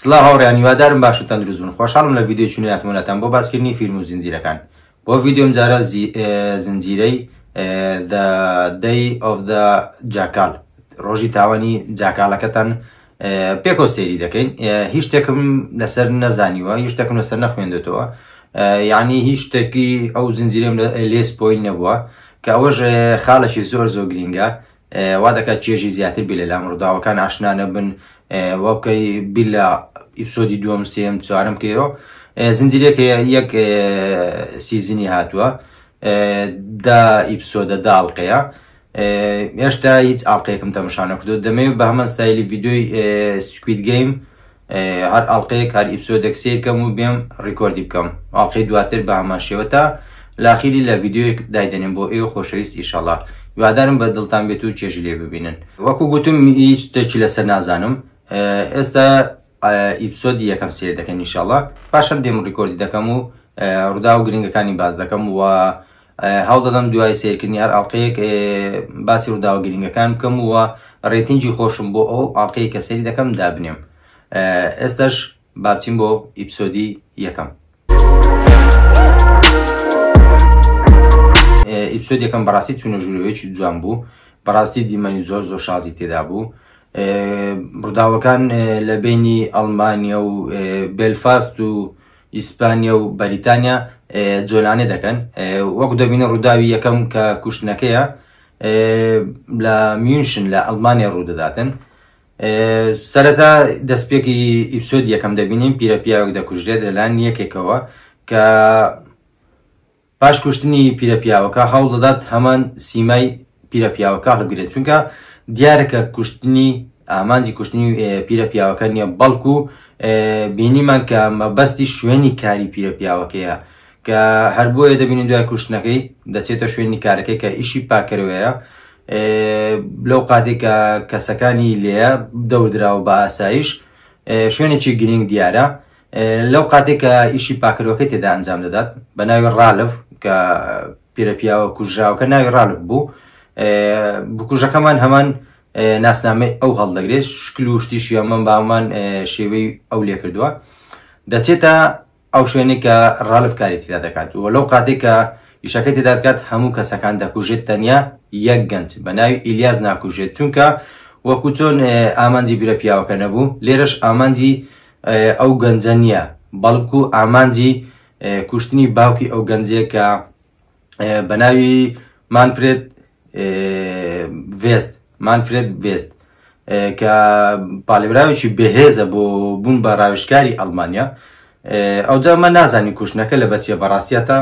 سڵاو هاوڕێیان، هیوادارم باش و تەندروست بن. خۆشحاڵم لە ڤیدیۆی نوێیاتمەتان بۆ باسکردنی فیلم و زنجیرەکان. بۆ ڤیدیۆم جارە زنجیرەی The Day of the Jackal، ڕۆژی تاوانی جاکالەکەتان پێکۆ سێری دەکەین. هیچ شتێکم لەسەر نەزانیوە، هیچ شتێکم لەسەر نەخوێندێتەوە، یعنی هیچ شتێکی ئەو زنجیرەم لێ سپۆیل نەبووە، کە ئەوەش خاڵێکی زۆر گرینگە. وا دەکات چێژی زیاتر بێ لەلام ڕووداوەکان ئاشنا نەبن، وەکەی بیل لە ئیپسۆدی دووەم سێم چوارم کەیەوە. زنجیرێک یەک سیزنی هاتووە، دا ئیپسۆدە دا ئاڵقەیە. هێشتا هیچ ئاڵقەیەکم تەماشا نەکردو. دەمەوێت بە هەمان ستایلی ڤیدیۆی سکوید گەیم هەر ئاڵقەیەک هەر ئیپسۆدێک سیر بکەم و بێم ڕیکۆردی بکەم. ئاڵقەی دواتر بە هەمان شێوە تا لاخیری لە ڤیدیۆیەک دایدەنێم بۆ ئێوە خۆشەویست ئیشەڵڵا. هیوادارم بە دڵتان بێت و چێژی لێ ببینن. وەکو گوتم هیچ شتێکی لەسەر نازانم. ئێستا ئیپسۆدی یەکەم سیر دەکەین ئیشەڵڵا، پاشان دێم ڕیکۆردی دەکەم و ڕوودا و گرنگەکانی باز دەکەم و هەوڵ دەدەم دوای سیرکردنی هەر ئاڵقەیەک باسی ڕوودا و گرنگەکان بکەم و ڕێتینجی خۆشم بۆ ئەو ئاڵقەیە کە سەیری دەکەم دابنێم. ئێستاش با بچین بۆ ئیپسۆدی یەکەم. ئیپسۆد یەکەم بەڕاستی چوونە ژوورەوەیەکی جوان بوو، بەڕاستی دیمەنی زۆر شازی تێدا بوو. ڕووداوەکان لە بینی ئەڵمانیا و بێلفاست و ئیسپانیا و بەریتانیا جۆلانێ دەکەن. وەکو دەبینە ڕووداوی یەکەم کە کوشتنەکەیە لە میونشن لە ئەڵمانیا ڕوودەداتن. سەرەتا دەستپێکی ئیپسۆد یەکەم دەبینیم، پیرەپیاوێک دەکوژرێت لەلایەن یەکێکەوە کە پاش کوشتنی پیرەپیاوەکە هەوڵ دەدات هەمان سیمای پیرەپیاوەکە هەڵبگرێت، چونکە دیارەکە کوشتنی ئامانجی کوشتنی پیرەپیاوەکە نییە، بەڵکو بینیمان کە مەبەستی شوێنی کاری پیرەپیاوەکەیە، کە هەر بۆیە دەبینین دوای کوشتنەکەی دەچێتە شوێنی کارەکەی کە ئیشی پاکەرەوەیە. لەو کاتێک کە کەسەکانی لێیە دەوردراوە بە ئاسایش، شوێنێکی گرنگ دیارە. لەو کاتێک کە ئیشی پاکەرەوەکەی تێدا ئەنجام دەدات بە ناوی ڕالف، کە پیرەپیاوە کوژراوەکە ناوی ڕالف بوو، بکوژەکەمان هەمان ناسنامەی ئەو هەڵدەگرێت، شکل و شتیشی ئەمەم بامان شێوەی ئەو لێ کردووە، دەچێتە ئەو شوێنێک کە ڕالف کاری تێدا دەکات. و لەو کاتێک کە ئیشەکەی تێدا دەکات هەموو کەسەکان دەکوژێت، تەنیا یەک گەنج بە ناوی ئیلیاس ناکوژێت، چونکە وەکو چۆن ئامانجی پیرەپیاوەکە نەبوو، لێرەش ئامانجی ئەو گەنجە نییە، بەڵکو ئامانجی کوشتنی باوکی ئەو گەنجەیە کە بە ناوی مانفرێد ڤێست، کە پاڵێراوێکی بەهێزە بۆ بوون بە ڕاوێژکاری ئەڵمانیا. ئەوجا من نازانین کوشتنەکە لە بەچیە، بەڕاستیەتە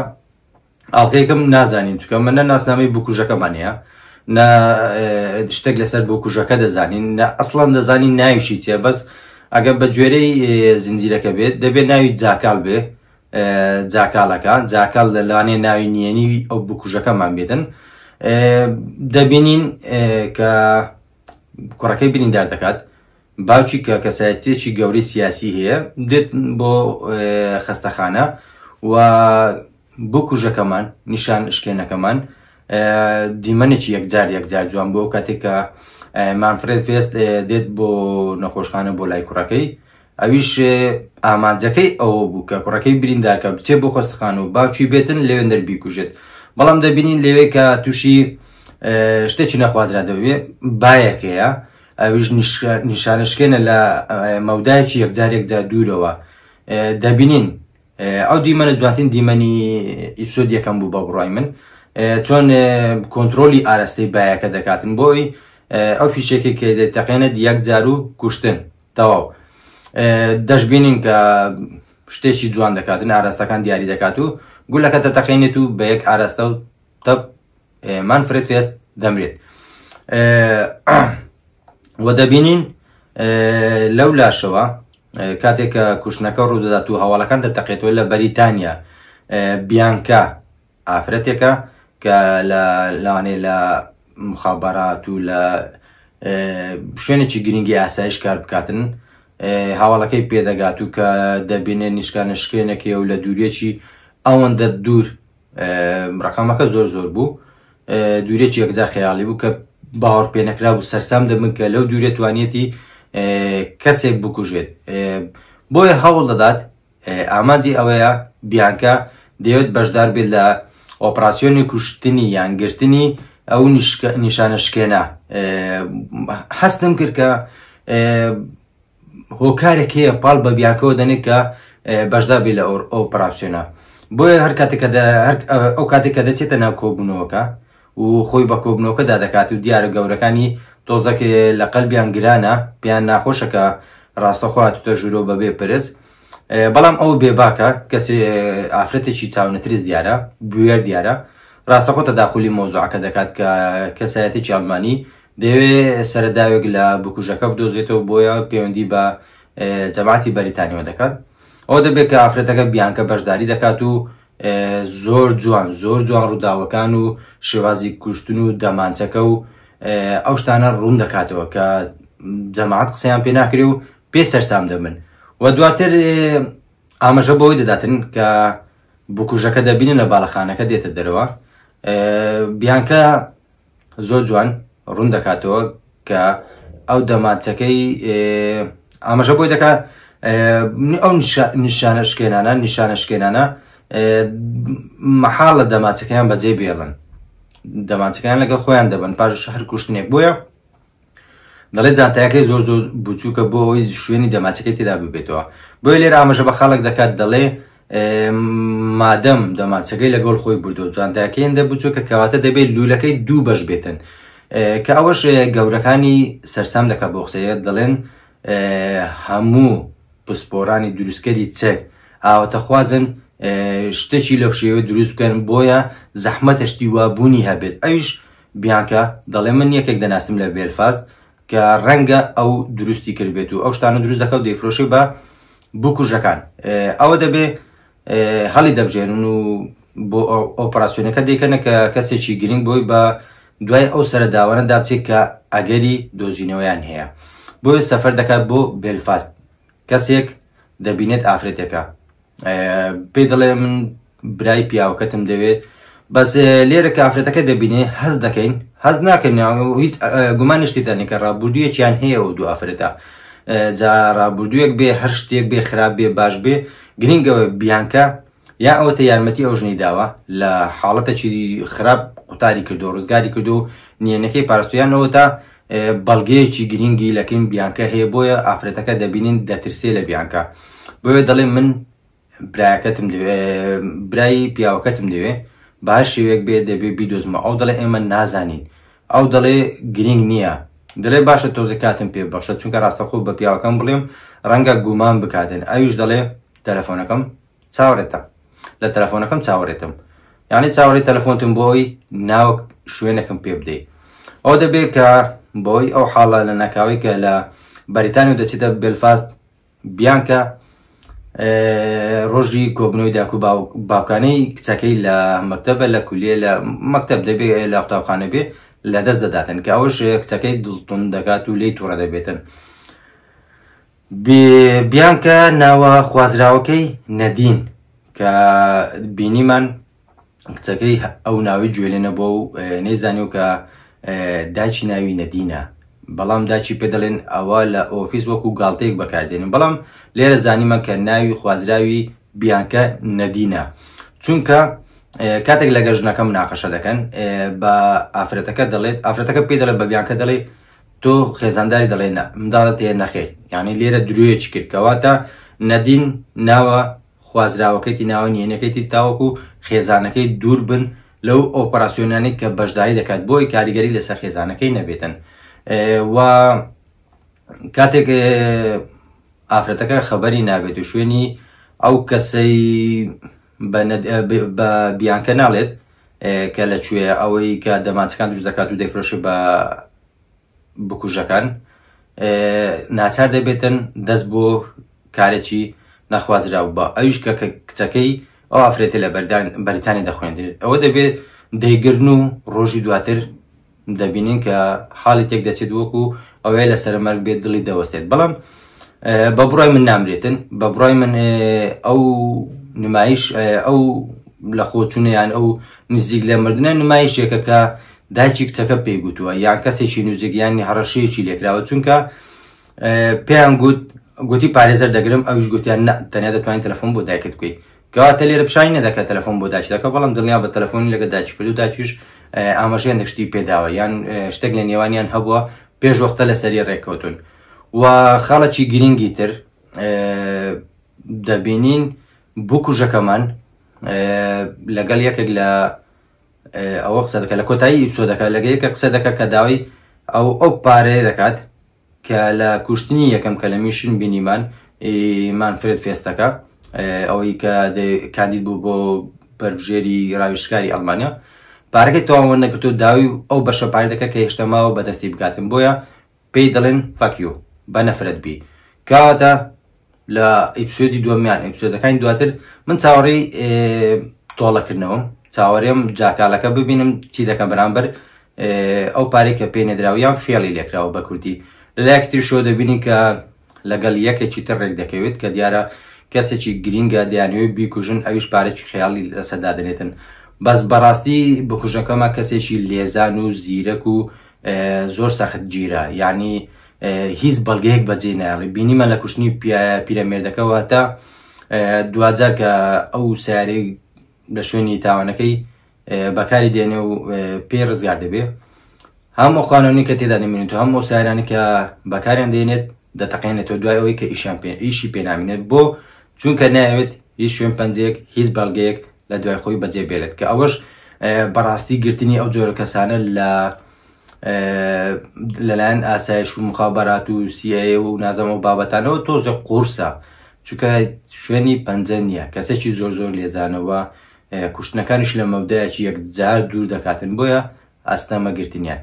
ئاڵقەیەکەم نازانین، چونکە من نەناسنامەی بۆ کوژەکەمان هەیە، نە شتێک لەسەر بۆ کوژەکە دەزانین، نە ئەسڵەن دەزانین ناویشی چیە. بەس ئەگەر بە گوێرەی زنجیرەکە بێت دەبێت ناوی جاکال بێ، جاکالەکە جاکال لەلانێ ناوی نیەنی ئەو بکوژەکەمان بێتن. دەبینین کە کوڕەکەی بریندار دەکات، باوکی کە کەسایەتێکی گەورەی سیاسی هەیە دێت بۆ خەستەخانە و بۆ کوژەکەمان نیشان شکێنەکەمان دیمەنێکی یەکجار جوان بۆ کاتێک کە مانفرێد ڤێست دێت بۆ نەخۆشخانە بۆ لای کوڕەکەی. ئەویش ئامانجەکەی ئەوە بوو کە کوڕەکەی بریندارکە بچێت بۆ خۆستەخانە و باوکی بێتن لەوێن دەربی کوژێت. بەڵام دەبینین لەوێ کە تووشی شتێکی نەخوازرا دەبێت بایەکەیە، ئەویش نیشانشکێنە لە مەودایەکی یەکجار دوورەوە. دەبینین ئەو دیمەنە جوانترین دیمەنی ئیپسۆد یەکەم بوو بە بڕای من، چۆن کۆنتترۆلی ئاراستەی بایەکە دەکاتن بۆی ئەو فیشێکی کە دەتەقێنێت یەکجار و کوشتن تەواو. دەشبینین کە شتێکی جوان دەکاتن، ئاراستەکان دیاری دەکات و گولەکە دەتەقێنێت و بە یەک ئاراستە و تەپ مانفرێد ڤێست دەمرێت. و دەبینین لەو لاشەوە کاتێک کە کوشتنەکە ڕوودەدات و هەواڵەکان دەتەقێتەوە لە بەریتانیا، بیانکا ئافرەتێکە کە لەوانەیە لە مخابەرات و لە شوێنێکی گرنگی ئاسایش کار بکاتن، هەواڵەکەی پێدەگات و کە دەبینێت نیشکانە شکێنەکەی و لە دوورێکی ئەوەندە دوور، ڕقەمەکە زۆر بوو، دوورێکی یەکجا خەیاڵی بوو کە باوەڕ پێ نەکرا بوو، سەرسام دەبن کە لەو دوورێ توانێتی کەسێک بکوژێت. بۆیە هەوڵ دەدات ئامانجی ئەوەیە بیانکە دەیەوێت بەشدار بێت لە ئۆپراسیۆنی کوشتنی یانگرتنی ئەو نیشانە شکێنە. هەستم کرد کە هۆکارێک هەیە پاڵ بە بیانکەوە دەنێت کە بەشدار بێت لە ئۆپراسیۆنە. بۆیە هەر ئەو کاتێک کە دەچێتە ناو کۆبوونەوەکە و خۆی بە کۆبوونەوەکەدا دەکات و دیارە گەورەکانی تۆزەک لە قەلبیان گرانە پێیان ناخۆشەکە ڕاستەخوا توتە ژوورۆ بەبێ پرس. بەڵام ئەو بێباکە کەسی ئافرەتێکی چاونەتریز دیارە بوێر دیارە ڕاستەخۆ تەداخلی مۆزوعەکە دەکات کە کەسایەتێکی ئەڵمانی دەوێت سەرەداوێک لە بکوژەکە بدۆزێتەوە بۆیە پەیوەندی بە جەماعەتی بەریتانیەوە دەکات. ئەو دەبێت کە ئافرەتەکە بیانکە بەشداری دەکات و زۆر جوان ڕووداوەکان و شێوازی کوشتن و دەمانچەکە و ئەو شتانە ڕوون دەکاتەوە کە جەماعەت قسەیان پێ ناکرێ و پێ سەرسام دەبن. و دواتر ئاماژە بۆی دەداتن کە بکوژەکە دەبینن لە باڵەخانەکە دێتە دەرەوە. بیانکە زۆر جوان ڕوون دەکاتەوە کە ئەو دەمانچەکەی ئاماژە بۆی دەکات ئەو نیشانە شکێنانە مەحاڵە دەماچەکەیان بەجێ بێڵن، دەماچەکەیان لەگەڵ خۆیان دەبن پاش هەر کوشتنێک. بۆیە دەڵێ جانتایەکەی زۆر بچووکە بۆ ئەوی شوێنی دەماچەکەی تێدا ببێتەوە. بۆیە لێرە ئاماژە بە خاڵک دەکات دەڵێ مادەم دەماچەکەی لەگەڵ خۆی بردو جانتایەکەی هەندە بچووکە کەواتە دەبێت لولەکەی دوو بەش بێتن کە ئەوەش گەورەکانی سەرسام دەکات بۆ قسەیە دەڵێن هەموو پسپۆرانی دروستکەری چەک ئاواتەخوازن شتێکی لەو شێوە دروست بکەن بۆیە زەحمەتەشتی وابوونی هەبێت. ئەویش بیانکە دەڵێ من یەکێک دەناسم لە بێلفاست کە ڕەنگە ئەو دروستی کردبێت و ئەو شتانە دروست دەکەوت دەیفرۆشی بە بکوژەکان. ئەوە دەبێ هەڵی دەبژێنن و بۆ ئۆپراسیۆنەکە دەیکەنە کە کەسێکی گرنگ بۆی بە دوای ئەو سەرەداوانە دابچێت کە ئەگەری دۆزینەوەیان هەیە. بۆیە سەفەر دەکات بۆ بێلفاست. کەسێک دەبینێت ئافرەتێکە پێ دەڵێ من برای پیاوەکەتم دەوێت، بەس لێرە کە ئافرەتەکە دەبینێ هەز دەکەین، هەز ناکەین هیچ گومانی شتێدانی کە ڕابردوویەکیان هەیە و دوو ئافرەتە جا ڕابردوویەک بێ هەر شتێک بێ خراپ بێ باش بێ گرنگەوە بیانکە یا ئەوەتە یارمەتی ئەو ژنەی داوە لە حاڵەتێکی خراپ قوتاری کردو ڕزگاری کردو نیەنەکەی پاراستویانەوە تا بەڵگەیەکی گرنگی لەکەین بیانکە هەیە. بۆیە ئافرەتەکە دەبینین دەترسێ لە بیانکە. بۆیە دەڵێ من برایەکەتم برای پیاوەکەتم دەوێ باش شێوەیەک بێ دەبێ بیدۆزمە. ئەو دەڵێ ئێمە نازانین، ئەو دەڵێ گرنگ نییە، دەڵێ باشە تۆزە کاتم پێ بەخشە چونکە ڕاستەخۆ بە پیاوەکەم بڵێم ڕەنگە گومان بکاتن. ئەویش دەڵێ تەلەفۆنەکەم چاوەڕێتە، لە تەلەفۆنەکەم چاوەڕێتم، یعنی چاوەڕێ تەلەفۆنتم بۆی ناوەک شوێنەکەم پێ بدەیت. ئەو دەبێت کە بۆی ئەو حاڵە لە ناکاوی کە لە بەریتانیا دەچێتە بێلفاست بیانکە ڕۆژی کۆبنەوەی داکو باوکانەی کچەکەی لە مەکتەبە لە کولیە لە مەکتەب دەبێت لە قوتابخانە بێ لە دەست دەداتن کە ئەوش کچەکەی دڵتون دەکات و لی تووڕە دەبێتن. بیانکە ناوە خوازراوەکەی نەدین کە بینیمان کچەکەی ئەو ناوی گوێلێنە بۆ و نەیزانیو کە داچی ناوی نەدینە، بەڵام داچی پێ دەڵێن ئەوە لە ئۆفیس وەکو گاڵتەیەک بەکاردێنن. بەڵام لێرە زانیمە کە ناوی خوازراوی بیانکە نەدینە چونکە کاتێک لەگە ژنەکە مناقەشە دەکەن بە ئافرەتەکە دەڵێت ئافرەتەکە پێ دەڵێت بە بیانکە دەڵێ تۆ خێزانداری دەڵێ منداڵت هەیە نەخێ، یعنی لێرە درۆیەکی کرد کەواتە نەدین ناوە خوازراوەکەیتی ناوە نیێنەکەیتی تاوەکو خێزانەکەی دوور بن لەو ئۆپەراسیۆنانی کە بەشداری دەکات بۆی کاریگەری لەسەر خێزانەکەی نەبێتن. و کاتێک ئافرەتەکە خەبەری نابێت و شوێنی ئەو کەسەی بە بیانکە ناڵێت کە لەکوێ ئەوەی کە دەماچەکان دروست دەکات و دەیفرۆشە بە بکوژەکان ناچار دەبێتن دەست بۆ کارێکی نەخوازراو بە ئەویش کە کچەکەی ئەو ئافرێتی لە بەریتانی دەخوێنێت. ئەوە دەبێت دەیگرن و ڕۆژی دواتر دەبینین کە حاڵی تێک دەچێت وەکو ئەوەیە لە سەرمەرگ بێت دڵی دەوەستێت. بەڵام بە بڕای من نامرێتن، بە بڕای من ئەو نمایش ئەو لە خۆچوونیان ئەو نزیک لە مردنە نمایشێکە کە دایکی کچەکە پێی گوتووە یان کەسێکی نوزیگیانی هەڕەشەیەکی لێکراوە چونکە پێیان گوتی پارێزەر دەگرم، ئەوش گوتیان تەنیا دەتوانین تەلەفۆن بۆ دایکت بکەیت، کەواتە لێرە پیشانی نەدەکات تەلەفۆن بۆ داچ دەکە، بەڵام دڵنیا بە تەلەفۆنی لەگە داچ کرد و داچیش ئاماژەیان دەشتی پێداوە یان شتێک لە نێوانیان هەبووە پێش وەختە لەسەری ڕێککەوتون. و خاڵێکی گرنگی تر دەبینین بکوژەکەمان لەگەڵ یەکێک لە ئەوە قسە دەکات، لە کۆتایی ئیپسۆدەکە لەگە یەکە قسە دەکات کە داوای ئەو پارەیە دەکات کە لە کوشتنی یەکەم کە لە میشن بینیمان مانفرێد فێستەکە، ئەوەی کە کاندید بوو بۆ بەرگژێری ڕاویشکاری ئەڵمانیا، پارەکەی تەواو نەکردو، داوی ئەو بەشە پارە دەکات کە هێشتا ماوە بەدەستی بکاتن، بۆیە پێی دەڵێن فەکیو بە نەفرەت بی. کەواتە لە ئیپسۆدی دووەمیان ئیپسۆدەکانی دواتر من چاوەڕێی تۆڵەکردنەوەم، چاوەڕێم جاکالەکە ببینم چی دەکەم بەرامبەر ئەو پارەی کە پێی نەدراویان فێڵی لێکراوە بە کوردی. لەلایەکی تر شۆ دەبینی کە لەگەڵ یەکێکی تر ڕێک دەکەوێت کە دیارە کەسێکی گرینگە دەیانەوێت بیکوژن، ئەویش پارێکی خەیاڵی لەسەردادنێتن. بەس بەڕاستی بکوژەکەمە کەسێکی لێزان و زیرەک و زۆر سەخت گیرە، یعنی هیچ بەڵگەیەک بەجێ نایڵێ. بینیمە لە کوشتنی پیرەمێردەکەەوە تا دوجار کە ئەو سیارەی لە شوێنی تاوانەکەی بەکاری دێنێ و پێ ڕزگار دەبێ، هەموو خانۆنی کە تێدا دەمێنێت و هەموو سیارانی کە بەکاریان دێنێت دەتەقێنێتەوە دوای ئەوەی کە ئیشی پێنامێنێت، بۆ چونکە ناوێت هیچ شوێن پەنجەیەک هیچ بەڵگەیەک لە دوای خۆی بەجێ بێنێت، کە ئەوەش بەڕاستی گرتنی ئەو جۆرە کەسانە لەلایەن ئاسایش و مخابەرات و CIA و نازەمە و بابەتانەوە تۆزە قورسە، چونکە شوێنی پەنجە نییە، کەسێکی زۆر زۆر لێزانەوە کوشتنەکانیش لە مەودایەکی یەکجار دوور دەکاتن، بۆیە ئاستەمە گرتنیان.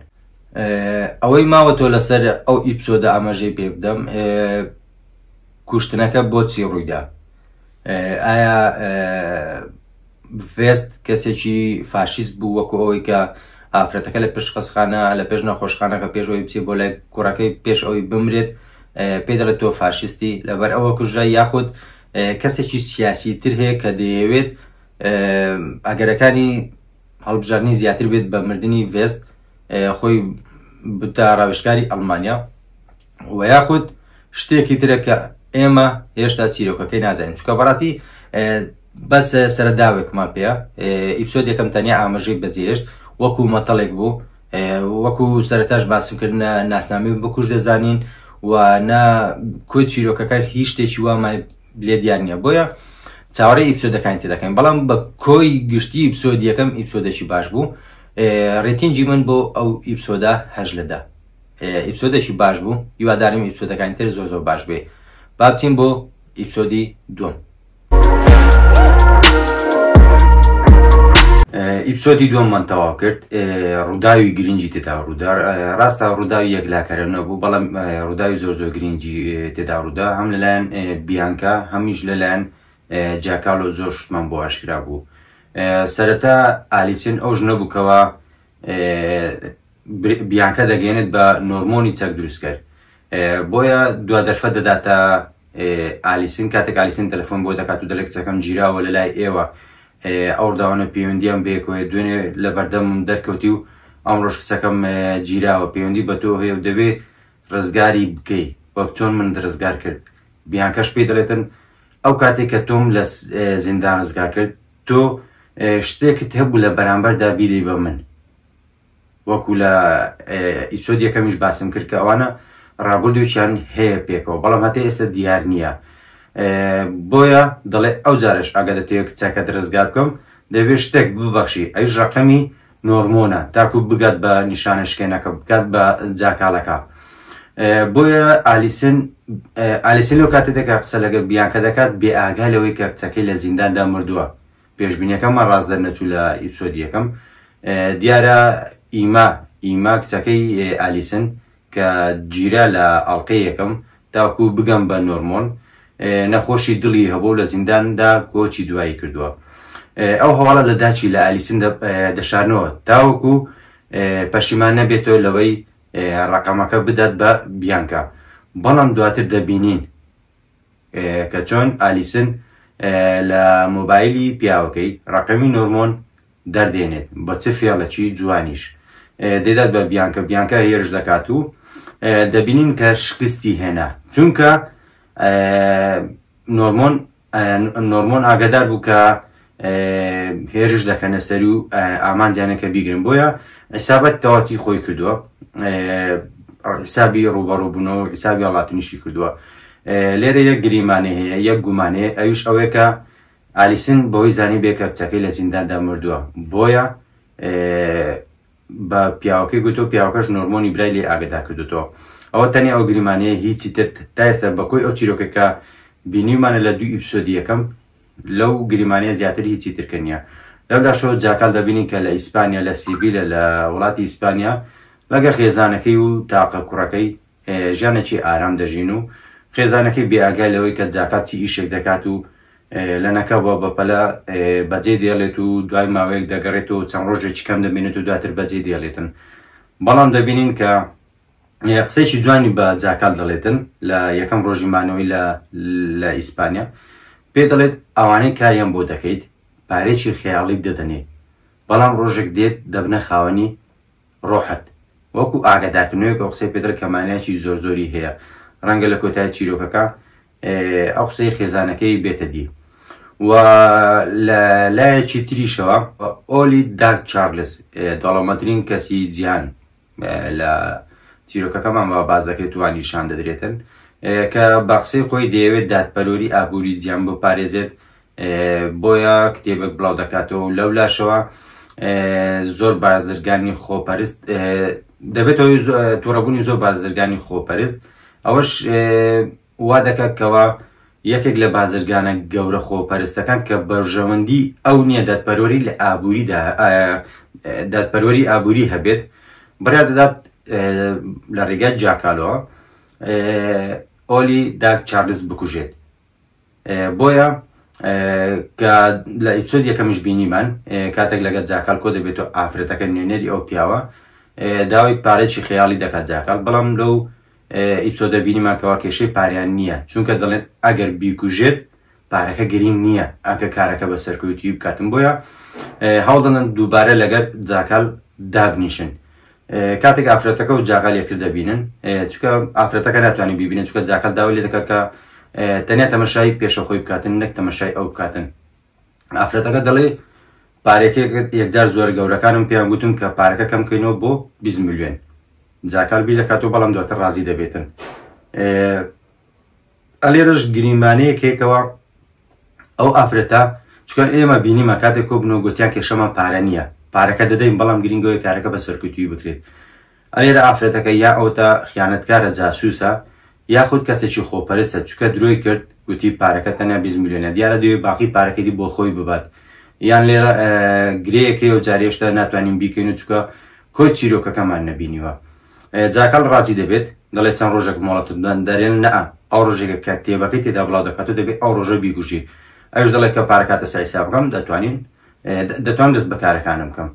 ئەوەی ماوە تۆ لەسەر ئەو ئیپسۆدە ئاماژەی پێ بدەم، کوشتنەکە بۆچی ڕوویدا؟ ئایا ڤێست کەسێکی فاشیست بوو وەکو ئەوەی کە ئافرەتەکە لە پێش خەسخانە لە پێش نەخۆشخانەکە پێش ئەوی بچێت بۆ لای کوڕەکەی پێش ئەوی بمرێت پێ دەڵێت تۆ فاشیستی لەبەر ئەوە کوژرا، یاخود کەسێکی سیاسی تر هەیە کە دەیەوێت ئەگەرەکانی هەڵبژارنی زیاتر بێت بە مردنی ڤێست خۆی بتە ڕاویشکاری ئەڵمانیا، و یاخود شتێکی ترە کە ئێمە هێشتا چیرۆکەکەی نازانین، چونکە بەڕاستی بەس سەرەداوێکمان پێە. ئیپسۆد یەکەم تەنیا ئاماژەی بەجێهێشت وەکو مەتەڵێک بوو، وەکو سەرەتاش باسم کرد ناسنامەی بکوش دەزانین و نا کۆی چیرۆکەکە هیچ شتێکی وامان لێ دیار نییە، بۆیە چاوەڕێی ئیپسۆدەکانی تێ دەکەین. بەڵام بە کۆی گشتی ئیپسۆد یەکەم ئیپسۆدێکی باش بوو، ڕێتینجی من بۆ ئەو ئیپسۆدا 8 لە 10. ئیپسۆدێکی باش بوو، هیوادارم ئیپسۆدەکانی تر زۆر زۆر باش بێ. با بچین بۆ ئیپسۆدی دووەم. ئیپسۆدی دووەممان تەواو کرد، ڕووداوی گرنگی تێدا ڕاستە ڕووداوی یەکلاکەرە نەبوو، بەڵام ڕووداوی زۆر زۆر گرنگی تێدا ڕوودا، هەم لەلایەن بیانکا هەمیش لەلایەن جاکالۆ زۆر شتمان بۆ ئاشکرا بوو. سەرەتا ئالیسین ئەوش نەبووکەوە بیانکە دەگەێنێت بە نۆرمۆنی چەک دروستکرد، بۆیە دوا دەرفە دەداتە ئالیسین، کاتێک ئالیسین تەلەفۆن بۆ دەکات و دەڵێت کچەکەم گیراوە لەلای ئێوە، ئەو ڕداوانە پەیوەندیان بێکەوە، دوێنێ لە بەردەمم دەرکەوتی و ئەم ڕۆژ کچەکەم گیراوە، پەیوەندی بە تۆ هەیە و دەبێت ڕزگاری بکەیت وەک چۆن من ڕزگار کرد. بیانکەش پێی دەڵێتن ئەو کاتێک کە تۆم لە زیندان ڕزگار کرد، تۆ شتێکت هەبوو لە بەرامبەردا بیدەی بە من، وەکو لە ئیپسۆد یەکەمیش باسم کرد کە ئەوانە ڕابردوویان هەیە پێکەوە، بەڵام هەتا ئێستا دیار نییە. بۆیە دەڵێ ئەو جارش ئەگە دەتەوێت کچەکەت ڕزگار بکەم دەبێت شتێک ببەخشی، ئەویش ڕقەمی نۆرمۆنە، تاکو بگات بە نیشانە شکێنەکە، بگات بە جاکالەکە. بۆیە ئالیسین لەو کاتێکە قسە لەگە بیانکە دەکات بێ ئاگا لەوەی کە کچەکەی لە زینداندا مردووە. پێشبینیەکەمان ڕاست دەرنەچوو لە ئیپسۆد یەکەم. دیارە ئیما کچەکەی ئالیسن کە گیرا لە ئەڵقەی یەکەم تاکو بگەم بە نۆرمۆن، نەخۆشی دڵی هەبوو لە زینداندا کۆچی دوایی کردووە. ئەو هەواڵە لە داچی لە ئالیسن دەشارنەوە تاوەکو پەشیمان نەبێتەوە لەوەی ڕقەمەکە بدات بە بیانکە. بەڵام دواتر دەبینین کە چۆن ئالیسن لە مۆبایلی پیاوەکەی ڕقەمی نۆرمۆن دەردێنێت بە چ فێڵەکی جوانیش دەدات بە بیانکە. بیانکە هێرش دەکات و دەبینین کە شکستی هێنا چونکە نۆرمۆن ئاگادار بوو کە هێرش دەکەنە سەر و ئامانجیانەکە بیگرن بۆیە حیسابەت تەواتی خۆی کردووە حیسابی ڕوبەڕووبوونەوە حیسابی هەڵاتنیشی کردووە لێرە یەک گریمانێ هەیە یەک گومانەیە ئەویش ئەوەیە کە ئالیسن بەوەی زانی بێ کە کچەکەی لە زینداندا مردووە بۆیە بە پیاوەکەی گوتۆ پیاوەکەش نۆرمۆنی برای لێ ئاگدا کردوتەوە ئەوە تەنیا ئەو گریمانەیە هیچی تر تا ئێستا بەکۆی ئەو چیرۆکەکە بینیمانە لە دوو ئیپسۆدی یەکەم لەو گریمانەیە زیاتر هیچی ترکە نییە لەولاشەوە جاکال دەبینین کە لە ئیسپانیا لە سیڤیلە لە وڵاتی ئیسپانیا لەگە خێزانەکەی و تاقە کوڕەکەی ژیانێکی ئارام دەژین و خێزانەکەی بێئاگای لەوەی کە جاکات چی ئیشێک دەکات و لە نەکەوە بەپەلا بەجێ دێڵێت و دوای ماوەیەک دەگەڕێت و چەند ڕۆژێکی کەم دەبینێت و دواتر بەجێ دێڵێتن بەڵام دەبینین کە قسەیەکی جوانی بە جاکال دەڵێتن لە یەکەم ڕۆژی مانەوەی لە ئیسپانیا پێ دەڵێت ئەوانەی کاریان بۆ دەکەیت پارێکی خەیاڵی دەدەنێت بەڵام ڕۆژێک دێت دەبنە خاوەنی ڕۆحەت وەکو ئاگادارکردنەوەی کە قسەی پێدر کەمانایکی زۆر زۆری هەیە ڕەنگە لە کۆتای چیرۆکەکە ئەو قسەی خێزانەکەی بێتە دی و لە لایەکی تریشەوە ئۆلی داک چارلز دەوڵەمەندترین کەسی جیهان لە چیرۆکەکەمان بە باز دەکرێت توانی نیشان دەدرێتن کە بە قسەی خۆی دەیەوێت دادپەروەری ئابووری جیهان بپارێزێت بۆیە کتێبێک بڵاو دەکاتەوە و لەو لاشەوە زۆر بازرگانی خۆپەرست دەبێتەوە تووڕەبوونی زۆر بازرگانی خۆپەرست ئەوەش وا دەکات کەەوە یەکێک لە بازرگانە گەورە خۆپەرستەکان کە بەرژەوەندی ئەو نییە دادپەروەری لە ئابووریدا دادپەروەری ئابووری هەبێت بڕیا دەدات لە ڕێگای جاکالەوە ئۆلی داک چارلز بکوژێت بۆیە کە لە ئیپسۆد یەکەمش بینیمان کاتێک لەگەڵ جاکال کۆ دەبێتەوە ئافرەتەکە نوێنەری ئەو پیاوە داوای پارێکی خەیاڵی دەکات جاکال بەڵام لەو ئیپسۆدە بینیمانکەوە کێشەی پاریان نییە چونکە دەڵێن ئەگەر بیکوژێت پارەکە گرنگ نییە ئەگە کارەکە بە سەرکەوتی بکاتن بۆیە هەوڵدەن دووبارە لەگەر جاکال دابنیشن کاتێک ئافرەتەکە و جاکال یەکتر دەبینن چونکە ئافرەتەکە ناتوانین بیبینن چونکە جاکال داوای لێ دەکات کە تەنیا تەمەشای پێشەخۆی بکاتن نەک تەمەشای ئەو بکاتن ئافرەتەکە دەڵێ پارێکێک یەکجار زۆر گەورەکانم پێیان گوتم کە پارەکە کەم بکەینەوە بۆ 20 میلیۆن جاکال بیر دەکاتەوە بەڵام دواتر ڕازی دەبێتن ئەلێرەش گریمانەیەکێکەوە ئەو ئافرەتە چونکە ئێمە بینیمە کاتێک کۆ بنەوە گوتیان کێشەمان پارە نییە پارەکە دەدەین بەڵام گرنگەوەی کارەکە بە سەرکەوتوی بکرێت ئەلێرە ئافرەتەکە یا ئەوتە خیانەتکارە جاسووسە یاخود کەسێکی خۆپەرستە چونکە درۆی کرد گوتی پارەکە تەنیا 20 میلیۆنە دیارە دەوێت باقی پارەکەی بۆ خۆی ببات یان لێرە گرەیەکەی و جارێشتا ناتوانین بیکەین و چونکە کۆی چیرۆکەکەمان نەبینیوە جاکال ڕازی دەبێت دەڵێت چەند ڕۆژێک مۆڵەتدان دەرێن نەئە ئەو ڕۆژێکە کە کتێبەکەی تێدا بڵاو دەکاتەوە دەبێت ئەو ڕۆژە بیکوژی ئەوش دەڵێت کە پارەکاتە سایسا بکەم دەتوان دەست بە کارەکانم بکەم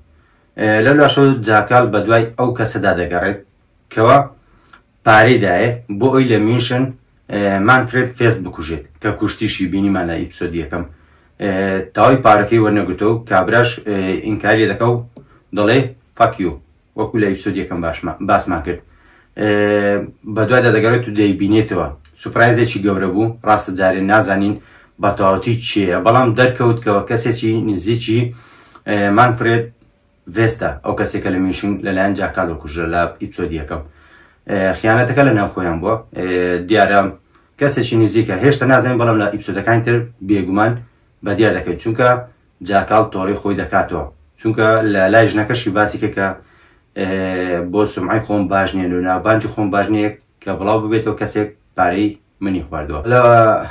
لە لاشەوە جاکال بە دوای ئەو کەسەدا دەگەڕێت کەوە پارەیدایە بۆ ئەوی لە میشن مانفرێد فێس بکوژێت کە کوشتیشی بینیمانە ئیپسۆدی یەکەم تاوای پارەکەی وەرنەگرتەوە و کابراش ئینکاری دەکە و دەڵێ فاکیو وەکو لە ئیپسۆدی یەکەم باسمان کرد بە دوایدا دەگەڕێت و دەیبینێتەوە سوپرایزێکی گەورە بوو ڕاستە جارێ نازانین بە تەواوەتی چییە بەڵام دەرکەوتکەوە کەسێکی نزیکی مانفرێد ڤێستا ئەو کەسێکە لە میشن لەلایەن جاکال وەکوژە لە ئیپسۆدی یەکەم خیانەتەکە لە ناوخۆیان بووە دیارە کەسێکی نزیکە هێشتا نازانین بەڵام لە ئیپسۆدەکانی تر بێگومان بە دیار دەکەوێت چونکە جاکال تۆڕی خۆی دەکاتەوە چونکە لە لای ژنەکەشی باسی کە بۆ سمعی خۆم باش نییە و ناوبانجی خۆم باش نییە کە بڵاو ببێتەوە کەسێک پارەی منی خواردووە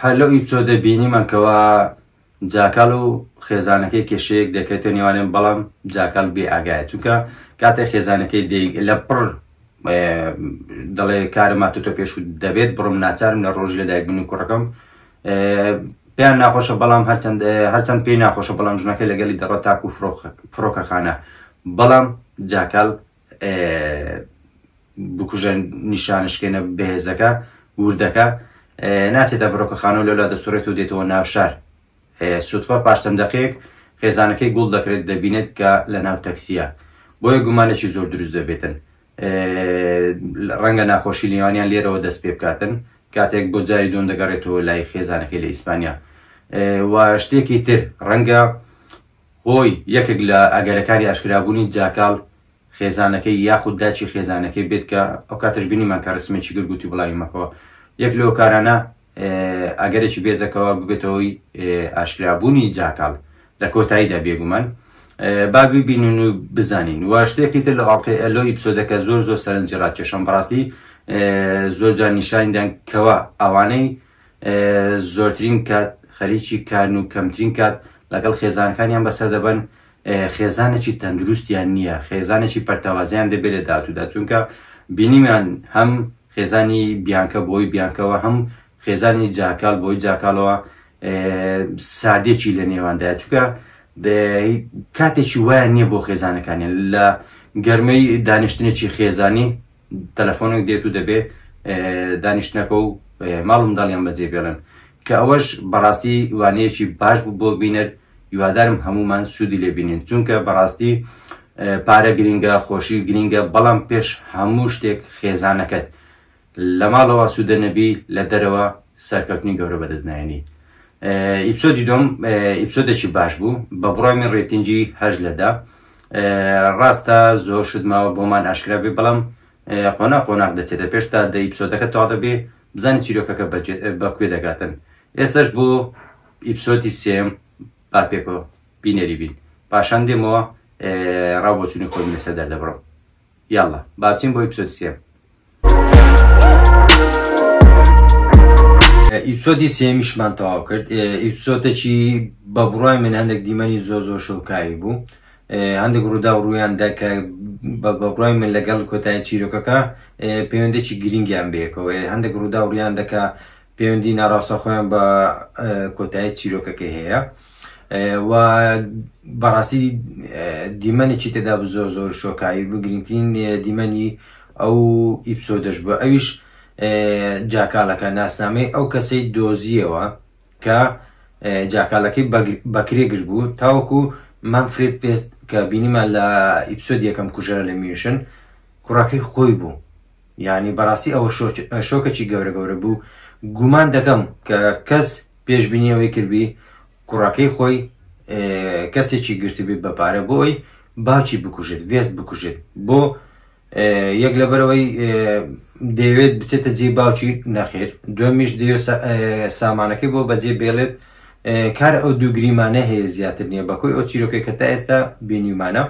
هەر لەو ئیپسۆدە بینیمانکەوە جاکال و خێزانەکەی کێشەیەک دەکەێتە نێوانێن بەڵام جاکال بێ ئاگایە چونکە کاتێک خێزانەکەی لە پڕ دەڵێ کارم ماتۆ پێش و دەبێت بڕم ناچارم لە ڕۆژ لەدایک بن و کوڕەکەم پێیان ناخۆشە بەڵام هەرچەند پێی ناخۆشە بەڵام ژنەکەی لەگەلی دەڕۆ تاکو فڕۆکەخانە بەڵام جاکال بکوژە نیشانشکێنە بەهێزەکە وردەکە ناچێتە فڕۆکەخانە و لەلا دەسوڕێت و دێتەوە ناو شار سوتفە پاشتەم دەقێک خێزانەکەی گوڵ دەکرێت دەبینێت کە لە ناو تەکسیە بۆیە گومانێکی زۆر دروست دەبێتن ڕەنگە ناخۆشی لیوانیان لێرەوە دەست پێ بکاتن کاتێک بۆ جاری دوم دەگەڕێتەوە لای خێزانەکەی لە ئیسپانیا. و شتێکی تر ڕەنگە هۆی یەکێک لە ئەگەرەکانی ئاشکرابوونی جاکاڵ خێزانەکەی یاخود داچی خێزانەکەی بێت کە ئەو کاتەش بینیمان کە ڕسمێکی گرگوتی بڵاوی مەکەوە. یەک لەو کارانە ئەگەرێکی بێزەکەەوە ببێتەوەی ئاشکرابوونی جاکاڵ لە کۆتاییدا بێگومان. با ببینن و بزانین. و شتێکی تر لە ئیپسۆدەکە زۆر سەرنجی ڕاکێشم بەڕاستی زۆر جار نیشاندان کەوا ئەوانەی زۆرترین کات خەریکی کارن و کەمترین کات لەگەڵ خێزانەکانیان بەسەر دەبن خێزانێکی تەندروستیان نییە، خێزانێکی پەرتەوازیان دەبێت لە داهاتوودا، چونکە بینیمان هەم خێزانی بیانکە بۆی بیانکەوە هەم خێزانی جاکال بۆی جاکالەوە سادێکی لە نێواندایە، چونکە کاتێکی وایە نییە بۆ خێزانەکانیان لە گەرمەی دانیشتنێکی خێزانی تەلەفۆنێک دێت و دەبێ دانیشتنەکە و ماڵ و منداڵیان بەجێ بێڵن کە ئەوەش بەڕاستی وانەیەکی باش بوو بۆ بینێت. هیوادارم هەمومان سوودی لێ بینین، چونکە بەڕاستی پارە گرینگە، خۆشی گرینگە، بەڵام پێش هەموو شتێک خێزانەکەت لە ماڵەوە سوودە نەبی لە دەرەوە سەرکەوتنی گەورە بەدەستنایێنی. ئیپسۆدی دوم ئیپسۆدێکی باش بوو بە بڕای من ڕێتینجی 8 لەدا. ڕاستە زۆر شتماوە بۆمان ئاشکرا بێ، بەڵام قۆناق دەچێتە پێش تا دە ئیپسۆدەکە تەواو دەبێ بزانین چیرۆکەکە بەکوێ دەگاتن. ئێستاش بۆ ئیپسۆدی سێم با پێکەوە بینەری بین، پاشان دێمەوە ڕاوبۆچوونی خۆی لەسەر دەردەبڕم. یاڵڵا با بچین بۆ ئیپسۆدی سێم. ئیپسۆدی سێمیشمان تەواو کرد. ئیپسۆدێکی بە بڕای من هەندێک دیمەنی زۆر شۆکایی بوو، هەندێک ڕوودا و ڕوویاندا کە بە بڕای من لەگەڵ کۆتایی چیرۆکەکە پەیوەندێکی گرنگیان بێکەوە، هەندێک ڕوودا و ڕوویان دەکا پەیوەندی ناڕاستە خۆیان بە کۆتایی چیرۆکەکە هەیە. و بەڕاستی دیمەنێکی تێدا زۆر شۆکایی بوو. گرنگترین دیمەنی ئەو ئیپسۆدەش بوو، ئەویش جاکالەکە ناسنامەی ئەو کەسەی دۆزیەوە کە جاکالەکەی بەکرێگر بوو، تاوەکو مانفرێد پێست کە بینیمان لە ئیپسۆد یەکەم کوژرە لە میوشن کوڕەکەی خۆی بوو. یعنی بەڕاستی ئەوە شۆکێکی گەورە بوو. گومان دەکەم کە کەس پێشبینیەوەی کردبی کوڕەکەی خۆی کەسێکی گرتبێت بە پارە بۆ ئەوی باوکی بکوژێت، وێست بکوژێت، بۆ یەک لەبەرەوەی دەیەوێت بچێتە جێ باوکی نەخێر، دومیش دەوێت سامانەکەی بۆ بەجێ بێڵێت. کار ئەو دوو گریمانە هەیە زیاتر نییە بەکۆی ئەو چیرۆکەی کە تا ئێستا بینیمانە.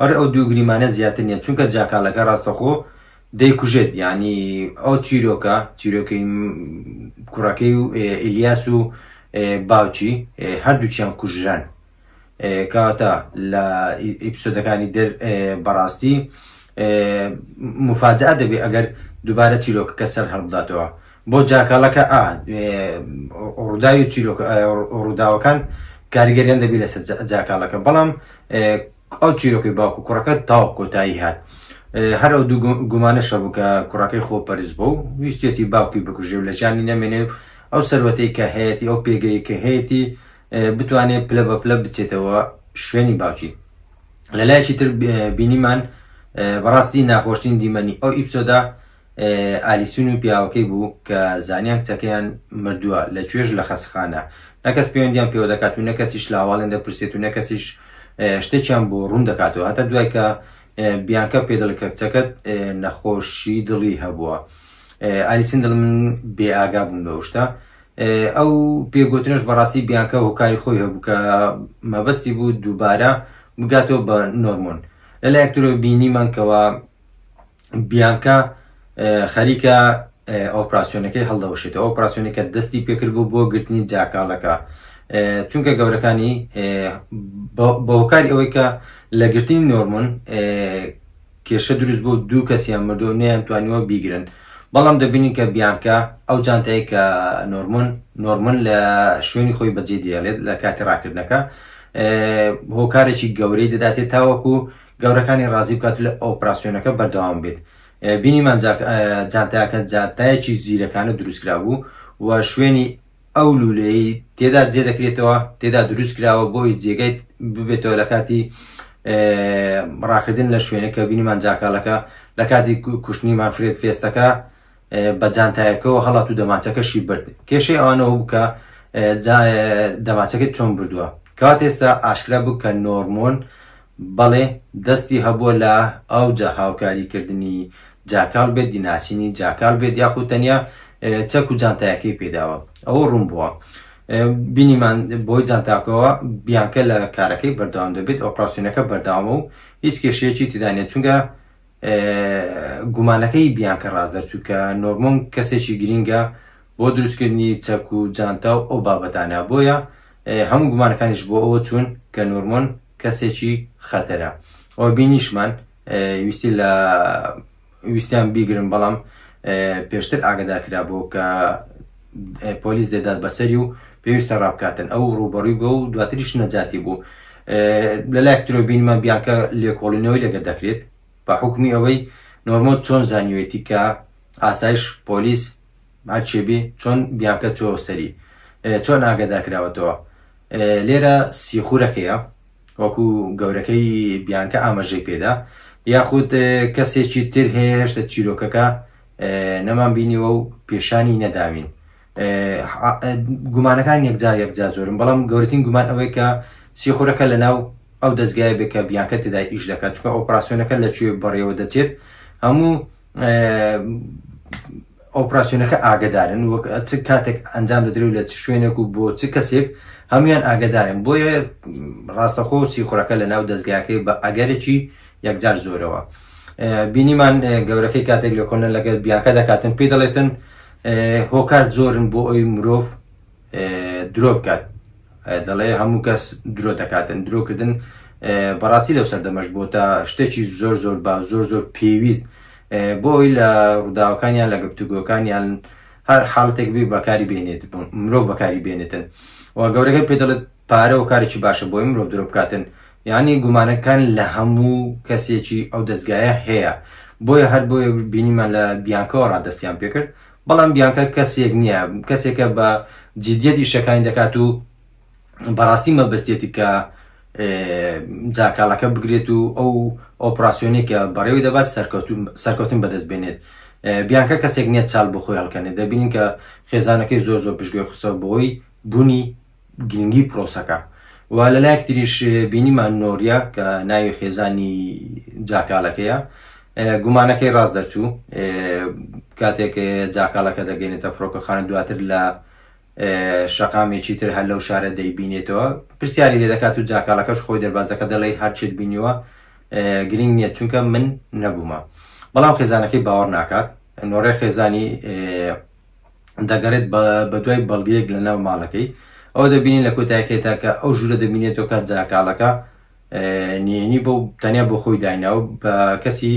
ئەو دوو گریمانە زیاتر نییە، چونکە جاکالەکە ڕاستەخۆ دەیکوژێت. یعنی ئەو چیرۆکەی کوڕەکەی و ئیلیاس و باوکی هەردووچیان کوژران، کەواتە لە ئیپسۆدەکانی بەڕاستی مفاجعە دەبێت ئەگەر دووبارە چیرۆکەکە سەر هەڵبداتەوە. بۆ جاکالەکە ڕووداوی ڕووداوەکان کاریگەریان دەبێت لەسەر جاکالەکە، بەڵام ئەو چیرۆکەی باوکو کوڕەکە تاوە کۆتایی هات. هەر ئەو دوو گومانەشە بوو کە کوڕەکەی خۆپەرست بوو، ویستێتی باوکی بکوژێ و لە ژیانی نەمێنێت ئەو سەروەتەی کە هەیەی ئەو پێگەی کە هەیەی بتوانێت پلە بە پلە بچێتەوە شوێنی باوکی. لە لایەکی تر بینیمان بەڕاستی ناخۆشترین دیمەنی ئەو ئیپسۆدا ئالیسون و پیاوەکەی بوو کە زانیان کچەکەیان مردووە لەکوێژ لە خەسخانە، نەکەس پەیوەندیان پێوە دەکات و نەکەسیش لە هەواڵیان دەپرسێت و نەکەسیش شتێکیان بۆ ڕوون دەکاتەوە، هەتا دوای کە بیانکە پێدەڵ کە کچەکەت نەخۆشی دڵی هەبووە. ئالیسن دڵ من بێئاگا بووم بەو شتە. ئەو پێگوتنش بەڕاستی بیانکە هۆکاری خۆی هەبوو کە مەبەستی بوو دووبارە بگاتەوە بە نۆرمۆن. لە لایەکترەوە بینیمان کەوە بیانکە خەریکە ئۆپراسیۆنەکەی هەڵدەوەشێتەوە، ئۆپراسیۆنێکە دەستی پێکرد بوو بۆ گرتنی جاکالەکە، چونکە گەورەکانی بە هۆکاری ئەوەی کە لە گرتنی نۆرمۆن کێشە دروست بوو، دوو کەسیان مردووە نەیان توانیوە بیگرن. بەڵام دەبینین کە بیانکە ئەو جانتایی کە نۆرمۆن لە شوێنی خۆی بەجێ دێڵێت لە کاتی ڕاکردنەکە هۆکارێکی گەورەی دەداتێت تاوەکو گەورەکانی ڕازی بکات لە ئۆپراسیۆنەکە بەردەوام بێت. بینیمان جانتایەکە جانتایەکی زیرەکانە دروستکرا بوو و شوێنی ئەو لولەی تێدا جێ دەکرێتەوە، تێدا دروست کراوە بۆی جێگەی ببێتەوە لە کاتی ڕاکردن لە شوێنەکە. بینیمان جاکالەکە لە کاتی کوشتنی مانفرێد فێستەکە بە جانتایەکەەوە هەڵات و دەماچەکەشی برد کێشەی ئەوانەوە بووکە دەماچەکەت چۆن بردووە کات ئێستا ئاشکرا بوو کە نۆرمۆن بەڵێ دەستی هەبووە لە ئەوجا هاوکاریکردنی جاکال بێت دیناسینی جاکال بێت یاخود تەنیا چەک و جانتایەکەی پێداوە ئەوە ڕوون بووە بینیمان بۆی جانتاکەوە بیانکە لە کارەکەی بەردەوام دەبێت ئۆپراسیۆنەکە بەردەوامە و هیچ کێشەیەکی تدانێت چونکە گومانەکەی بیانکە ڕاست دەرچوو کە نۆرمۆن کەسێکی گرینگە بۆ دروستکردنی چەک و جانتا و ئەو بابەتانە بۆیە هەموو گومانەکانیش بۆ ئەوە چوون کە نۆرمۆن کەسێکی خەتەرە ئەوە بینیشمان ویستیان بیگرن بەڵام پێشتر ئاگادارکرا بۆ کە پۆلیس دەدات بەسەری و پێویستە ڕابکاتن ئەو ڕوبەڕووی بۆ و دواتریش نەجاتی بوو لە لایەکترۆ بینمان بیانکە لێکۆڵینەوەی لەگەر دەکرێت بە حکمی ئەوەی نۆرمۆن چۆن زانیوێتی کە ئاسایش پۆلیس هەرچێبێ چۆن بیانکە چۆ سەری چۆن ئاگادارکراوەتەوە لێرە سیخورەکەیە وەکو گەورەکەی بیانکە ئاماژەی پێدا یاخود کەسێکی تر هەیە هێشتا چیرۆکەکە نەمان بینیوە و پێشانی نەداوین گومانەکان یەکجا زۆرن بەڵام گەورەترین گومان ئەوەی کە سیخورەکە لە ناو ئەو دەستگای بێت کە بیانکە تێدا ئیش دەکات چونکە ئۆپراسیۆنەکە لەکوێ بەڕێوە دەچێت هەموو ئۆپراسیۆنەکە ئاگدارن وەک چ کاتێک ئەنجام دەدرێت لە شوێنێک و بۆ چ کەسێک هەمویان ئاگدارن بۆیە ڕاستەخۆ سیخورەکە لە ناو دەستگاکەی بە ئەگەرێکی یەکجار زۆرەوە بینیمان گەورەکەی کاتێک لە کۆنە لەگەڵ بیانکە دەکاتن پێ دەڵێتن هۆکار زۆرن بۆ ئەوی مرۆڤ درۆ بکات دەڵێ هەموو کەس درۆ دەکاتن درۆکردن بەڕاستی لەو سەردەمەش بۆ تا شتێکی زۆر با زۆر پێویست بۆ ئەوی لە ڕووداوەکانیان لە گفتوگۆکانیان هەر حاڵەتێک بێ بەکاری بێنێت مرۆڤ بەکاری بێنێتن و گەورەکە پێ دەڵێت پارە و کارێکی باشە بۆی مرۆڤ درۆ بکاتن یعنی گومانەکان لە هەموو کەسێکی ئەو دەستگایە هەیە بۆیە هەر بۆیە بینیمان لە بیانکەوە ڕادەستیان پێکرد بەڵام بیانکە کەسێک نییە کەسێکە بە جدیەت ئیشەکانی دەکات و بەڕاستی مەبەستێتی کە جاکاڵەکە بگرێت و ئەو ئۆپراسیۆنێک کە بەڕێوەی دەبات سەرکەوتن بەدەست بێنێت بیانکە کەسێک نییە چاڵ بۆ خۆی هەڵکەنێت دەبینین کە خێزانەکەی زۆر پشتگوێ خستە بۆی بوونی گرنگی پرۆسەکە و لەلایەک تریش بینیمان نۆریا کە ناوی خێزانی جاکاڵەکەیە گومانەکەی ڕاست دەرچوو کاتێک جاکاڵەکە دەگەێنێتە فڕۆکەخانە دواتر لە شەقامێکی تر هەر لەو شارە دەیبینێتەوە پرسیاری لێ دەکات و جاکاڵەکەش خۆی دەربازەکە دەڵێ هەرچێت بینیوە گرنگ نییە چونکە من نەبوومە بەڵام خێزانەکەی باوەڕ ناکات نۆڕێ خێزانی دەگەڕێت بە دوای بەڵگەیەک لە ناو ماڵەکەی ئەو دەبینین لە کۆتایەکێتە کە ئەو ژوورە دەبینێتەوە کە جاکاڵەکە نێنی بۆ تەنیا بۆ خۆی دایناوە بە کەسی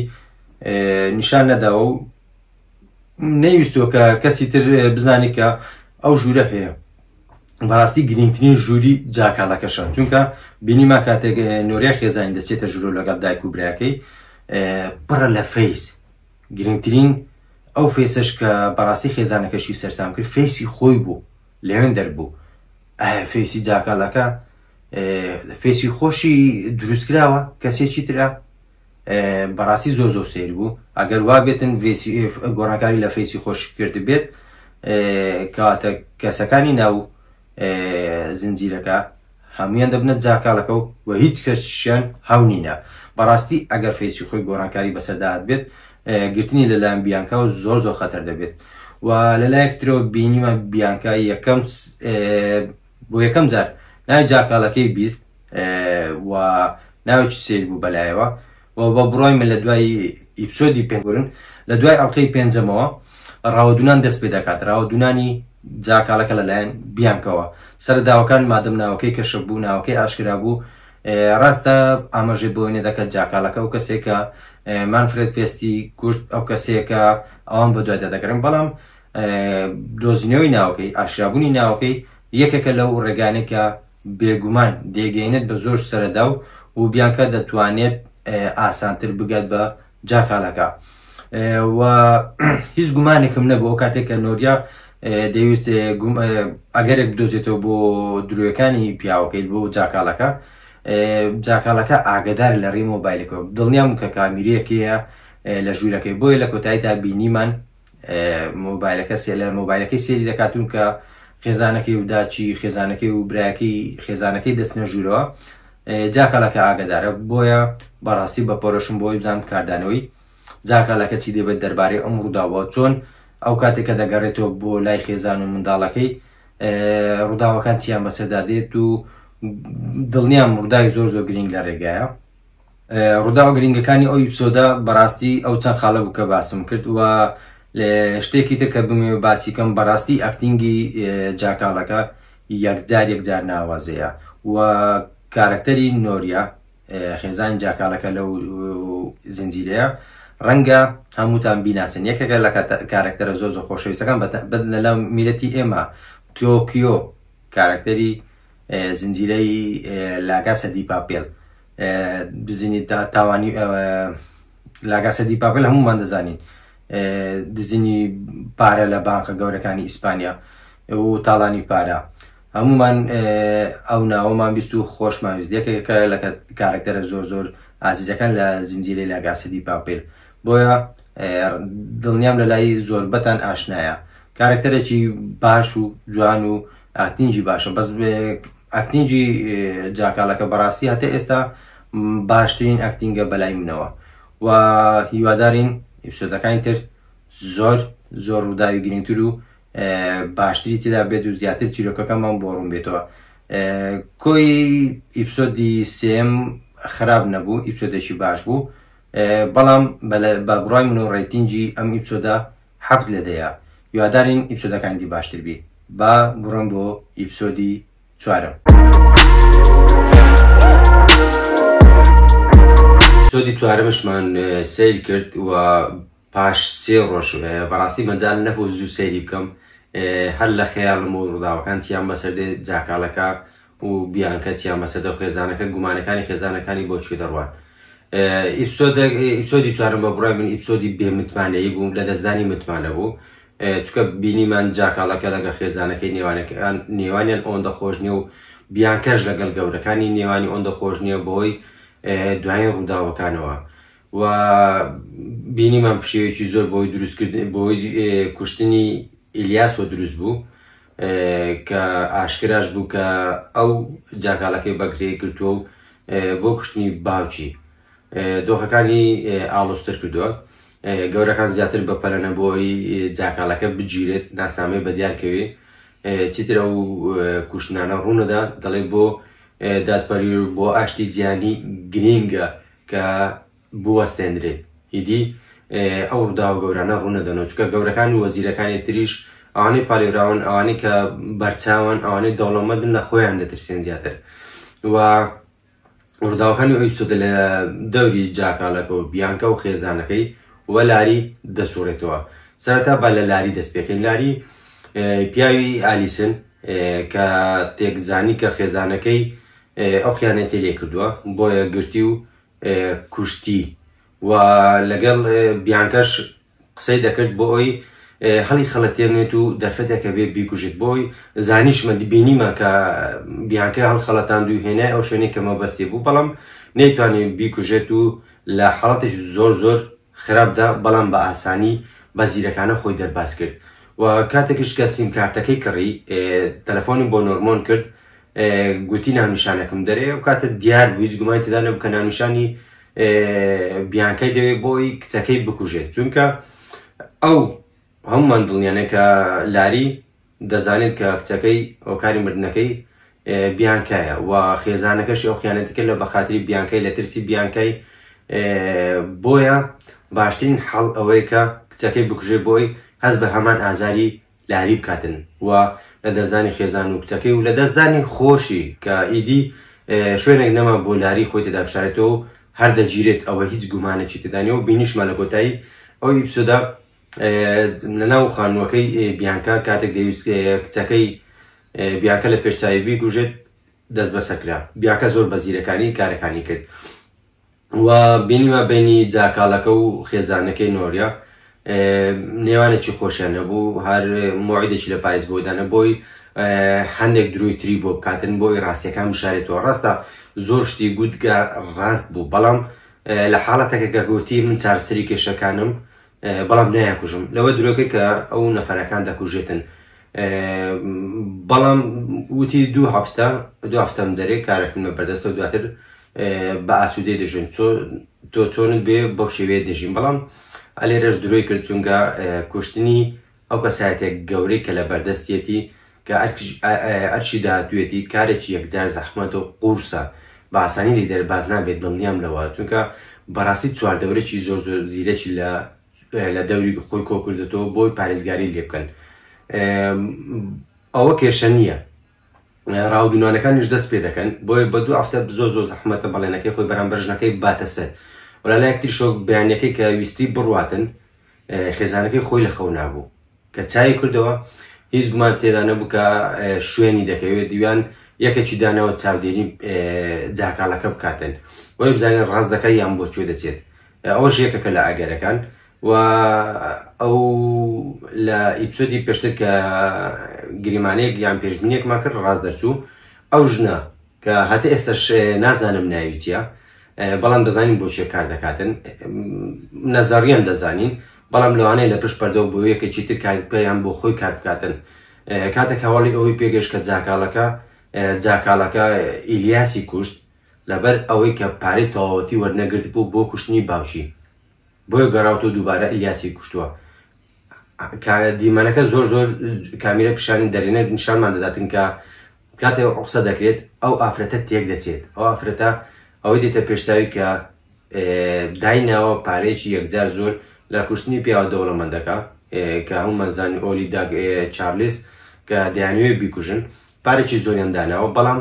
نیشان نەداوە و نەیویستوە کە کەسی تر بزانی کە ئەو ژوورە هەیە بەڕاستی گرنگترین ژووری جاکاڵەکەشە چونکە بینیما کاتێک نۆریای خێزانی دەچێتە ژوورە لەگەڵ دایک و براکەی پڕە لە فەیس گرنگترین ئەو فێسش کە بەڕاستی خێزانەکەشی سەرسام کرد فێسی خۆی بوو لەوێن دەربوو فێسی جاکاڵەکە فێسی خۆشی دروستکراوە کەسێکی ترە بەڕاستی زۆر سیر بوو ئەگەر وا بێتن گۆڕانکاری لە فێسی خۆش کرد بێت کەواتە کەسەکانی ناو زنجیرەکە هەمویان دەبنێت جاکاڵەکە و هیچ کەسیان هەونینە بەڕاستی ئەگەر فێسی خۆی گۆڕانکاری بەسەرداهات بێت گرتنی لەلایەن بیانکە و زۆر خەتەر دەبێت و لەلایەک ترەوە بینیمە بیانکە بۆ یەکەم جار ناوی جاکاڵەکەی بیست و ناوێکی سیر بوو بەلایەوە و بە بڕای من لە دوای ئیپسۆدی پێنگورن لە دوای ئەڵقەی پێنجەمەوە ڕاوەدونان دەست پێ دەکات ڕاوەدونانی جاکاڵەکە لەلایەن بیانکەوە سەرداوەکان مادەم ناوەکەی کەشە بوو ناوەکەی ئاشکرا بوو ڕاستە ئاماژەی بۆنێ دەکات جاکاڵەکە و کەسێکە مانفرێد فێستی کوشت ئەو کەسێکە ئەوان بە دوای دەدەگرن بەڵام دۆزینەوەی ناوەکەی ئاشرابوونی ناوەکەی یەکێکە لەو ڕێگانێکە بێگومان دێگەینێت بە زۆر سەرەدا و بیانکە دەتوانێت ئاسانتر بگات بە جاکاڵەکە و هیچ گومانێکم نەبوو ئەو کاتێککە نۆریا دەویست ئەگەرێک بدۆزێتەوە بۆ درۆیەکانی پیاوەکەیت بۆ جاکاڵەکە ئاگدار لە ڕێی مۆبایلەکەەوە دڵنیام کە کامیرەیەکەیە لە ژوورەکەی. بۆیە لە کۆتاییدا بینیمان مۆبایلەکەی سێری دەکاتون کە خێزانەکەی و داچی خێزانەکەی و برایەکەی خێزانەکەی دەستنە ژوورەوە جاکەڵەکە ئاگدارە. بۆیە بەڕاستی بە پۆرەشم بۆی بزانم کاردانەوەی جاکەڵەکە چی دەبێت دەربارەی ئەم ڕووداوە چۆن ئەو کاتێککە دەگەڕێتەوە بۆ لای خێزان و منداڵەکەی ڕووداوەکان چیان بەسەردا دێت و دڵنیام ڕووداوی زۆر گرنگ لە ڕێگایە. ڕووداوە گرنگەکانی ئەو ئیپسۆدا بەڕاستی ئەو چەند خاڵە بوو کە باسم کرد و شتێکی تر کە بمێ باسی کەم بەڕاستی ئەکتینگی جاکاڵەکە یەکجار ناوازەیە و کارکتەری نۆریا خێزان جاکاڵەکە لەو زنجیرەیە ڕەنگە هەمووتان بیناسن. یەکێکە لە کارکتەرە زۆر خۆشەویستەکان لە میلەتی ئێمە تۆکیۆ کارکتەری زنجیرەی لاگاسە دی پاپێل بزنی تاوانی لاگاسە دی پاپێل هەمومان دەزانین دزینی پارە لە بانکە گەورەکانی ئیسپانیا و تاڵانی پارە هەمومان ئەو ناوەمان بیست و خۆشماویست. یەکێکە لە کارکتەرە زۆر ئازیزەکان لە زنجیرەی لاگاسە دی پاپێل. بۆیە دڵنیام لە لای زۆربەتان ئاشنایە. کارکتەرێکی باش و جوان و ئاکتینگی باشە. بەس ئاکتینگی جاکاڵەکە بەڕاستی هەتا ئێستا باشترین ئاکتینگە بەلای منەوە و هیوادارین ئیپسۆدەکانی تر زۆر ڕووداوی گرنگتر و باشتری تێدا بێت و زیاتر چیرۆکەکەمان بۆ ڕوون بێتەوە. کۆی ئیپسۆدی سێم خراپ نەبوو، ئیپسۆدێکی باش بوو، بەڵام بە بڕای من و ڕێتینگی ئەم ئیپسۆدا 7 لەدەیە. هیوادارین ئیپسۆدەکانی باشتر بێ. با بڕۆم بۆ ئیپسۆدی 4. ئیپسۆدی 4مشمان سیر کرد و پاش 3 ڕۆژ بەڕاستی مەجال نەبوو زوو سەیری بکەم، هەر لە خەیاڵم و ڕووداوەکان چیان بەسەردێ جاکاڵەکە و بیانکە چیان بەسەردە و خێزانەکە گومانەکانی خێزانەکانی بۆچی دەڕوات. ئیپسۆدی 4 بە بڕای من ئیپسۆدی بێمتمانەیی بوو، لە دەستدانی متمانە بوو، چکە بینیمان جاکاڵەکە لەگە خێزانەکەی نێوانیان ئەوەندە خۆش نییە و بیانکەش لەگەڵ گەورەکانی نێوانی ئەوەندە خۆش نییە بۆی دوای ڕووداوەکانەوە و بینیمان پشێوێکی زۆر بۆی دروستکردن بۆی کوشتنی ئیلیاسۆ دروست بوو کە ئاشکراش بوو کە ئەو جاکاڵەکەی بەگرێ کردووە و بۆ کوشتنی باوکی دۆخەکانی ئاڵۆستر کردووە. گەورەکان زیاتر بەپەلەنە بۆی جاکاڵەکە بگیرێت ناسنامەی بەدیارکەوێ چیتر ئەو کوشتنانە ڕوونەدا دەڵێ بۆ دادپەروەری بۆ ئاشتی جیهانی گرینگە کە بوەستێنرێت. ئیدی ئەو ڕووداوە گەورانە ڕوونەدەنەوە چکە گەورەکان و وەزیرەکانی تریش ئەوانەی پاڵێراون ئەوانەی کە بەرچاوان ئەوانەی دەوڵەمەندن لە خۆیان دەترسێن زیاتر و ڕووداوەکانی ئەو ئیپسۆدە لە دەوری جاکاڵەکە و بیانکە و خێزانەکەی و لاری دەسوڕێتەوە. سەرەتا با لە لاری دەست پێکەین. لاری پیاوی ئالیسن کە تێکزانی کە خێزانەکەی ئەو خیانەتی لێ کردووە بۆیە گرتی و کوشتی و لەگەڵ بیانکەش قسەی دەکرد بۆ ئەوی هەڵی خەڵەتێنێت و دەرفەتێکە بێ بیکوژێت بۆی زانیشمە بینیمە کە بیانکە هەڵ خەڵەتان دوو هێنای ئەو شوێنەی کەمە بەستی بوو بەڵام نەیتوانێت بیکوژێت و لە حاڵەتێک زۆر خراپدا بەڵام بە ئاسانی بە زیرەکانە خۆی دەرباز کرد و کاتێکش کە سیمکارتەکەی کڕی تەلەفۆنی بۆ نۆرمۆن کرد گوتی ناونیشانەکەم دەرێ و کاتە دیار بوو هیچ گومانی تێدا نەبوو کە ناونیشانی بیانکەی دەوێت بۆی کچەکەی بکوژێت چونکە ئەو هەمومان دڵنیانە کە لاری دەزانێت کە کچەکەی ئۆکاری مردنەکەی بیانکایە و خێزانەکەشی ئەو خیانەتەکە لە بەخاتری بیانکەی لە ترسی بیانکەی بۆیە باشترین حەڵ ئەوەی کە کچەکەی بکوژێ بۆی هەست بە هەمان ئازاری لاری بکاتن و لە دەستدانی خێزان و کچەکەی و لە دەستدانی خۆشی کە ئیدی شوێنێک نەما بۆ لاری خۆی تێدا بشارێتەوە هەر دەگیرێت ئەوە هیچ گومانێکی تێدانیەوە و بینیشمان لە کۆتایی ئەو ئیپسۆدا لەناو خانووەکەی بیانکە کاتێک دەویست کچەکەی بیانکە لە پێشچاوی بیکوژێت دەست بەسەرکرا. بیانکە زۆر بەزیرەکانی کارەکانی کرد و بینیمە بینی جاکاڵەکە و خێزانەکەی نۆریا نێوانێکی خۆشیان نەبوو، هەر مۆعیدێکی لە پاییز بۆی دانە بۆی هەندێک دروی تری بۆ بکاتن بۆی ڕاستیەکان بشارێتەوە. ڕاستە زۆر شتی گوتگە ڕاست بوو بەڵام لە حاڵەتێکە کە گوتی من چارەسەری کێشەکانم بەڵام نایکوژم لەوە درۆکە کە ئەو نەفەرەکان دەکوژێتن بەڵام وتی دوو هەفتەم دەرێ کارێکمە بەردەستە و دواتر بە ئاسوودەی دەژین تۆ چۆنت بێ بەو شێوەیە دەژین بەڵام ئەلێرەش درۆی کرد چونکە کوشتنی ئەو کەسایەتێک گەورەی کە لە بەردەستێتی کە ئەرچی داهاتوێتی کارێکی یەکجار زەحمەت و قورسە بە ئاسانی لی دەرباز نابێت دڵنیام لەوە چونکە بەڕاستی چواردەورێکی زۆر زیرەکی لە دەوری خۆی کۆ کردێتەوە بۆی پارێزگاری لێ بکەن ئەوە کێشە نییە ڕاودونانەکانیش دەست پێ دەکەن بۆی بە دوو هەفتە زۆر زەحمەتە بەڵێنەکەی خۆی بەرامبەر ژنەکەی باتە سەر وەلایەکتری شۆک بەیانەکەی کە ویستی بڕواتن خێزانەکەی خۆی لە خەو نابوو کە چای کردەوە هیچ گومان تێدا نەبوو کە شوێنی دەکەوێت دیوان یەکێکی دانەوە چاودێنی جاکاڵەکە بکاتن وەی بزانێت ڕاست دەکەی یان بۆ کوێ دەچێت ئەوەش یەکەکە لە ئاگەرەکان و ئەو لە ئیپسۆدی پێشتر کە گریمانەیەک یان پێشبینیەکمان کرد ڕاست دەرچوو ئەو ژنە کە هەتا ئێستاش نازانم ناوی چییە بەڵام دەزانین بۆچی کار دەکاتن نەزاریان دەزانین بەڵام لەوانەیە لە پشت پەردە بۆ یەکێکی تر کارپیان بۆ خۆی کار بکاتن کاتێک هەواڵی ئەوەی پێگەشت کە جاکاڵەکە ئیلیاسی کوشت لەبەر ئەوەی کە پارەی تەواوەتی وەرنەگرت بوو بۆ کوشتنی باوشی بۆیە گەڕاوتۆ دووبارە ئیلیاسی کوشتووە دیمانەکە زۆر کامیرە پیشانی دەرێنێت نیشانمان دەداتن کە کاتێک قسە دەکرێت ئەو ئافرەتە تێک دەچێت ئەو ئافرەتە ئەوەی دێتە پێشتاوی کە دایناوە پارەیەکی یەکجار زۆر لە کوشتنی پیاوە دەوڵەمەندەکە کە هەمومانزانی ئۆلی داگ چارلز کە دەیانوێت بیکوژن پارێکی زۆریان داناوە بەڵام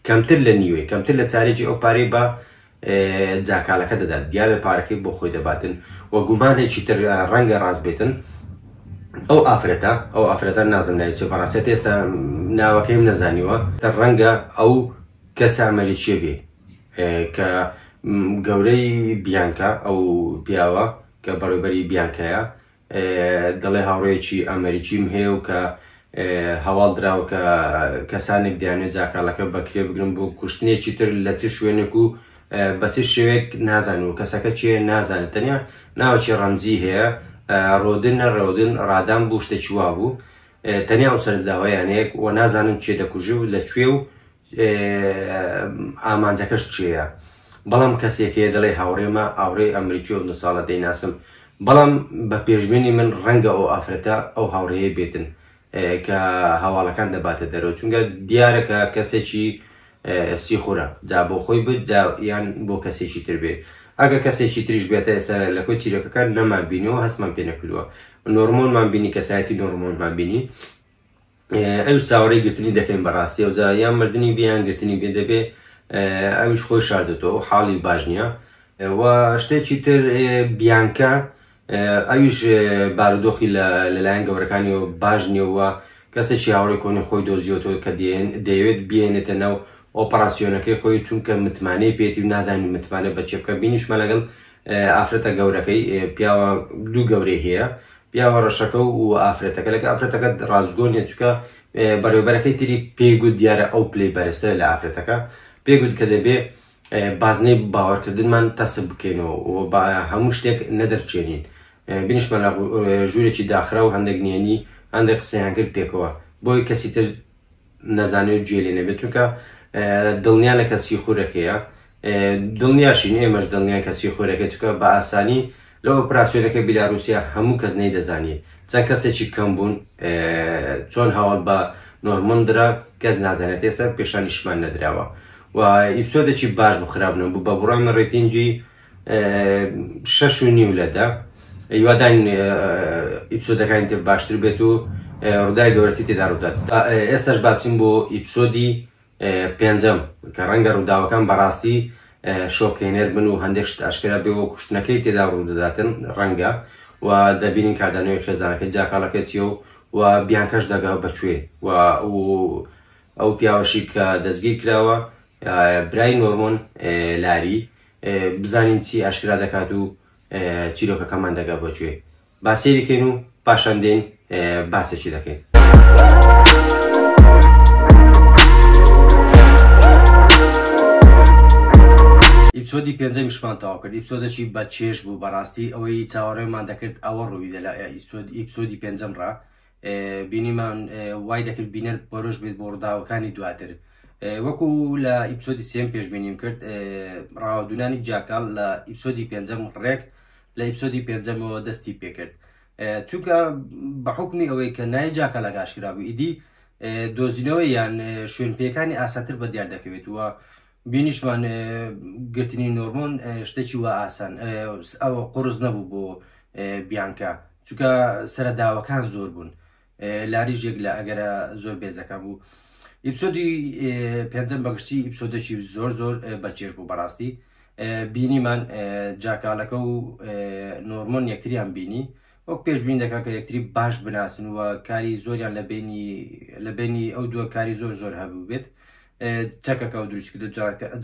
کەمتر لە نیوەی کەمتر لە چارێکی ئەو پارەی بە جاکالەکە دەدات دیارە پارەکەی بۆ خۆی دەباتن وە گومانێکی تر ڕەنگە ڕاست بێتن ئەو ئافرەتە نازم ناویچێ بەڕاستێت ئێستا ناوەکەیم نەزانیوە ڕەنگە ئەو کەسە ئەمریکیە بێ کە گەورەی بیانکە ئەو پیاوە کە بەڕێوەبەری بیانکەیە دەڵێ هاوڕێیەکی ئەمریکیم هەیە و کە هەواڵ دراوە کە کەسانێک دەیانێت جاکاڵەکە بەکرێ بگرن بۆ کوشتنێکی تر لە چ شوێنێک و بە چ شێوێک نازانن و کەسەکە چێ نازانێت تەنیا ناوەکی ڕەمزی هەیە ڕۆدن ڕادان بوو شتێکی وا بوو تەنیا ئەو سەرداوایانەیەک و نازانن چێ دەکوژی و لەکوێ و ئامانجەکەش چێە بەڵام کەسێکەیە دەڵێ هاوڕێمە ئاوڕێی ئەمریکی و 2 ساڵە دەیناسم بەڵام بە پێشبێنی من ڕەنگە ئەو ئافرەتە ئەو هاوڕێیە بێتن کە هەواڵەکان دەباتە دەرەوە چونکە دیارەکە کەسێکی سیخورە جا بۆ خۆی بێت یان بۆ کەسێکی تر بێت ئەگە کەسێکی تریش بێتە ئێستا لە کۆی چیرەکەکان نەمان بینیەوە هەستمان پێ نەکردووە نۆرمۆنمان بینی کەسایەتی نۆرمۆنمان بینی ئەوش چاوەڕێی گرتنی دەکەین بەڕاستی ئەو جا یان مردنی بیان گرتنی بێ دەبێ ئەوش خۆی شاردێتەوە حاڵی باش نییە و شتێکی تر بیانکە ئەویش بارودۆخی لەلایەن گەورەکانی و باش نییەوە کەسێکی هاوڕێی کۆنی خۆی دۆزیۆتەوە کە دەیەوێت بێنێتە ناو ئۆپەراسیۆنەکەی خۆی چونکە متمانەی پێێتی و نازانانی متمانە بە چێ بکە بینیشمە لەگەڵ ئافرەتە گەورەکەی پیاوە دوو گەورەی هەیە پیاوە ڕەشەکە و ئافرەتەکە لەکە ئافرەتەکە ڕازگۆنیە چکە بەڕێوەبەرەکەی تری پێیگوت دیارە ئەو پلەی بەرزترە لە ئافرەتەکە پێیگوت کە دەبێ بازنەی باوەڕکردنمان تەسب بکەینەوە و هەموو شتێک نەدەرچێنین بینیشمە لە ژوورێکی داخرا و هەندێک نێنی هەندێک قسەیان کرد پێکەوە بۆی کەسی تر نەزانێت گوێ نەبێت چونکە دڵنیان لە کەسی خۆرەکەیە دڵنیاشین ئێمەش دڵنیان کەسی خۆرەکە چکە بە ئاسانی لە ئۆپراسیۆنەکە بیلاروسیا هەموو کەس نەی دەزانێت چەند کەسێکی کەم بوون چۆن هاوڵ بە نۆرمۆندرا کەس نازانێت ئێستا پێشانیشمان نەدراوە و ئیپسۆدێکی باش بۆ خراپ نەبوو بە بڕای من ڕێتینگی 6.5 لەدا هیوادارین ئیپسۆدەکانی تر باشتر بێت و ڕووداوی گەورەتی تێدا ڕوودات ئێستاش با بچین بۆ ئیپسۆدی 5ەم کە ڕەنگە ڕووداوەکان بەڕاستی شۆکێنێر بن و هەندێک شت ئاشکرا بێ و کوشتنەکەی تێدا ڕوودەداتن ڕەنگە و دەبینین کاردانەوەی خێزانەکەی جاکاڵەکە چیە و بیانکەش دەگا بەکوێ و ئەو پیاوەشی کە دەستگیر کراوە برای نۆرمۆن لاری بزانین چی ئاشکرا دەکات و چیرۆکەکەمان دەگا بەکوێ با سێریکەین و پاشان دێن باسێکی دەکەین. ئیپسۆدی پێنجەمیشمان تەواو کرد. ئیپسۆدێکی بە چێژ بوو بەڕاستی ئەوەی چاوەڕێمان دەکرد ئەوە ڕوویدا لە ئیپسۆدی پێنجەم ڕا بینیمان وای دەکرد بینەر بەرۆژ بێت بۆ ڕووداوەکانی دواتر وەکو لە ئیپسۆدی سێم پێشبینیم کرد ڕاوەدونانی جاکال لە ئیپسۆدی پێنجەم ڕێک لە ئیپسۆدی پێنجەمەوە دەستی پێکرد چونکە بە حکمی ئەوەی کە نای جاکە لە گاشکرا بوو ئیدی دۆزینەوە یان شوێن پێەکانی ئاساتر بە دیار دەکەوێت وە بینیشمان گرتنی نۆرمۆن شتێکی وە ئاسان ئەوە قورس نەبوو بۆ بیانکە چونکە سەرەداوەکان زۆر بوون لاریژێک لە ئەگەرە زۆر بێزەکە بوو ئیپسۆدی پێنجەم بەگشتی ئیپسۆدێکی زۆر زۆر بەچێژ بوو بەڕاستی بینیمان جاکالەکە و نۆرمۆن یەکتریان بینی وەک پێشبین دەکا کە یەکتری باش بناسن و کاری زۆریان لە بینی ئەو دووە کاری زۆر زۆر هەبوو بێت چەکەکە و دروست کرد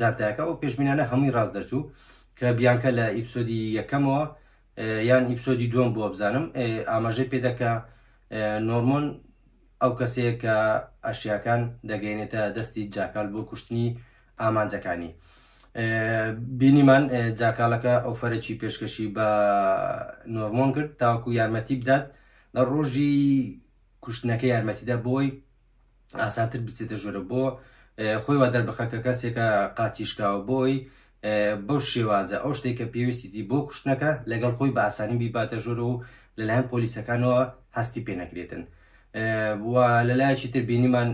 جاتایەکە و پێشبینانە هەمووی ڕاست دەرچوو کە بیانکە لە ئیپسۆدی یەکەمەوە یان ئیپسۆدی دووەم بۆ بزانم ئاماژەی پێدەکە نۆرمۆن ئەو کەسەیە کە ئەشیاکان دەگەێنێتە دەستی جاکال بۆ کوشتنی ئامانجەکانی بینیمان جاکالەکە ئەو فەرەکی پێشکەشی بە نۆرمۆن کرد تاوەکو یارمەتی بدات لە ڕۆژی کوشتنەکە یارمەتیدا بۆی ئاسانتر بچێتە ژۆرە بۆ خۆی وا دەربخەکە کەسێکە قاچیشکاوە بۆی بەو شێوازە ئەو شتێک کە پێویستی بۆ کوشتنەکە لەگەڵ خۆی بە ئاسانی بیباتە ژۆرە و لەلایەن پۆلیسەکانەوە هەستی پێ نەکرێتن لەلایەکی تر بینیمان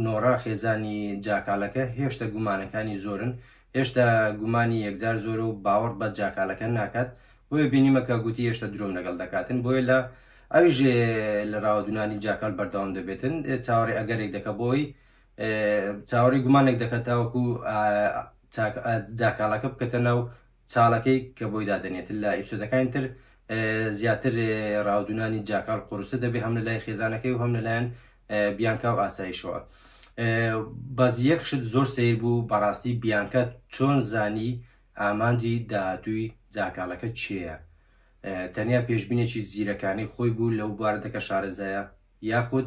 نۆڕا خێزانی جاکالەکە هێشتا گومانەکانی زۆرن هێشتا گومانی یەکجار زۆرە و باوەڕ بە جاکالەکە ناکات بۆیە بینیمەکە گوتی هێشتا درۆم لەگەڵ دەکاتن بۆیە لە ئەویژ لە ڕاوەدونانی جاکال بەردەوام دەبێتن چاوەڕێ ئەگەرێک دەکە بۆی چاوەڕی گومانێک دەکەت تاوەکو جاکالەکە بکەتە ناو چاڵەکەی کە بۆی دادەنێت لە ئیپسۆدەکانی تر زیاتر ڕاودونانی جاکال قورسە دەبێت هەم لەلای خێزانەکەی و هەم لەلایەن بیانکا و ئاسایشەوە بەز یەک شت زۆر سیر بوو بەڕاستی بیانکە چۆن زانی ئامانجی داهاتووی جاکالەکە چییە تەنیا پێشبینێکی زیرەکانی خۆی بوو لەو بواردەکە شارەزایە یاخود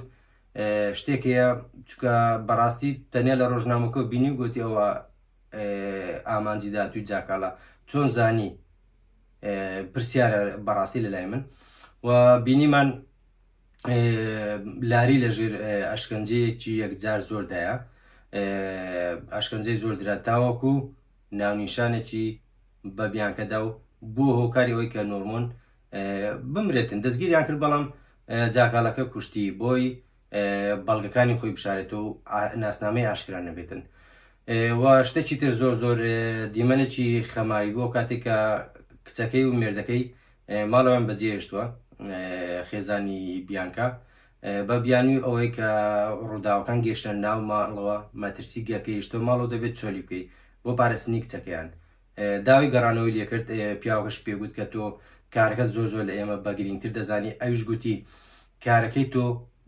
شتێکەیە چکە بەڕاستی تەنیا لە ڕۆژنامەکە بینی گوتی ئەوە ئامانجی داهاتووی جاکالە چۆن زانی پرسیارە بەڕاستی لەلای من و بینیمان لاری لەژێر ئەشکەنجەیەکی یەکجار زۆردایە ئەشکەنجەی زۆر درا تاوەکو ناونیشانێکی بە بیانکەدا و بۆ هۆکاری ئەوەی کە نۆرمۆن بمرێتن دەستگیریان کرد بەڵام جاکالەکە کوشتی بۆی بەڵگەکانی خۆی بشارێتەوە و ناسنامەی ئاشکرا نەبێتن و شتێکی تر زۆر زۆر دیمەنێکی خەمایی بۆ کاتێک کە کچەکەی و مێردەکەی ماڵەوەیان بەجێهێشتووە خێزانی بیانکە بە بیانوی ئەوەی کە ڕووداوەکان گەیشتە ناو ماڵەوە مەترسی گەکەیشتەوە ماڵەوە دەبێت چۆلی بکەیت بۆ پارێزنی کچەکەیان داوای گەڕانەوەی لێکرد پیاوەکەش پێگوت کە تۆ کارەکەت زۆر زۆر لە ئێمە بەگرینگتر دەزانی ئەویش گوتی کارەکەی تۆ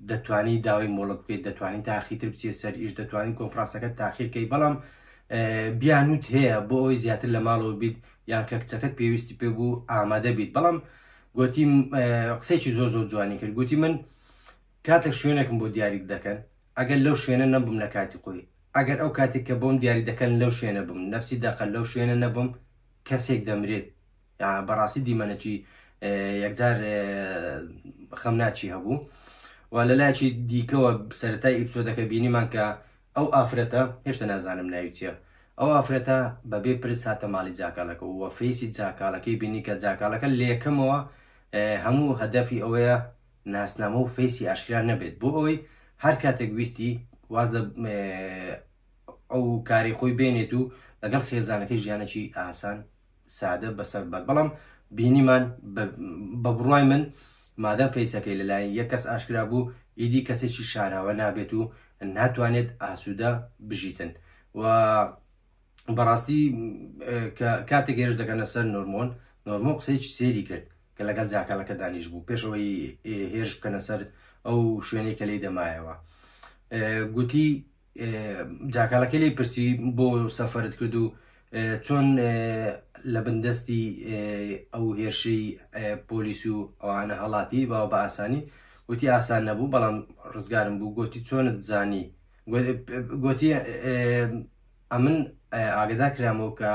دەتوانی داوای مۆڵەت بکەیت دەتوانین تاخیرتر بچێت سەر ئیش دەتوانین کۆنفرانسەکە تاخیرکەی بەڵام بیانوت هەیە بۆ ئەوی زیاتر لە ماڵەوە بیت یان کە کچەکەت پێویستی پێ بوو ئامادە بیت بەڵام گوتی قسێکی زۆر زۆر جوانی کرد گوتی من کاتێک شوێنێکم بۆ دیاری دەکەن ئەگەر لەو شوێنە نەبووم لە کاتی خۆی ئەگەر ئەو کاتێک کە بۆم دیاری دەکەن لەو شوێنە بم نەفسی داخل لەو شوێنە نەبووم کەسێک دەمرێت بەڕاستی دیمەنەکی یەکجار خەمناچی هەبوو و لەلایەکی دیکەوە سەرەتای ئیپسۆدەکە بینیمان کە ئەو ئافرەتە هێشتا نازانم ناوی چییە ئەو ئافرەتە بەبێ پرس هاتە ماڵی جاکالەکە و فەیسی جاکالەکەی بینی کە جاکالەکە لە یەکەمەوە هەموو هەدەفی ئەوەیە ناسنامە و فەیسی ئاشکرا نەبێت بۆ ئەوەی هەر کاتێک ویستی واز ئەو کاری خۆی بێنێت و لەگەڵ خێزانەکەی ژیانێکی ئاسان سادە بەسەر بەر بەڵام بینیمان بە بڕوای من مادەم فەیسەکەی لەلایەن یەک کەس ئاشکرا بوو ئیدی کەسێکی شاراوە نابێت و ناتوانێت ئاسوودە بژیتن و بەڕاستی کاتێک هێرش دەکەنە سەر نۆرمۆن قسەیەکی سێری کرد کە لەگەڵ جاکالەکە دانیش بوو پێشەوەی هێرش بکەنە سەر ئەو شوێنەی کە لی دەمایەوە گوتی جاکالەکەی لی پرسی بۆ سەفەرت کرد و چۆن لە بندستی ئەو هێرشەی پۆلیس و ئەوانە هەڵاتی باوە بە ئاسانی گوتی ئاسان نەبوو بەڵام ڕزگارم بوو گوتی چۆنت زانی گوتی ئەمن ئاگدا کرامەوە کە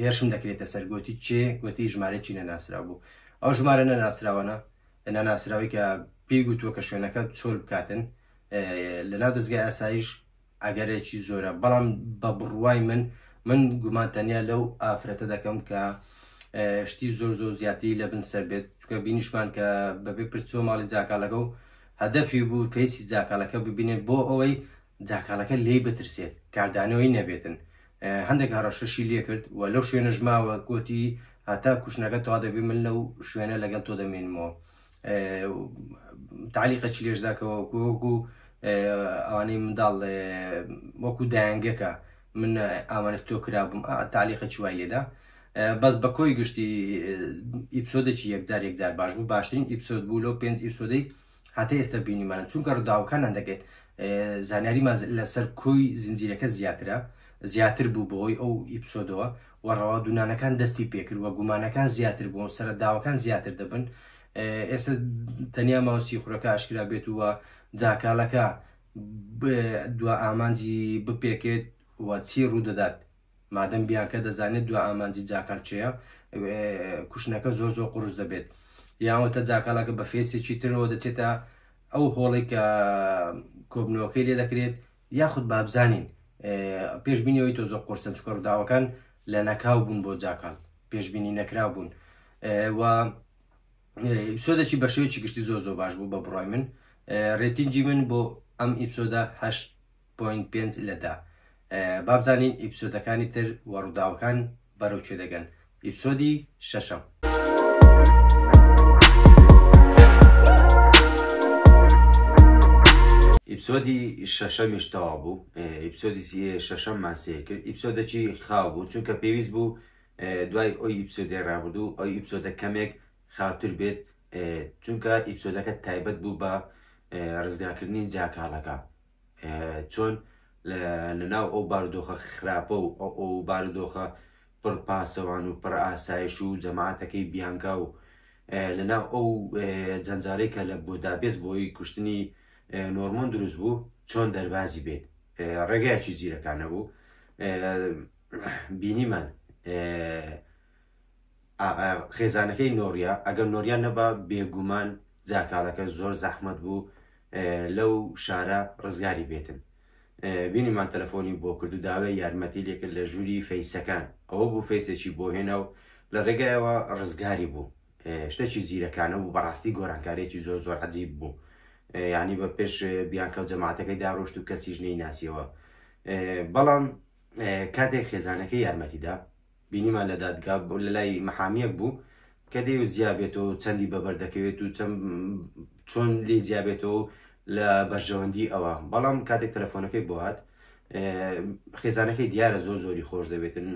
هێرشم دەکرێتە سەر گوتی چێ گوتی ژمارەی نەناسرا بوو ئەو ژمارە نەناسراوەنە نەناسراوی کە پێی گوتووە کە شوێنەکە چۆل بکاتن لەناو دەستگای ئاسایش ئەگەرێکی زۆرە بەڵام بە بڕوای من گومانتەنیا لەو ئافرەتە دەکەم کە شتی زۆر زیاتری لە بن سەر بێت چکە بینیشمان کە بەبێ پرچۆ ماڵی جاکالەکە و هەدەفی بوو فێسی جاکالەکە ببینێت بۆ ئەوەی جاکالەکە لێی بترسێت کاردانەوەی نەبێتن هەندێک هەڕەشەشی لێ کرد و لەو شوێنە ژماوە گوتی هەتا کوشنەکە توا دەبێ من لەو شوێنە لەگەڵ تۆ دەمێنمەوە تعلیقەکی لێژداکەوە وەکو ئەوانەی منداڵ وەکو دایانگەکە من ئامانەت تۆ کرابووم تعلیقەکی وای لێدا بەس بە کۆی گشتی ئیپسۆدێکی یەکجار باش بوو باشترین ئیپسۆد بوو لەو 5 ئیپسۆدەی هەتا ئێستا بینیمانە چونکە ڕووداوەکان هەندێک زانیاریمان لەسەر کۆی زنجیرەکە زیاتر بوو بۆی ئەو ئیپسۆدەوە و ڕەوادونانەکان دەستی پێکرد وە گومانەکان زیاتر بوون سەرەداوەکان زیاتر دەبن ئێستا تەنیا ماوەسی خوڕەکە ئاشکرا بێت وە جاکالەکە دو ئامانجی بپێکێت وە چی ڕوودەدات مادەم بیانکە دەزانێت دو ئامانجی جاکال چێە کوشنەکە زۆر قڕوز دەبێت یاوەتە جاکالەکە بە فێسێکی ترەوە دەچێتە ئەو هۆڵی کە کۆبنەوەکەی لێ دەکرێت یاخود بابزانین پێشبینیەوەی تۆ زۆر قرسن چکە ڕووداوەکان لە نەکاو بوون بۆ جاکال پێشبینی نەکرا بوون و ئیپسۆدێکی بە شێوەیەکی گشتی زۆر باش بوو بە بڕای من ڕێتینجی من بۆ ئەم ئیپسۆدە 8.5 لەدا بابزانین ئیپسۆدەکانی تر و ڕووداوەکان بەرەو چێ دەگەن ئیپسۆدی شەشەم ئیپسۆدی شەشەمیش تەوا بوو ئیپسۆدی شەشەم ماسەیە کرد ئیپسۆدێکی خاو بوو چونکە پێویست بوو دوای ئەوی ئیپسۆدی ڕابردوو ئەو ئیپسۆدە کەمێک خاوتر بێت چونکە ئیپسۆدەکە تایبەت بوو بە ڕزگارکردنی جاکالەکە چۆن لەناو ئەو بارودۆخە خراپە و ئەو بارودۆخە پڕ پاسەوان و پڕ ئاسایش و جەماعەتەکەی بیانکا و لەناو ئەو جەنجارەی کە لە بۆدابێز بۆی کوشتنی نۆرمۆن دروست بوو چۆن دەربازی بێت ڕێگایەکی زیرەکانە بوو بینیمان خێزانەکەی نۆڕیا ئەگەر نۆریان نەبا بێگومان جاکالەکە زۆر زەحمەت بوو لەو شارە ڕزگاری بێتن بینیمان تەلەفۆنی بۆ کرد و داوای یارمەتی لێکرد لە ژووری فەیسەکان ئەوە بوو فەیسێکی بۆ هێنا و لە ڕێگایەوە ڕزگاری بوو شتێکی زیرەکانە بوو بەڕاستی گۆڕانکارێکی زۆر عەجیب بوو یعنی بە پێش بیانکە و جەماعەتەکەی داڕۆشت و کەسیش نەیناسیەوە بەڵام کاتێک خێزانەکەی یارمەتیدا بینیمان لە دادگا لە لای مەحامیەک بوو کە دێ و زیابێتەوە چەندی بەبەر دەکەوێت و چۆن لێ جیابێتەوە لە بەرژەوەندی ئەوە بەڵام کاتێک تەلەفۆنەکەی بۆ هات خێزانەکەی دیارە زۆری خۆش دەبێتن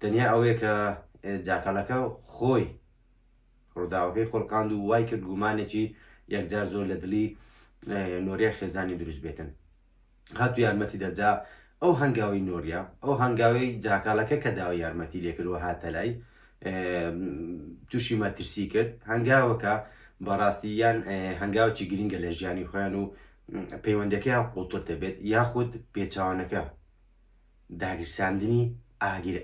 تەنیا ئەوەیە کە جاکالەکە خۆی ڕووداوەکەی خۆڵقاند و وای کرد گومانێکی یەکجار زۆر لە دلی نۆریە خێزانی دروست بێتن هاتو یارمەتی دەجا ئەو هەنگاوی نۆریا ئەو هەنگاوی جاکالەکە کە داوای یارمەتی لێکردوە هاتە لای تووشی مەترسی کرد هەنگاوەکە بەڕاستی یان هەنگاوکی گرنگە لە ژیانی خۆیان و پەیوەندەکەیان قوڵتر دەبێت یاخود پێچاوانەکە داگیرساندنی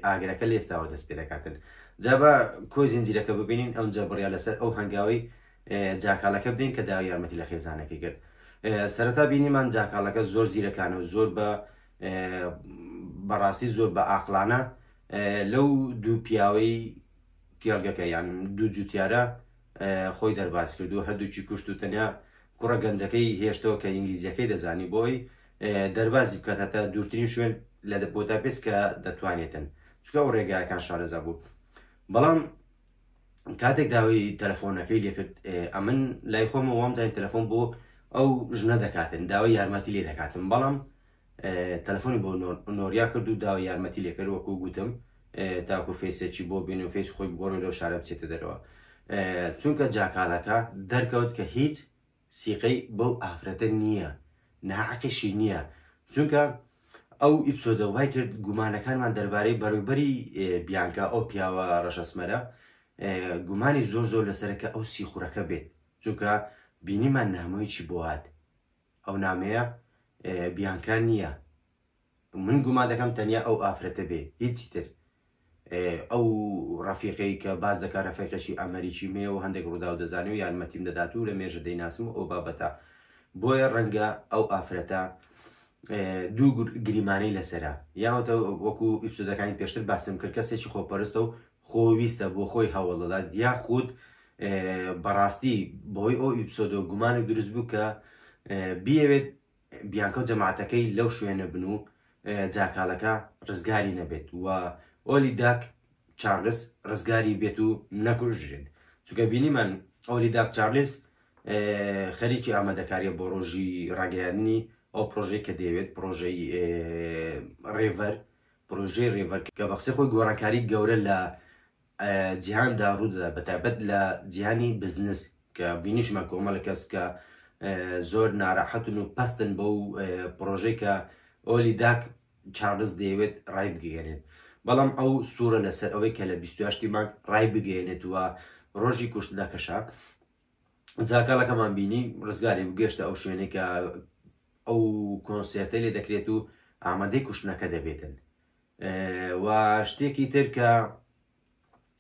ئاگرەکە لە ئێستاوە دەست پێ دەکاتن جا بە کۆی زنجیرەکە ببینین ئەوجا بڕیا لەسەر ئەو هەنگاوی جاکالەکە بدەین کە داوای یارمەتی لە خێزانەکەی کرد سەرەتا بینیمان جاکالەکە زۆر زیرەکانە و زۆر بەڕاستی زۆر بە ئاقلانە لەو دوو پیاوەی کێڵگەکە یان دوو جوتیارە خۆی دەرباز کرد و هەردووکی کوشت و تەنیا کوڕە گەنجەکەی هێشتەوە کە ئینگلیزیەکەی دەزانی بۆی دەربازی بکات هەتا دوورترین شوێن لە بۆداپێست کە دەتوانێتن چکە ئەو ڕێگایەکان شارەزا بوو بەڵام کاتێک داوای تەلەفۆنەکەی لێکرد ئەمن لای خۆمە وامزای تەلەفۆن بۆ ئەو ژنە دەکاتن داوای یارمەتی لێ دەکاتن بەڵام تەلەفۆنی بۆ نۆریا کرد و داوای یارمەتی لێکرد وەکو گوتم تاکو فێسێکی بۆ بین و فێس خۆی بگۆڕ لەو شارە بچێتە دەرەوە چونکە جاکالەکە دەرکەوت کە هیچ سیقەی بەو ئافرەتە نییە ناعەقیشی نییە چونکە ئەو ئیپسۆدە وای کرد گومانەکانمان دەربارەی بەڕووبەری بیانکە ئەو پیاوە ڕەشەسمەرە گومانی زۆر لەسەرەکە ئەو سیخورەکە بێت چونکە بینیمان نامۆیەکی بۆ هات ئەو نامەیە بیانکان نییە من گومان دەکەم تەنیا ئەو ئافرەتە بێ هیچی تر ئەو ڕەفیقەی کە باز دەکا ڕەفیقەشی ئەمریکی مێ و هەندێک ڕوودا و دەزانێت و یارمەتیم دەدات و لە مێژە دەیناسم ئەو بابەتە بۆیە ڕەنگە ئەو ئافرەتە دوو گریمانەی لەسرە یاوەتە وەکو ئیپسۆدەکانی پێشتر باسم کرد کەسێکی خۆپەرستە و خۆویستە بۆ خۆی هەوڵدەدات یاخود بەڕاستی بۆی ئەو ئیپسۆدۆ گومان و دروست بوو کە بیەوێت بیانکە و جەماعەتەکەی لەو شوێنە بن و جاکالەکە ڕزگاری نەبێت و ئۆلی داک چارلز ڕزگاری بێت و نەکوژرێت چونکە بینیمان ئۆلی داک چارلز خەریکی ئامادەکاریە بۆ ڕۆژی ڕاگەیاندنی ئەو پرۆژەی کە دەیەوێت پرۆژەی پرۆژەی ڕێڤەر کە بە قسەی خۆی گۆڕانکاری گەورە لە جیهاندا ڕوودەدا بەتایبەت لە جیهانی بزنس کە بینیشمان کۆمەڵە کەس کە زۆر ناڕەحەتن و پەستن بەو پرۆژەی کە ئۆلی داک چارلز دەیەوێت ڕای بگەێنێت بەڵام ئەو سوورە لەسەر ئەوەی کە لە 28 مانگ ڕای بگەێنێت وە ڕۆژی کوشتدا کەشا جاکالەکەمان بینی ڕزگاری بگەشتە ئەو شوێنێک کە ئەو کۆنسێرتەی لێ دەکرێت و ئامادەی کوشتنەکە دەبێتن و شتێکی تر کە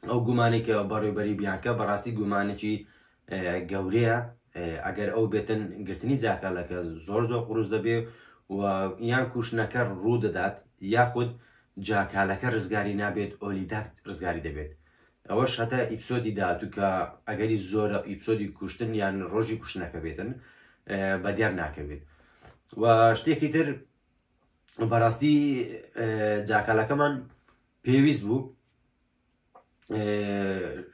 ئەو گومانی کە بەڕێوەبەری بیانکە بەڕاستی گومانێکی گەورەیە ئەگەر ئەو بێتن گرتنی جاکالەکە زۆر قوروز دەبێ و یان کوشتنەکە ڕوو دەدات یاخود جاکالەکە ڕزگاری نابێت ئۆلی داک ڕزگاری دەبێت ئەوەش هەتا ئیپسۆدی داهاتوو کە ئەگەری زۆرە ئیپسۆدی کوشتن یان ڕۆژی کوشتنەکە بێتن بەدیار ناکەوێت و شتێکی تر بەڕاستی جاکالەکەمان پێویست بوو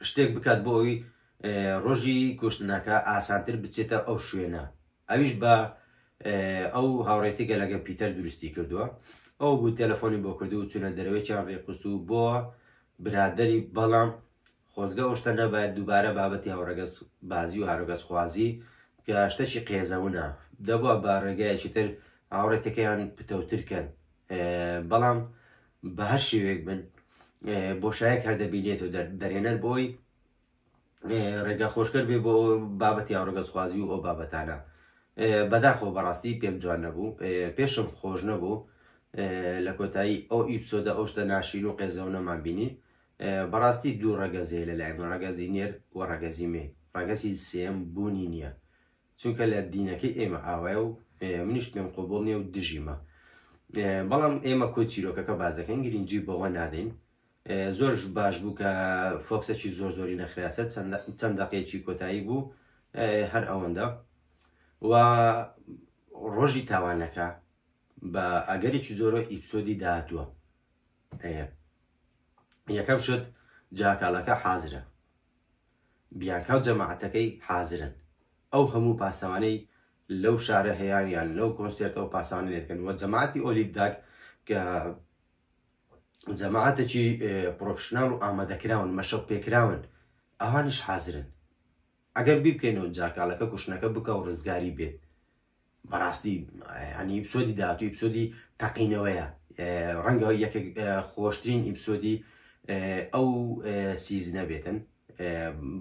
شتێک بکات بۆ ئەوی ڕۆژی کوشتنەکە ئاسانتر بچێتە ئەو شوێنە ئەویش بە ئەو هاوڕێتێکە لەگە پیتەر دروستی کردووە ئەو بوو تەلەفۆنی بۆ کردو و چونە دەرەوەیان ڕێقست و بۆ برادری بەڵام خۆزگە ئەوشتە نەبایەت دووبارە بابەتی هاوڕەگەز بازی و هاوڕەگەز خوازی کە شتەشی قێزەونە دەبووە بە ڕێگایەکی تر هاوڕێتەکەیان پتەوترکەن بەڵام بە هەر شێوێک بن بۆشایەک هەر دەبینێت و دەرێنەر بۆی ڕێگا خۆشکرد بێ بۆ بابەتی هاوڕەگەز خوازی و ئەو بابەتانە بەداخۆ بەڕاستی پێم جوان نەبوو پێشم خۆش نەبوو لە کۆتایی ئەو ئیپسۆدە ئەو شتە ناشین و قێزەونەمان بینی بەڕاستی دوو ڕەگەزێ لەلایەن ڕەگەزی نێر و ڕەگەزی مێ ڕەگەزی سێم بوونی نییە چونکە لە دینەکەی ئێمە ئاوایە و منیش پێم قۆبڵ نییە و دژیمە بەڵام ئێمە کۆ چیرۆکەکە بازەکەین گرنگجی بەوە نادەین زۆرش باش بوو کە فۆکسێکی زۆری نەخراسە چەند دەقەیەکی کۆتایی بوو هەر ئەوەندە و ڕۆژی تاوانەکە بە ئەگەرێکی زۆرە ئیپسۆدی داهاتووە یەکەم شت جاکالەکە حازرە بیانکە و جەماعەتەکەی حازرن ئەو هەموو پاسەوانەی لەو شارە هەیەیان یان لەو کۆنسێرتەوە پاسەوانە لێتکەن وە جەماعەتی ئۆلی داک کە جەماعەتێکی پرۆفشنال و ئامادەکراون مەشق پێکراون ئەوانش حازرن ئەگەر بیبکەینەوە جاکالەکە کوشتنەکە بکە و ڕزگاری بێت بەڕاستی هەنی ئیپسۆدی داهاتوو ئیپسۆدی تەقینەوەیە ڕەنگە یەکێک خۆشترین ئیپسۆدی ئەو سیزنە بێتن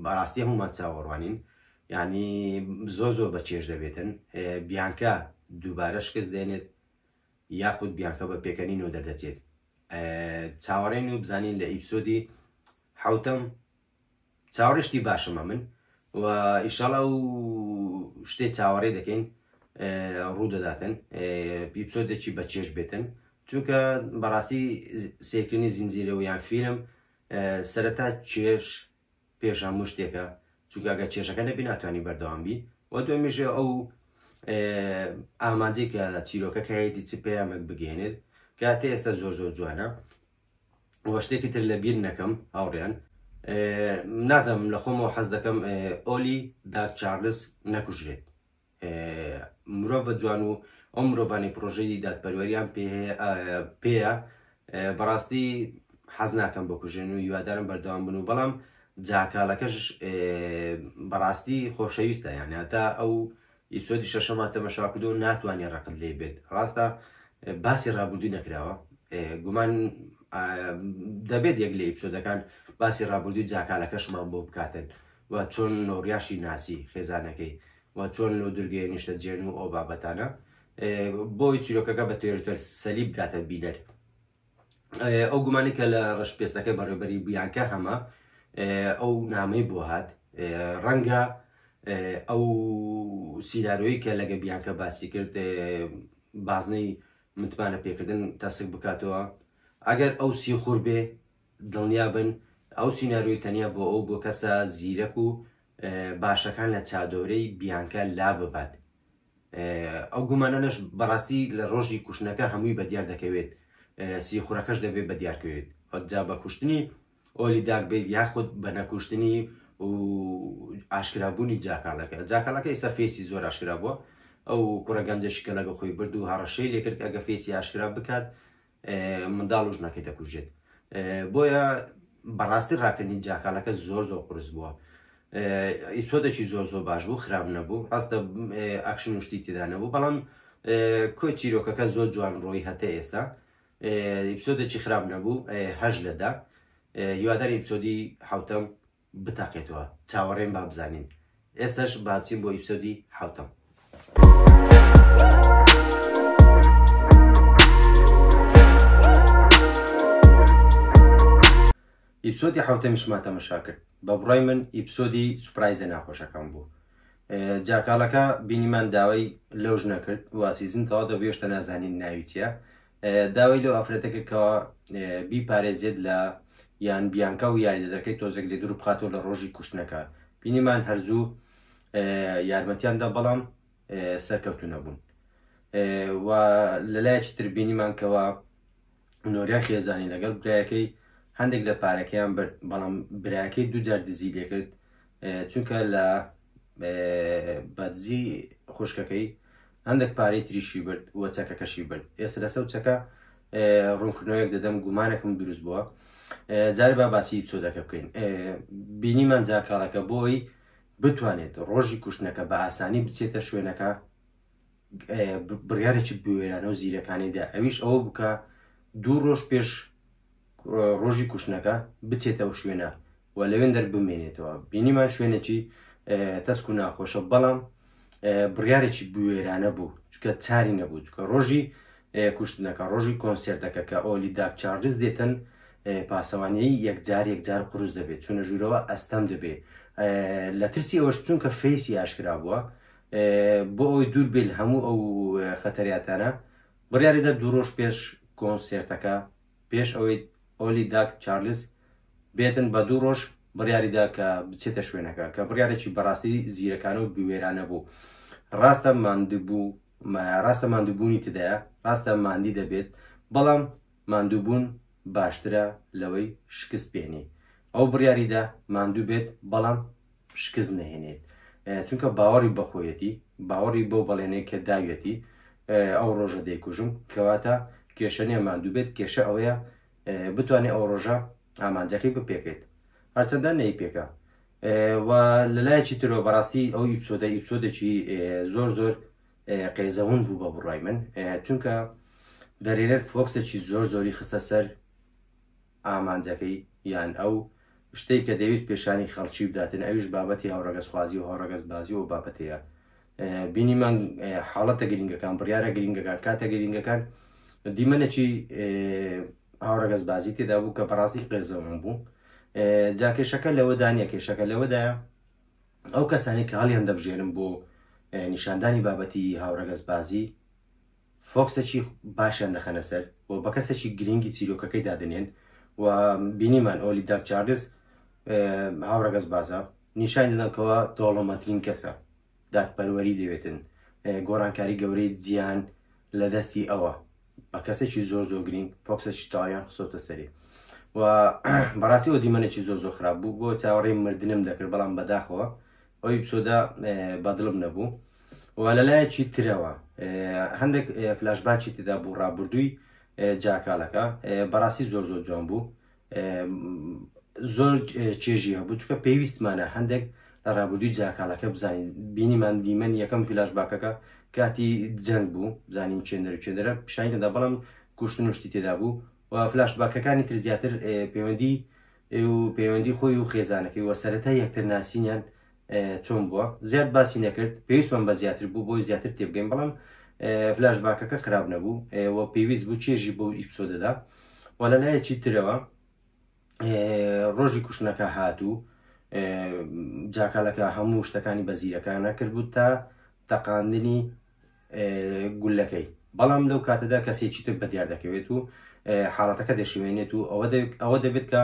بەڕاستی هەمومان چاوەڕوانین یعنی زۆر بە چێژ دەبێتن بیانکە دووبارە شکست دێنێت یاخود بیانکە بە پێکەنینەوە دەردەچێت چاوەڕێن و بزانین لە ئیپسۆدی حوتەم چاوەڕێشتی باشمە من و ئیشاڵە و شتێک چاوەڕێ دەکەین ڕوو دەداتن ئیپسۆدێکی بە چێژ بێتن چونکە بەڕاستی سێکردنی زینجیرەوە یان فیلم سەرەتا چێژ پێش هەموو شتێکە چونکە ئەگە چێژەکە نەبی ناتوانانی بەردەوام بی و دوێمیژە ئەو ئامانجی کە چیرۆکەکە هەیەی چ پێیامێک بگەێنێت کاتێ ئێستا زۆر جوانە وە شتێکی تر لە بیر نەکەم هاوڕێیان نازم لە خۆمەوە حەز دەکەم ئۆلی داک چارلز نەکوژرێت مرۆڤ بە جوان و ئەو مرۆڤانی پرۆژەی دادپەروەریان پێیە بەڕاستی حەز ناکەم بۆ کوژێن و هیوادارم بەردەوام بن و بەڵام جاکالەکەش بەڕاستی خۆشەویستە یان هەتا ئەو ئیپسۆدی شەشەمان تەماشا کردو ناتوانێت ڕقت لێ بێت ڕاستە باسی ڕابردووی نەکراوە گومان دەبێت یەک لە ئیپسۆدەکان باسی ڕابردووی جاکالەکەشمان بۆ بکاتن و چۆن نۆڕیاشی ناسی خێزانەکەی و چۆن لە دورگەیە نیشتە جێن و ئەو بابەتانە بۆی چیرۆکەکە بە تێرتۆر سەلی بکاتە بینەر. ئەو گومانی کە لە ڕەشپێستەکەی بەڕێبەری بیانکە هەمە ئەو نامەی بۆ هات ڕەنگە ئەو سیناریۆیی کە لەگە بیانکە باسی کرد بازنەی متمانە پێکردن تەسک بکاتەوە. ئەگەر ئەو سیخور بێ دڵنیا بن ئەو سیناریۆی تەنیا بۆ ئەو بۆ کەسە زیرەک و باشەکان لە چادۆرەی بیانکە لا ببات. ئەو گومانەش بەڕاستی لە ڕۆژی کوشتنەکە هەمووی بەدیار دەکەوێت، سیخورەکەش دەبێت بەدیارکەوێت جا بە کوشتنی ئۆلی داک بێت یاخود بە نەکوشتنی و ئاشکرابوونی جاکاڵەکە ئێستا فێسی زۆر ئاشکرا بووە. ئەو کوڕە گەنجەشی کە لەگە خۆی برد و هەڕەشەی لێکرد ئەگە فێسی ئاشکرا بکات منداڵ و ژنەکەی دەکوژێت. بۆیە بەڕاستی ڕاکردنی جاکاڵەکە زۆر قورس بووە. ئیپسۆدێکی زۆر باش بوو، خراپ نەبوو، ڕاستە ئاکشن و شتی تێدا نەبوو، بەڵام کۆی چیرۆکەکە زۆر جوان ڕۆی هەتە ئێستا. ئیپسۆدێکی خراپ نەبوو، هەژ لەدا. هیواداری ئیپسۆدی حوتەم بتاقێتەوە، چاوەڕێن با بزانین. ئێستاش باچین بۆ ئیپسۆدی حوتەم. ئیپسۆدی حوتەمیشمان تەماشا کرد. بە بڕای من ئیپسۆدی سوپرایزە ناخۆشەکان بوو. جاکاڵەکە بینیمان داوای لەوژ نەکرد واسیزن تەوا دەبێشتە نازانین ناوی چیە، داوای لەو ئافرەتەکە کەەوە بیپارێزێت لە یان بیانکە و یاریدەکەی تۆزێک لێ دوور بخاتەوە لە ڕۆژی کوشتنەکە. بینیمان هەرزوو یارمەتیاندا بەڵام سەرکەوتو نەبوون. و لەلایەکی تر بینیمان کەەوە نۆریان خێزانی لەگەڵ برایەکەی هەندێک لە پارەکەیان برد، بەڵام برایەکەی دووجار دزی لێ کرد چونکە لە بەدزی خوشکەکەی هەندێک پارەی تریشی برد وە چەکەکەشی برد. ئێستا لەسەر چەکە ڕوونکردنەوەیەک دەدەم گومانێکم دروست بووە. جارێ با باسی ئیپسۆدەکە بکەین. بینیمان جاکاڵەکە بۆی بتوانێت ڕۆژی کوشتنەکە بە ئاسانی بچێتە شوێنەکە بڕیارێکی بوێرانە و زیرەکانیدا، ئەویش ئەوە بکە 2 ڕۆژ پێش ڕۆژی کوشتنەکە بچێتەوە شوێنە و لەوێن دەربمێنێتەوە. بینیمان شوێنێکی تەسک و ناخۆشە، بەڵام بڕیارێکی بوێرانە بوو چکە چاری نەبوو، چکە ڕۆژی کوشتنەکە ڕۆژی کۆنسێرتەکە کە ئۆلی داک چارلز دێتن پاسەوانەی یەکجار قروس دەبێت، چونە ژوورەوە ئەستەم دەبێت. لە ترسی ئەوەش چونکە فێسی ئاشکرا بووە بۆ ئەوی دوور بێت هەموو ئەو خەتەریاتانە بڕیاریدا 2 ڕۆژ پێش کۆنسێرتەکە پێش ئەوەی ئۆلی داک چارلز بێتن بە 2 ڕۆژ بڕیاریدا کە بچێتە شوێنەکە کە بڕیارێکی بەڕاستی زیرەکانە و بوێرانە بوو. ڕاستە ماندووبوونی تدایە، ڕاستە ماندی دەبێت، بەڵام ماندووبوون باشترە لەوەی شکست بێنێ. ئەو بڕیاریدا ماندوو بێت بەڵام شکست نەهێنێت، چونکە باوەڕی بەخۆیەتی باوەڕی بۆ بەڵێنەیە کە داوێتی ئەو ڕۆژە دەیکوژم کەواتە کێشە نیە ماندوو بێت، کێشە ئەوەیە بتوانێت ئەو ڕۆژە ئامانجەکەی بپێکێت هەرچەندە نەی پێکە. و لەلایەکی ترەوە بەڕاستی ئەو ئیپسۆدێکی زۆر قەیزەون بوو بە بڕای من، چونکە دەرێنێت فۆکسێکی زۆری خستە سەر ئامانجەکەی یان ئەو شتێک کە دەوێت پێشانی خەڵکی بداتن، ئەویش بابەتی هاوڕەگەزخوازی و هاوڕەگەزبازی و بابەتەیە. بینیمان حاڵەتە گرنگەکان بڕیارە گرنگەکان کاتە گرنگەکان دیمەنێکی هاوڕەگەزبازی تێدا بوو کە بەڕاستی قێزەون بوو. جا کێشەکە لەوەدا نیە، کێشەکە لەوەدایە ئەو کەسانی کە هەڵیان دەبژێنن بۆ نیشاندانی بابەتی هاوڕەگەزبازی فۆکسێکی باشیان دەخەنە سەر و بە کەسێکی گرنگی چیرۆکەکەی دادنێن. و بینیمان ئۆلی داک چارلز هاوڕەگەزبازە نیشان دەدەنکەوە دۆڵەمەترین کەسە، دادپەروەری دەوێتن، گۆڕانکاری گەورەی جیان لە دەستی ئەوە بە کەسێکی زۆر گرنگ فۆکسێکی تەواویان خسۆتە سەری. و بەڕاستی ئەو دیمەنێکی زۆر خراپ بوو بۆ چاوەڕێی مردنم دەکرد، بەڵام بەداخەوە ئەو ئیپسۆدە بەدڵم نەبوو. و لەلایەکی ترەوە هەندێک فلاشباکی تێدا بوو ڕابردووی جاکاڵەکە بەڕاستی زۆر جوان بوو، زۆر چێژی هەبوو چونکە پێویستمانە هەندێک لە ڕابردووی جاکاڵەکە بزانین. بینیمان دیمەن یەکەم فلاشباکەکە کاتی جەنگ بوو، بزانین چێندەرە پیشانی دەدا، بەڵام کوشتن و شتی تێدا بوو. و فلاشباکەکانی تر زیاتر پەیوەندی خۆی و خێزانەکەی وە سەرەتا یەکتر ناسینیان چۆن بووە زیاد باسی نەکرد، پێویستمان بە زیاتر بوو بۆی زیاتر تێبگەین، بەڵام فلاش باکەکە خراپ نەبوو و پێویست بوو چێژی بۆ ئیپسۆدەدا و لە لایەکی ترەوە ڕۆژی کوشتنەکە هاتوو جاکالەکە هەموو شتەکانی بەزیرەکانە کردبوو تا تەقاندنی گولەکەی بەڵام لەو کاتەدا کەسێکی تر بەدیار دەکەوێت و حاڵەتەکە دەشێوێنێت و ئەوە دەبێت کە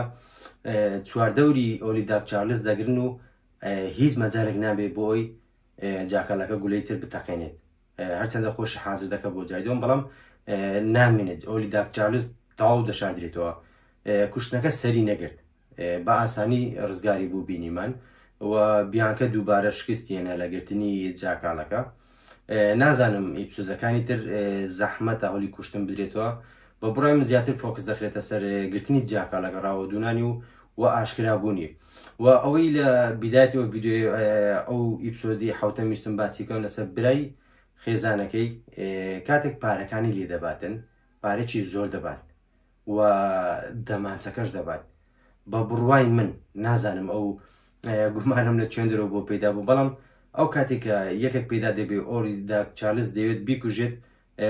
چواردەوری ئۆلیداک چارلز دەگرن و هیچ مەجارێک نابێت بۆ ئەوی جاکالەکە گولەی تر بتەقێنێت هەرچەندە خۆش حازر دەکە بۆ جای دوم بەڵام نامێنێت ئۆلیداک چارلز تەواو دەشاردرێتەوە کوشتنەکە سەری نەگرت بە ئاسانی ڕزگاری بوو بینیمان و بیانکە دووبارە شکستیێنە لەگرتنی جاکالەکە نازانم ئیپسۆدەکانی تر زەحمەتە هەوڵی کوشتن بدرێتەوە بە بڕای من زیاتر فۆکس دەخرێتە سەر گرتنی جاکالەکە ڕاوەدونانی و ئاشکرابوونی و ئەوەی لە بیدایەتی ئەو ڤیدیۆ ئەو ئیپسۆدی حوتەم ویستم باسیکەم لەسەر برای خێزانەکەی کاتێک پارەکانی لێ دەباتن پارێکی زۆر دەبات و دەمانچەکەش دەبات بە بڕوای من نازانم ئەو گومانم لە چێندرەوە بۆ پەیدا بوو بەڵام ئەو کاتێکە یەکێک پێدا دەبێت ئۆلیداک چارلز دەوێت بیکوژێت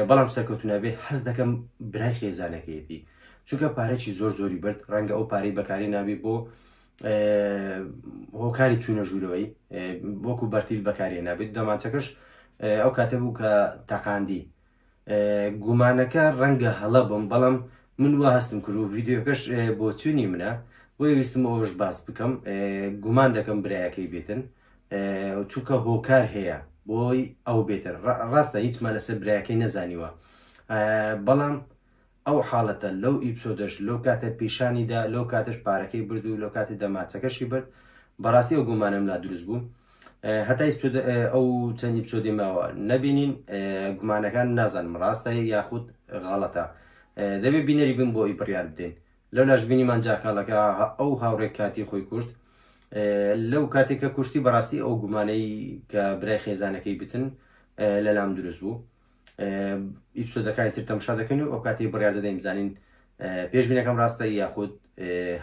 بەڵام سەرکەوتونابێ حەز دەکەم برای خێزانەکەیەتی چونکە پارێکی زۆر زۆری برد ڕەنگە ئەو پارەی بەکاری نابێت بۆ هۆکاری چوونە ژوورەوەی وەکو بەرتیل بەکارێ نابێت دەمانچەکەش ئەو کاتە بوو کە تەقاندی گومانەکە ڕەنگە هەڵە بم بەڵام من وا هەستم کرد و ڤیدیۆکەش بۆ چوونی منە بۆی ویستم ئەوش باس بکەم گومان دەکەم برایەکەی بێتن چونکە هۆکار هەیە بۆی ئەو بێتر ڕاستە هیچمان لەسەر برایەکەی نەزانیوە بەڵام ئەو حاڵەتە لەو ئیپسۆدەش لەو کاتە پیشانیدا لەو کاتش پارەکەی برد و لەو کاتی دەماچەکەشی برد بەڕاستی ئەو گومانم لا دروست بوو هەتا ئەو چەندی ئیپسۆدی ماوە نەبینین گومانەکان نازانم ڕاستە یاخود غەڵەتە دەبێت بینەری بن بۆ ئەی بڕیار بدەین لەو لاش بینیمان جاکالەکە ئەو هاوڕێک کاتی خۆی کوشت لەو کاتێککە کوشتی بەڕاستی ئەو گومانەی کە برای خێزانەکەی بتن لەلام دروست بوو ئیپسۆدەکانی تر تەماشا دەکەن و ئەو کاتی بڕیار دەدەین بزانین پێشبینەکەم ڕاستە یاخود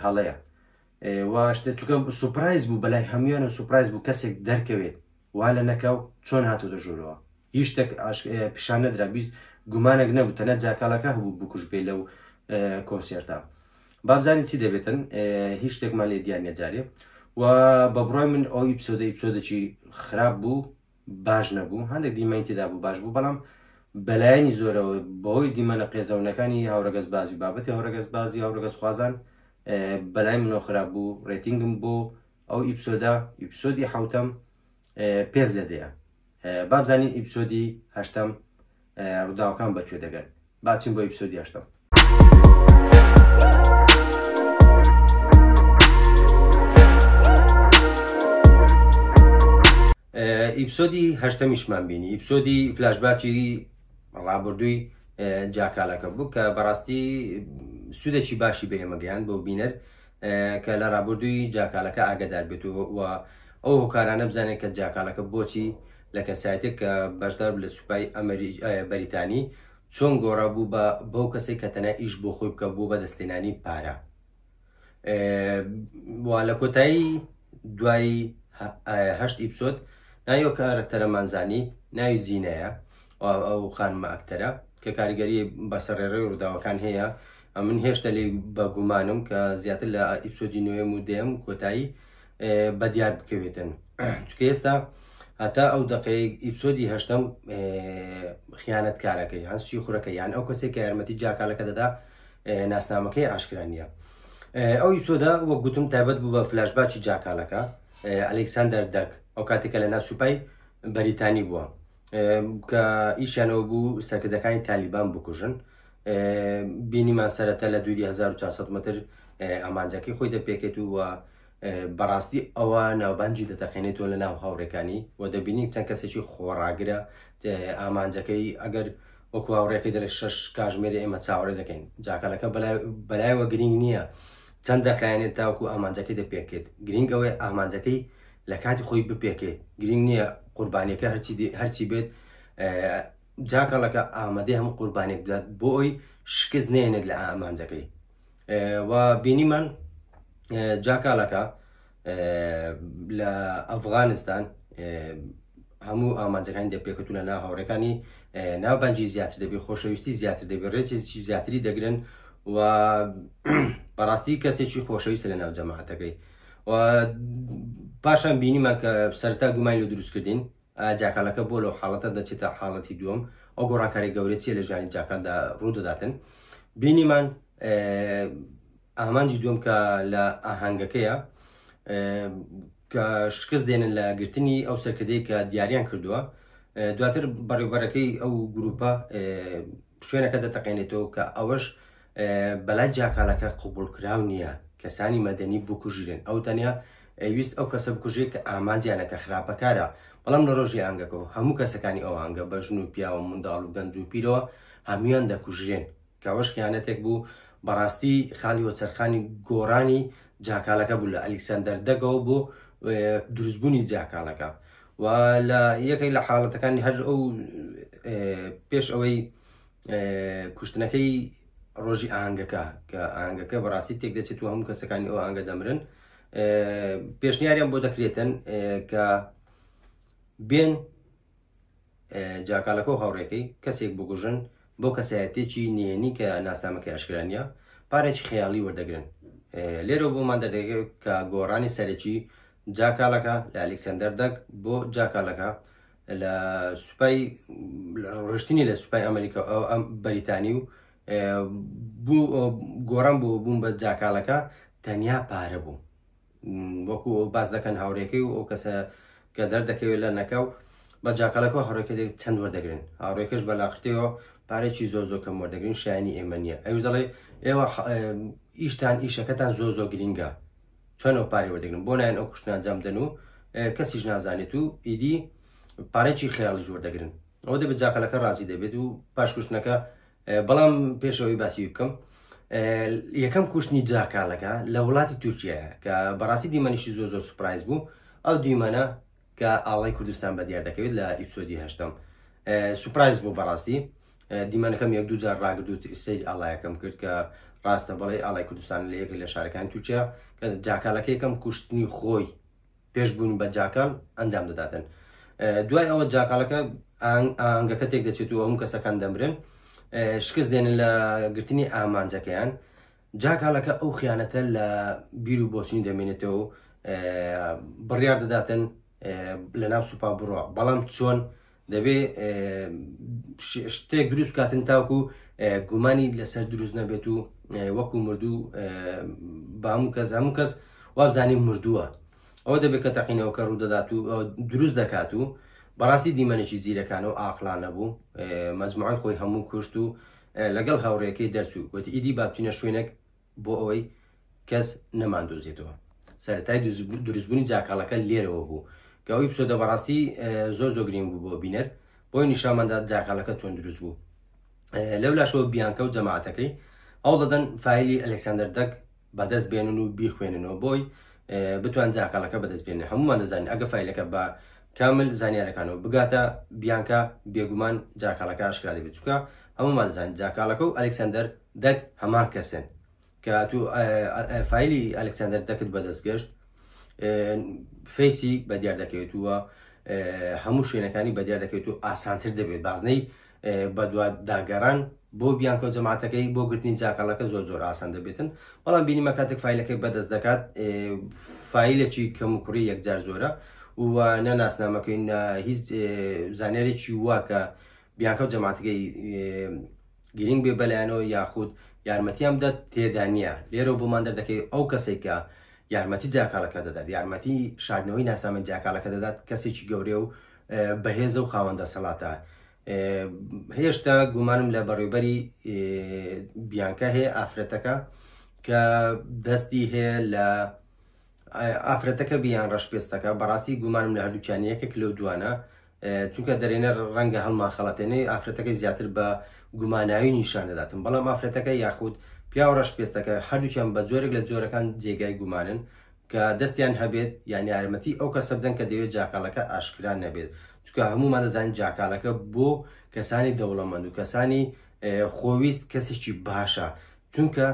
هەڵەیە واشتە چونکە سوپرایز بوو بەلای هەمویان و سوپرایز بوو کەسێک دەرکەوێت وا لە نەکەو چۆن هاتو دەژورەوە هیچ شتێک پیشان نەدرا بیست گومانێک نەبوو تەنە جاکالەکە هەبوو بکوش بێ لەو کۆنسێرتە بابزانین چی دەبێتن هیچ شتێکمان لێ دیار نەجارێ و بە بڕای من ئەو ئیپسۆدەی خراپ بوو باش نەبوو هەندێک دیمەی تێدا بوو باش بوو بەڵام بەلایەنی زۆرەوە بەهۆی دیمەنە قێزەونەکانی هاوڕەگەز بازی بابەتی هاوڕەگەز بازی هاوڕەگەز خوازان بەلای منەوە خراپ بوو ڕێتینگم بۆ ئەو ئیپسۆدی حوتەم پێز لەدەیە بابزانین ئیپسۆدی هەشتەم ڕووداوەکان بەکوێ دەگەن باچین بۆ ئیپسۆدی هەشتەم ئیپسۆدی هەشتەمیشمان بینی ئیپسۆدی فلاشباکی ڕابردووی جاکالەکە بوو کە بەڕاستی سوودێکی باشی بە ئێمەگەیان بۆ بینەر کە لە ڕابردووی جاکالەکە ئاگدار بێت و ئەو هۆکارانە بزانێت کە جاکالەکە بۆچی لە کەسایەتێک کە بەشدار لە سوپای بەریتانی چۆن گۆڕا بوو بەو کەسێک کە تەنە ئیش بۆ خۆی بکە بۆ بەدەستێنانی پارە وا لە کۆتایی دوای هەشت ئیپسۆد ناوی کارکتەرەمانزانی ناوی زینەیە ئەو خانمە ئەکتەرە کە کاریگەری بەسەرڕێڕەوەی ڕووداوەکان هەیە من هێشتا لێ بە گومانم کە زیاتر لە ئیپسۆدی نوێم و دێم کۆتایی بەدیار بکەوێتن چکە ئێستا هەتا ئەو دقەیە ئیپسۆدی هەشتەم خیانەتکارەکەی هەنسوی خوڕەکە یان ئەو کەسێک کە یارمەتی جاکالەکە دەدا ناسنامەکەی ئاشکرا نییە ئەو ئیپسۆدا وەک گوتم تایبەت بوو بە فلاشباکی جاکالەکە ئەلێکساندەر دەک ئەو کاتێکە لە ناو سوپای بەریتانی بووە کە ئیشیانەوە بوو سەرکردەکانی تالیبان بکوژن بینیمان سەرەتا لە دووری 1400 متر ئامانجەکەی خۆی دەپێکێت و بەڕاستی ئەوە ناوبانجی دەتەقێنێتەوە لە ناو هاوڕێکانی و دەبینی چەند کەسێکی خۆڕاگرە ئامانجەکەی ئەگەر وەکو هاوڕێکی دەڵێ 6 کاژمێری ئێمە چاوەڕێ دەکەین جاکالەکە بەلایەوە گرنگ نییە چەند دەقایێنێت تاوەکو ئامانجەکەی دەپێکێت گرنگ ئەوەی ئامانجەکەی لە کاتی خۆی بپێکێت گرنگ نییە قوربانیەکە هەرچی بێت جاکالەکە ئامادەی هەموو قوربانێک بدات بۆ ئەوی شکست نێنێت لە ئامانجەکەی و بینیمان جاکالەکە لە ئەفغانستان هەموو ئامانجەکانی دەپێکەوتونە ناو هاوڕێکانی ناوبانجی زیاتر دەبێت، خۆشەویستی زیاتر دەبێت، ڕێکی زیاتری دەگرن و بەڕاستی کەسێکی خۆشەویستە لە ناو جەماعەتەکەی. و پاشان بینیمان کە سەرتا گومانی لە دروستکردین جاکالەکە بۆ لەو حاڵەتە دەچێتە حاڵەتی دووەم، ئەو گۆڕانکاری گەورەی چیە لە ژیانی جاکالدا ڕوودەداتن. بینیمان ئامانجی دووەم کە لە ئاهەنگەکەیە کە شکست دێنن لە گرتنی ئەو سەرکردەی کە دیاریان کردووە. دواتر بەڕێوەبەرەکەی ئەو گروپە شوێنەکە دەتەقێنێتەوە کە ئەوەش بەلای جاکالەکە قوبوڵکراو نییە کەسانی مەدەنی بکوژرێن، ئەو تەنیا ویست ئەو کەسە بکوژێت کە ئامانجیانەکە خراپەکارە. بەڵام لە ڕۆژی ئاهەنگەکەەوە هەموو کەسەکانی ئەو ئاهەنگە بە ژن و پیاوە منداڵ و گەنج و پیرەوە هەمویان دەکوژرێن، کە ئەوەش خیانەتێک بوو بەڕاستی خاڵی وەچەرخانی گۆڕانی جاکالەکە بوو لە ئەلکسەندەر دەگەوە بۆ دروستبوونی جاکالەکە. و لە یەکێک لە حاڵەتەکانی هەر ئەو پێش ئەوەی کوشتنەکەی ڕۆژی ئاهەنگەکە کە ئاهەنگەکە بەڕاستی تێک دەچێت و هەموو کەسەکانی ئەو ئاهەنگە دەمرن، پێشنیاریان بۆ دەکرێتن کە بێن جاکالەکە و هاوڕێکەی کەسێک بگوژن بۆ کەسایەتێکی نێنی کە ناسنامەکەی ئاشکرانیە پارێکی خەیاڵی وەردەگرن. لێرە بۆمان دەردەکەوێت کە گۆڕانی سەرەکی جاکالەکە لە ئەلکسەندەر دەگ بۆ جاکالەکە لە سوپای ڕشتنی لە سوپای ئەمریکا بەریتانی و گۆڕان بۆ بوون بە جاکالەکە تەنیا پارە بوو، وەکو باز دەکەن هاوڕێکەکەی و ئەو کەسە کە دەردەکەوێت لە نەکەو بە جاکالەکە هاوڕێکە چەند وەردەگرن، هاوڕێکەش بەلاقتەوە پارێکی زۆ کەم وەردەگرن، شایانی ئێمە نییە. ئەوش دەڵێ ئێوە ئیشتان ئیشەکەتان زۆ گرینگە، چۆن ئەو پارەی وەردەگرن، بۆ نایەن ئەو کوشتنان جەمدەن و کەسیش نازانێت و ئیدی پارێکی خەیاڵیش وەردەگرن. ئەوە دەبێت جاکالەکە ڕازی دەبێت و پاش کوشتنەکە. بەڵام پێشەوەی باسی بکەم، یەکەم کوشتنی جاکالەکە لە وڵاتی تورکیایە کە بەڕاستی دیمەنیشی زۆ سوپرایز بوو. ئەو دیمەنە کە ئاڵای کوردستان بە دیار دەکەوێت لە ئیپسۆدی هەشتم سوپرایز بوو. بەڕاستی دیمەنەکەم یەک دوو جار ڕاگردوت سەیری ئاڵایەکەم کرد کە ڕاستە بەڵێ ئاڵای کوردستان لە یەکێک لە شارەکانی تورکیا کە جاکالەکە یەکەم کوشتنی خۆی پێش بوون بە جاکال ئەنجام دەداتن. دوای ئەوە جاکالەکە ئاهەنگەکە تێک دەچێت و هەموو کەسەکان دەمرن، شکست دێنن لە گرتنی ئامانجەکەیان. جاکالەکە ئەو خیانەتە لە بیر و بۆچنی دەمێنێتەوە و بڕیار دەداتن لە ناو سوپا بڕۆ، بەڵام چۆن دەبێ شتێک دروست بکاتن تاوکو گومانی لەسەر دروست نەبێت و وەکو مردوو بە هەموو کەس وابزانین مردووە. ئەوە دەبێت کە تەقینەوە کە ڕوودەدات و دروست دەکات و بەڕاستی دیمەنێکی زیرەکانە و ئاقلانە بوو، مەجموعەی خۆی هەموو کوشت و لەگەڵ هاوڕێیەکەی دەرچوو وتی ئیدی با بچینە شوێنێک بۆ ئەوەی کەس نەماندۆزێتەوە. سەرەتای دروستبوونی جاکالەکە لێرەوە بوو کە ئەوی پسۆدە بەڕاستی زۆر گرنگ بوو بۆ بینەر بۆی نیشانماندا جاکالەکە چۆن دروست بوو. لەولاشەوە بیانکە و جەماعەتەکەی ئەو دەدەن فایلی ئەلکسەندەر دەگ بەدەست بێنن و بیخوێننەوە بۆی بتوان جاکالەکە بەدەست بێنن. هەمومان دەزانین ئەگە فایلەکە بە کامل زانیارەکانەوە بگاتە بیانکە بێگومان جاکالەکە ئاشکرا دەبێت، چونکە هەمومان دەزانین جاکالەکە و ئەلکسەندەر دەگ هەمان کەسن کە تو فایلی ئەلکسەندەر دەکت بەدەست گەشت فیسی بە دیار دەکەوێت وە هەموو شوێنەکانی بە دیار دەکەوێت و ئاسانتر دەبێت بازنەی بە دوا داگەڕان بۆ بیانکە و جەماعەتەکەی بۆ گرتنی جاکالەکە زۆر ئاسان دەبێتن. بەڵام بینیمە کاتێک فایلەکەی بەدەست دەکات فایلێکی کەم و کوڕی یەکجار زۆرە و نەناسنامەکەی هیچ زانیارێکی وا کە بیانکە و جەماعەتەکەی گرنگ بێ بەلایەنەوە یاخود یارمەتیان بدات تێدا نییە. لێرە بۆمان دەردەکەی ئەو کەسێک کە یارمەتی جاکالەکە دەدات، یارمەتی شاردنەوەی ناسنامەی جاکالەکە دەدات، کەسێکی گەورێ و بەهێزە و خاوەندە سەڵاتە. هێشتا گومانم لە بەڕێوەبەری بیانکە هەیە ئافرەتەکە کە دەستی هەیە لە ئافرەتەکە بیان ڕەشپێستەکە. بەڕاستی گومانم لە هەردووچانی یەکێک لەو دوانە، چونکە دەرێنە ڕەنگە هەڵما خەڵەتێنەی ئافرەتەکەی زیاتر بە گوماناوی نیشان دەداتن، بەڵام ئافرەتەکە یاخود پیا و ڕەشپێستەکە هەردووچیان بە جۆرێک لە جۆرەکان جێگای گومانن کە دەستیان هەبێت یان یارمەتی ئەو کەسە بدەن کە دەوێت جاکالەکە ئاشکرا نەبێت، چونکە هەمومان دەزانین جاکالەکە بۆ کەسانی دەوڵەمەند و کەسانی خۆویست کەسێکی باشە، چونکە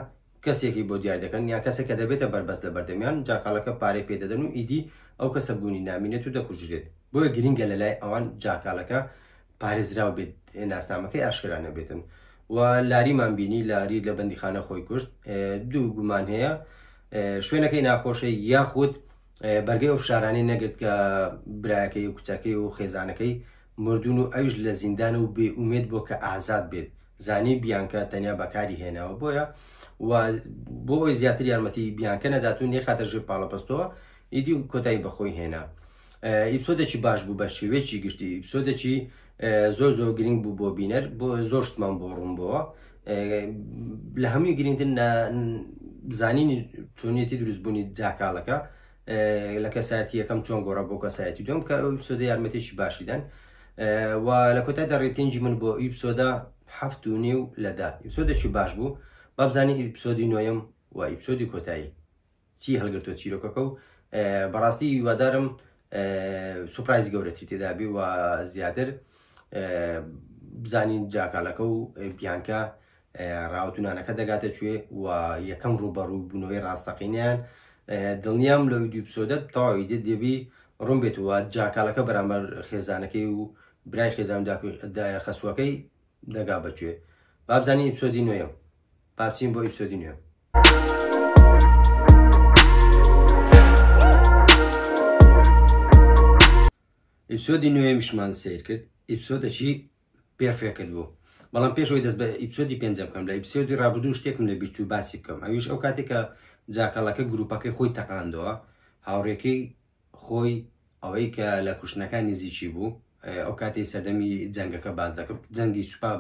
کەسێکی بۆ دیار دەکەن یان کەسێک کە دەبێتە بەربەست لە بەردەمیان جاکالەکە پارەی پێدەدەن و ئیدی ئەو کەسە بوونی نامینێت و دەکوژرێت. بۆیە گرینگە لە لای ئەوان جاکالەکە پارێزراو بێت ناسنامەکەی ئاشکرانە بێتن و لاریمان بینی لاری لە بەندیخانە خۆی کوشت 2 گومان هەیە شوێنەکەی ناخۆشەی یاخود بەرگەی ئەو شارانەی نەگرت کە برایەکەی و کچەکەی و خێزانەکەی مردون و ئەوش لە زیندان و بێ ئومێد بۆ کە ئازاد بێت زانی بیانکە تەنیا بەکاری هێناوە بۆیە بۆ ئەوی زیاتر یارمەتی بیانکە نەداتون یە خاتە ژێر پاڵەپەستەوە ئیدی و کۆتایی بەخۆی هێنا ئیپسۆدێکی باش بوو بە شێوەیەکی گشتی ئیپسۆدێکی زۆر زۆر گرنگ بوو بۆ بینەر بۆ زۆر شتمان بۆ ڕوون بووە لە هەمووی گرنگتر زانینی چۆنیەتی دروستبوونی جاکالەکە لە کەسایەتی یەکەم چۆن گۆڕە بۆ کەسایەتی دوم کە ئیپسۆدە یارمەتێکی باشیدان و لە کۆتایدا ڕێتنجی من بۆ ئیپسۆدا 7.5 لەدا ئیپسۆدێکی باش بوو با بزانین ئیپسۆدی نۆیەم و ئیپسۆدی کۆتایی چی هەڵگرتۆ چیرۆکەکە و بەڕاستی هیوادارم سوپرایز گەورەتی تێدا بێ و زیاتر بزانین جاکالەکە و بیانکە ڕاوتونانەکە دەگاتە کوێ و یەکەم ڕوبەڕوو بوونەوەی ڕاستەقینیان دڵنیام لە ئیپسۆدە تەواوی دەبی ڕوون بێتەوە جاکالەکە بەرامبەر خێزانەکەی و برای خێزان خەسووەکەی دەگا بەکوێ با بزانین ئیپسۆدی نوێم با بچین بۆ ئیپسۆدی نوێ ئیپسۆدی نوێمیشمان سیر کرد ئیپسۆدەکی پێرفێکت بوو بەڵام پێشەوەی دەست بە ئیپسۆدی پێنجەم بکەم لە ئیپسۆدی ڕابردوو شتێکم لە بیست و باسی بکەم ئەویش ئەو کاتێککە جاکەڵەکە گروپەکەی خۆی تەقاندەوە هاوڕێکەی خۆی ئەوەی کە لە کوشتنەکان نزیکی بوو ئەو کاتی سەردەمی جەنگەکە باز دەکەم جەنگی سوپا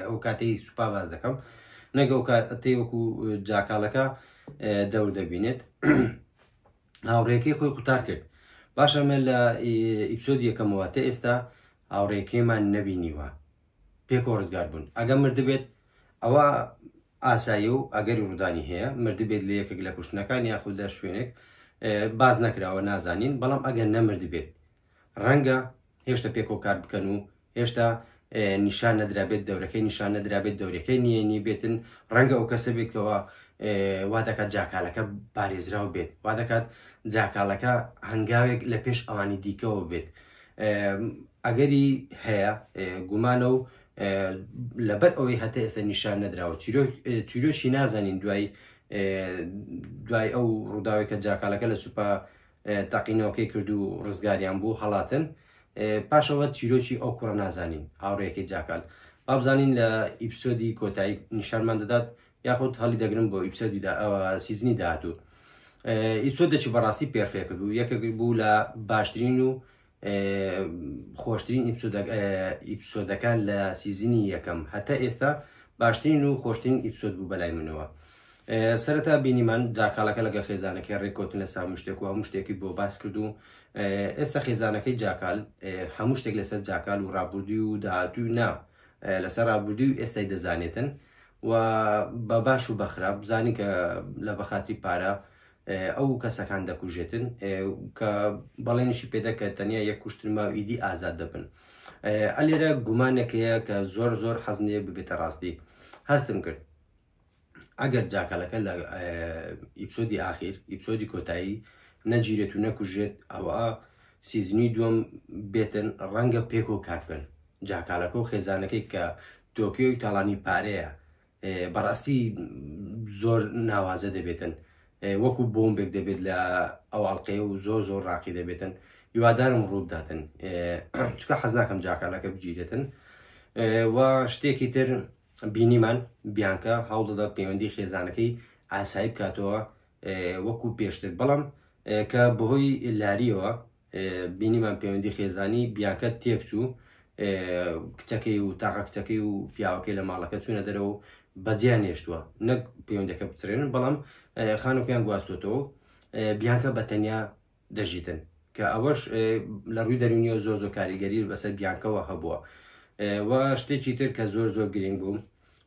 ئەو کاتی سوپا باز دەکەم نەگە ئەو کاتەی وەکو جاکالەکە دەور دەبینێت هاوڕێکەی خۆی قوتار کرد باشە من لە ئیپسۆدی یەکەمەوە تا ئێستا هاوڕێکەیمان نەبینیوە پێکۆ ڕزگار بوون ئەگەم مردبێت ئەوە ئاسایی و ئەگەری ڕوودانی هەیە مردبێت لە یەکێک لە کوشتنەکان یاخود لە شوێنێک باز نەکراوە نازانین بەڵام ئەگەر نەمردبێت ڕەنگە هێشتا پێکۆ کار بکەن و هێشتا نیشان نەدرابێت دەورەکەی نیشان نەدرابێت دەورەکەی نیەنی بێتن ڕەنگە ئەو کەسە بێتەوە وا دەکات جاکالەکە پارێزراو بێت وا دەکات جاکالەکە هەنگاوێک لە پێش ئەوانی دیکەەوە بێت ئەگەری هەیە گومانە و لەبەر ئەوەی هەتا ئێستا نیشان نەدراوە چیرۆشی نازانین دوای ئەو ڕووداوی کە جاکالەکە لە سوپا تاقینەوەکەی کرد و ڕزگاریان بوو هەڵاتن پاشەوە چیرۆکی ئەو کوڕە نازانین هاوڕێیەکی جاکال با بزانین لە ئیپسۆدی کۆتایی نیشانمان دەدات یاخود هەڵی دەگرن بۆ ئیپسۆدی سیزنی داهاتوو ئیپسۆدێکی بەڕاستی پێرفێکت بوو یەکێک بوو لە باشترین و خۆشترین ئیپسۆدەکان لە سیزنی یەکەم هەتا ئێستا باشترین و خۆشترین ئیپسۆد بوو بەلای منەوە سەرەتا بینیمان جاکالەکە لەگە خێزانەکەی ڕێککۆتن لە سامی شتێک و هەموو شتێکی بۆ باس کرد و ئێستا خێزانەکەی جاکال هەموو شتێک لەسەر جاکال و ڕابردووی و داهاتووی نا لەسەر ڕابردووی ئێستای دەزانێتن و بە باش و بەخراپ بزانین کە لە بەخاتری پارە ئەو کەسەکان دەکوژێتن کە بەڵێنیشی پێدەکە تەنیا یەک کوشتنما و ئیدی ئازاد دەبن ئەلێرە گومانێکەیە کە زۆر زۆر حەزنیە ببێتە ڕاستی هەستم کرد ئەگەر جاکالەکە لە ئیپسۆدی ئاخیر ئیپسۆدی کۆتایی نەگیرێت و نەکوژێت ئەوە سیزنی دووەم بێتن ڕەنگە پێکۆ کارکەن جاکالەکە و خێزانەکەی کە تۆکیۆی تاڵانی پارەیە بەڕاستی زۆر ناوازە دەبێتن وەکو بۆمبێک دەبێت لە ئەوواڵقەیە و زۆر زۆر ڕاقی دەبێتن هیوادارم ڕووداتن چکە حەز ناکەم جاکالەکە بگیرێتن و شتێکی تر بینیمان بیانکە هەوڵ دەدا پەیوەندی خێزانەکەی ئاسایی بکاتەوە وەکو پێشتر بەڵام کە بەهۆی لاریەوە بینیمان پەیوەندی خێزانی بیانکە تێکچوو کچەکەی و تاقە کچەکەی و پیاوەکەی لە ماڵەکە چوونە دەرەوە بەجیان هێشتووە نەک پەیوەندەکە بچرێنن بەڵام خانۆکیان گواستۆتەوە بیانکە بەتەنیا دەژیتن کە ئەوەش لە ڕووی دەرونیەوە زۆر زۆر کاریگەری بەسەر بیانکەوە هەبووە و شتێکی تر کە زۆر زۆر گرنگ بوو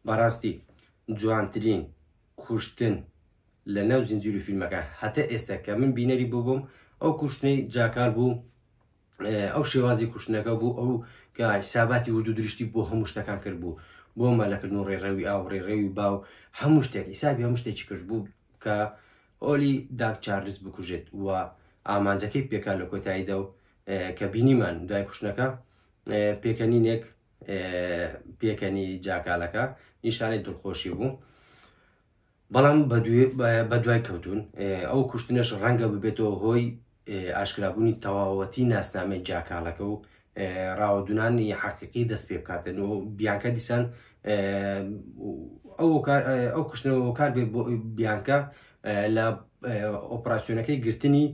بەڕاستی جوانترین کوشتن لە ناو زنجیر و فیلمەکە هەتا ئێستا کە من بینەری بووبووم ئەو کوشتنەی جاکال بوو ئەو شێوازی کوشتنەکە بوو ئەو کە حساباتی وردو دروشتی بۆ هەموو شتەکان کرد بوو بۆ مەلەکردن و ڕێڕەوی ئاو ڕێڕێوی باو هەموو شتێک حسابی هەموو شتێکی کرد بوو کە ئۆلی داک چارلز بکوژێت و ئامانجەکەی پێکا لە کۆتاییدا و کە بینیمان دوای کوشتنەکە پێکەنینێک پێکەنی جاکالەکە نیشانەی دڵخۆشی بوو بەڵام بە دوای کەوتون ئەو کوشتنەش ڕەنگە ببێتەوە هۆی ئاشکرابوونی تەواوەتی ناسنامەی جاکالەکە و ڕاوەدونانی حەقیقی دەست پێ بکاتن و بیانکە دیسان ئەو کوشتنەوە کار بێ بۆ بیانکە لە ئۆپراسیۆنەکەی گرتنی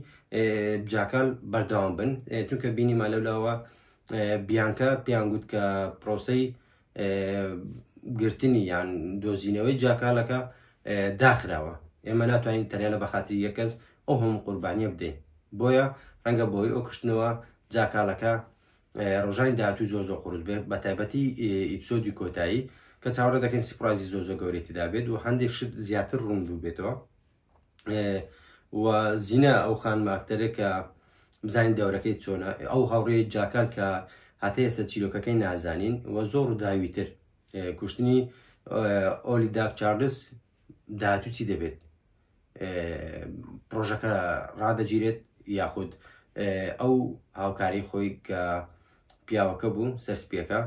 جاکال بەردەوام بن چونکە بینیمان لەولەوە بیانکە پێیان گوت کە پرۆسەی گرتنی یان دۆزینەوەی جاکالەکە داخراوە ئێمە ناتوانین تەنیا لە بەخاتری یەکەس ئەو هەموو قوربانیە بدەین بۆیە ڕەنگە بۆی ئەو کشتنەوە جاکالەکە ڕۆژانی داهاتوو زۆر قورس بێت بە تایبەتی ئیپسۆدی کۆتایی کە چاوەڕێ دەکەین سپڕایزی زۆر گەورەی تێدا بێت و هەندێک شت زیاتر ڕوون بێتەوە و زینە ئەو خانمە ئاکتەرە کە بزانین دەورەکەی چۆنە ئەو هاوڕێی جاکال کە هاتە ئێستا چیرۆکەکەی نازانین و زۆر و داویتر کوشتنی ئۆلی داک چارلز داهاتوو چی دەبێت پرۆژەکە ڕادەگیرێت یاخود ئەو هاوکاری خۆی کە پیاوەکە بوو سەرسپیەکە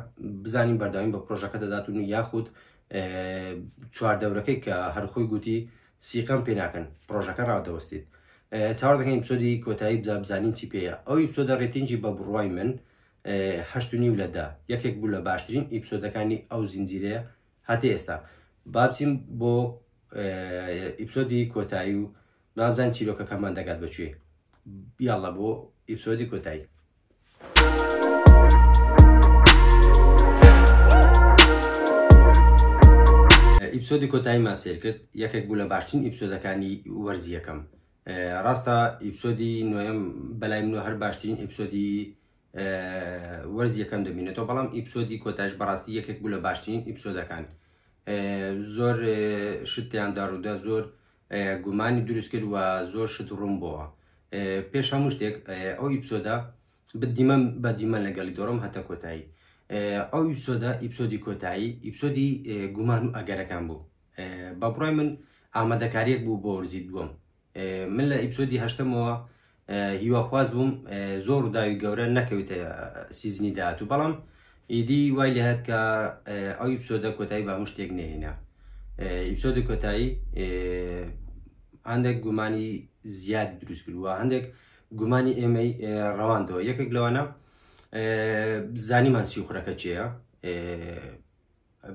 بزانین بەرداوین بە پرۆژەکە دەداتون یاخود چواردەورەکەی کە هەرخۆی گوتی سیقەم پێ ناکەن پرۆژەکە ڕادەوەستیت چاوەڕ دەکەین ئیپسۆدی کۆتایی بزانین چی پێیە ئەو ئیپسۆدە ڕێتینجی بە بڕوای من 8.5 لەدا یەکێک بوو لە باشترین ئیپسۆدەکانی ئەو زنجیرەیە هاتی ئێستا با بچین بۆ ئیپسۆدی کۆتایی و بابزان چیرۆکەکەمان دەگات بەکوێ بیاڵە بۆ ئیپسۆدی کۆتایی ئیپسۆدی کۆتاییمان سێر کرد یەکێک بوو لە باشترین ئیپسۆدەکانی وەرزیەکەم ڕاستە ئیپسۆدی نوێم بەلای منۆ هەر باشترین ئیپسۆدی وەرزیەکەم دەبینێتەوە بەڵام ئیپسۆدی کۆتایش بەڕاستی یەکێک بوو لە باشترین ئیپسۆدەکان زۆر شتیان داڕوودا زۆر گومانی دروست کرد و زۆر شت ڕوون بووە پێش هەموو شتێک ئەو ئیپسۆدا بە دیمە لەگەڵی دۆڕم هەتا کۆتایی ئەو ئیپسۆدا ئیپسۆدی کۆتایی ئیپسۆدی گومان و ئەگەرەکان بوو بە بڕای من ئامادەکاریەک بوو بۆ وەرزی دووەم من لە ئیپسۆدی هەشتمەوە هیواخواز بووم زۆر داوی گەورە نەکەوێتە سیزنی داهاتوو بەڵام ئیدی وای لە هەت کە ئەو ئیپسۆدە کۆتایی بە هەموو شتێک نەهێنا ئیپسۆدی کۆتایی هەندێک گومانی زیادی دروست کردووە هەندێک گومانی ئێمەی ڕەواندەوە یەکێک لەوانە زانیمان سیوخڕەکە چییە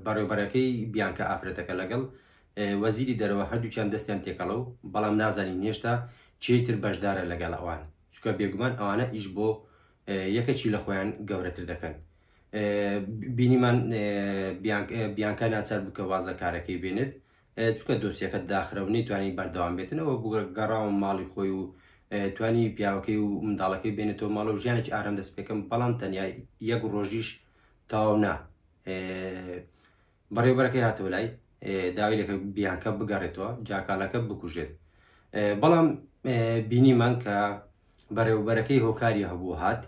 بەڕێوەبەرەکەی بیانکە ئافرەتەکە لەگەڵ وەزیری دەرەوە هەردووچیان دەستیان تێکەڵە و بەڵام نازانین هێشتا چێتر بەشدارە لەگەڵ ئەوان چکە بێگومان ئەوانە ئیش بۆ یەکێکی لە خۆیان گەورەتر دەکەن بینیمان بیانکە ناچار بوو کە وازەکارەکەی بێنێت چکە دۆسیەکە داخرەونی توانی بەردەوام بێتنەوە بۆ گەڕاوە ماڵی خۆی و توانی پیاوەکەی و منداڵەکەی بێنێتەوە ماڵە و ژیانێکی ئارام دەست پێکەم بەڵام تەنیا یەک ڕۆژیش تاو نا بەڕێوەبەرەکەی هاتەوە لای داوای لەکە بیانکە بگەڕێتەوە جاکالەکە بکوژێت بەڵام بینیمان کە بەڕێوەبەرەکەی هۆکاری هەبوو هات